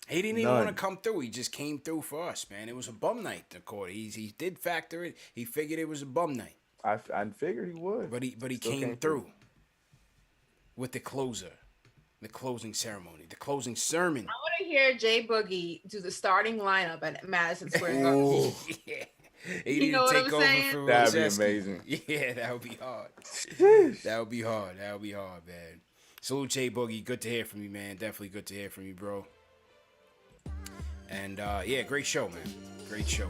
S1: He didn't even want to come through. He just came through for us, man. It was a bum night, the court. He did factor it. He figured it was a bum night.
S2: I figured he would.
S1: But he came through with the closer, the closing ceremony, the closing sermon.
S7: I want to hear J Boogie do the starting lineup at Madison Square Garden.
S1: Yeah. You know what I'm saying?
S2: That'd be amazing.
S1: Yeah, that would be hard. That would be hard, man. Salute J Boogie. Good to hear from you, man. Definitely good to hear from you, bro. And yeah, great show, man. Great show.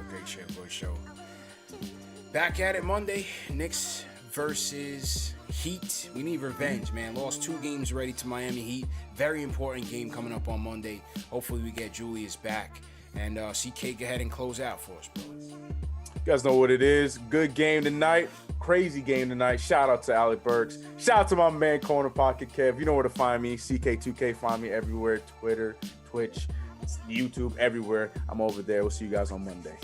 S1: Back at it Monday. Knicks versus Heat. We need revenge, man. Lost 2 games already to Miami Heat. Very important game coming up on Monday. Hopefully we get Julius back. And CK, go ahead and close out for us, bro.
S2: You guys know what it is. Good game tonight. Crazy game tonight. Shout out to ALEC BURKS. Shout out to my man, Corner Pocket Kev. You know where to find me. CK2K. Find me everywhere. Twitter, Twitch, YouTube, everywhere. I'm over there. We'll see you guys on Monday.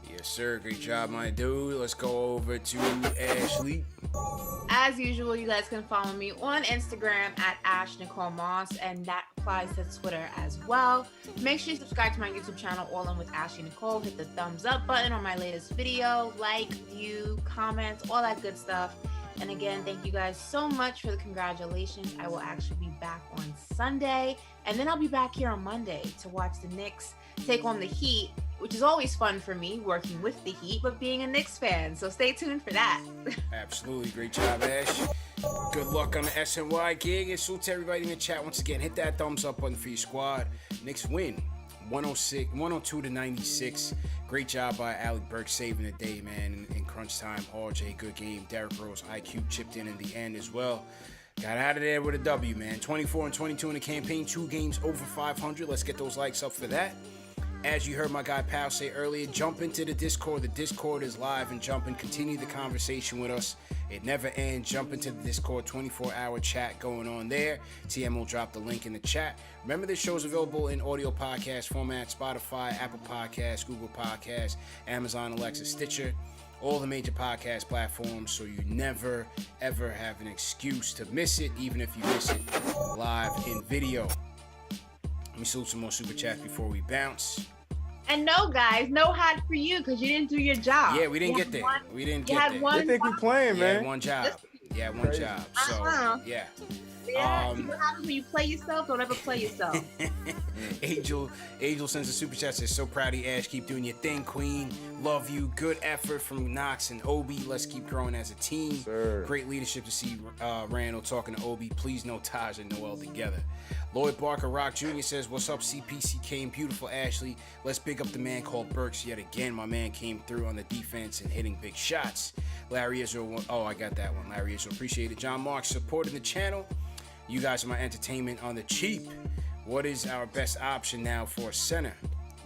S1: Yes, sir. Great job, my dude. Let's go over to Ashley.
S7: As usual, you guys can follow me on Instagram at @AshNicoleMoss, and that applies to Twitter as well. Make sure you subscribe to my YouTube channel, All In with Ashley Nicole. Hit the thumbs up button on my latest video, like, view, comment, all that good stuff. And again, thank you guys so much for the congratulations. I will actually be back on Sunday, and then I'll be back here on Monday to watch the Knicks take on the Heat, which is always fun for me, working with the Heat, but being a Knicks fan. So stay tuned for that.
S1: Absolutely. Great job, Ash. Good luck on the SNY gig. And salute to everybody in the chat. Once again, hit that thumbs up button for your squad. Knicks win 102-96. Great job by ALEC BURKS saving the day, man, in crunch time. RJ, good game. Derrick Rose, IQ chipped in the end as well. Got out of there with a W, man. 24-22 in the campaign. 2 games over 500. Let's get those likes up for that. As you heard my guy Pal say earlier, jump into the Discord. The Discord is live and jump and continue the conversation with us. It never ends. Jump into the Discord, 24-hour chat going on there. TM will drop the link in the chat. Remember, this show is available in audio podcast format, Spotify, Apple Podcasts, Google Podcasts, Amazon, Alexa, Stitcher, all the major podcast platforms, so you never, ever have an excuse to miss it, even if you miss it live in video. Let me salute some more super chats before we bounce.
S7: And no, guys, no hat for you because you didn't do your job.
S1: Yeah, we didn't get there. We didn't get there.
S2: They think we playing, man.
S1: Yeah, one job. Yeah, one job. So, yeah.
S7: Yeah, what happens when you play yourself? Don't ever play yourself.
S1: Angel sends a super chat, says, so proud of you, Ash. Keep doing your thing, queen. Love you. Good effort from Knox and Obi. Let's keep growing as a team.
S2: Sir.
S1: Great leadership to see Randall talking to Obi. Please no Taj and Noel together. Lloyd Barker Rock Jr. says, what's up, CPCK and beautiful Ashley? Let's big up the man called Burks yet again. My man came through on the defense and hitting big shots. Larry Israel, I got that one. Larry Israel, appreciate it. John Marks supporting the channel. You guys are my entertainment on the cheap. What is our best option now for a center?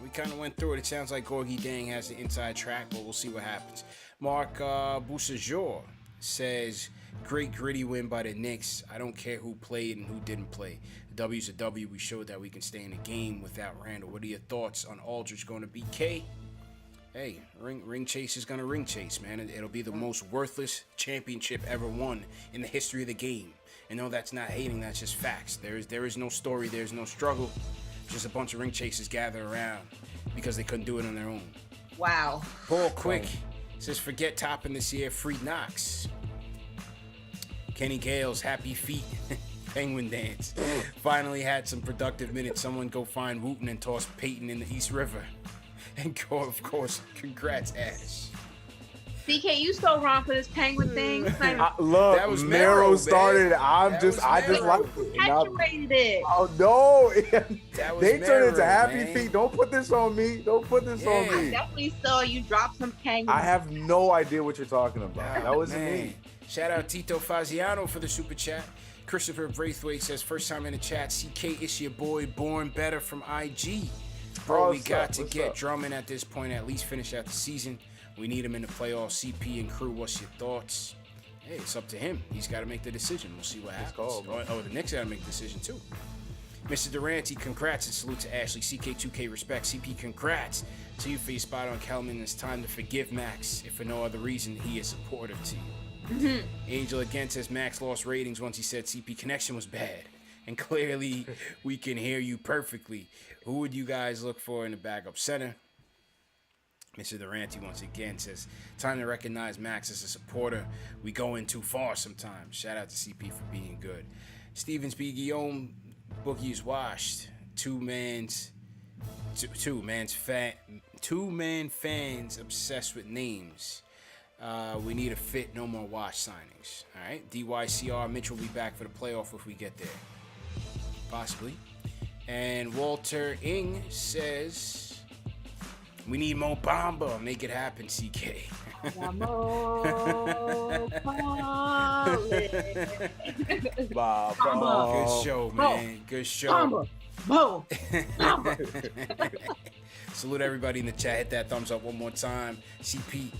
S1: We kind of went through it. It sounds like Gorgie Dang has the inside track, but we'll see what happens. Mark Boussajor says, great gritty win by the Knicks. I don't care who played and who didn't play. The W's a W. We showed that we can stay in the game without Randall. What are your thoughts on Aldridge going to BK? Hey, ring chase is going to ring chase, man. It'll be the most worthless championship ever won in the history of the game. And no, that's not hating, that's just facts. There is no story, there's no struggle. Just a bunch of ring chasers gathered around because they couldn't do it on their own.
S7: Wow.
S1: Paul Quick says, forget topping this year, free Knox. Kenny Gales, happy feet. Penguin dance. Finally had some productive minutes. Someone go find Wooten and toss Peyton in the East River. And go, of course, congrats, Ash.
S7: CK, you so wrong for this Penguin thing.
S2: Look,
S1: that was
S2: Mero started.
S1: I
S2: just like
S7: perpetuated it.
S2: Oh no! They
S1: Mero,
S2: turned into happy
S1: man.
S2: feet. Don't put this on me. Don't put this on me.
S7: I definitely saw you drop some Penguin.
S2: I have no idea what you're talking about. That wasn't me.
S1: Shout out Tito Faziano for the super chat. Christopher Braithwaite says, first time in the chat. CK, it's your boy, Born Better from IG. Bro, we got to get Drummond at this point, at least finish out the season. We need him in the playoffs. CP and crew, what's your thoughts? Hey, it's up to him. He's got to make the decision. We'll see what happens. The Knicks got to make the decision, too. Mr. Durante, congrats and salute to Ashley. CK2K, respect. CP, congrats to you for your spot on Kelman. It's time to forgive Max. If for no other reason, he is supportive to you. Angel again says Max lost ratings once he said CP connection was bad. And clearly, we can hear you perfectly. Who would you guys look for in the backup center? Mr. Durante once again says, time to recognize Max as a supporter. We go in too far sometimes. Shout out to CP for being good. Stevens B. Guillaume, Boogie's washed. Two man fans obsessed with names. We need a fit, no more wash signings. All right. DYCR, Mitch will be back for the playoff if we get there. Possibly. And Walter Ing says, we need Mo Bamba. Make it happen, CK. Good show, man. Good show. Salute everybody in the chat. Hit that thumbs up one more time. CK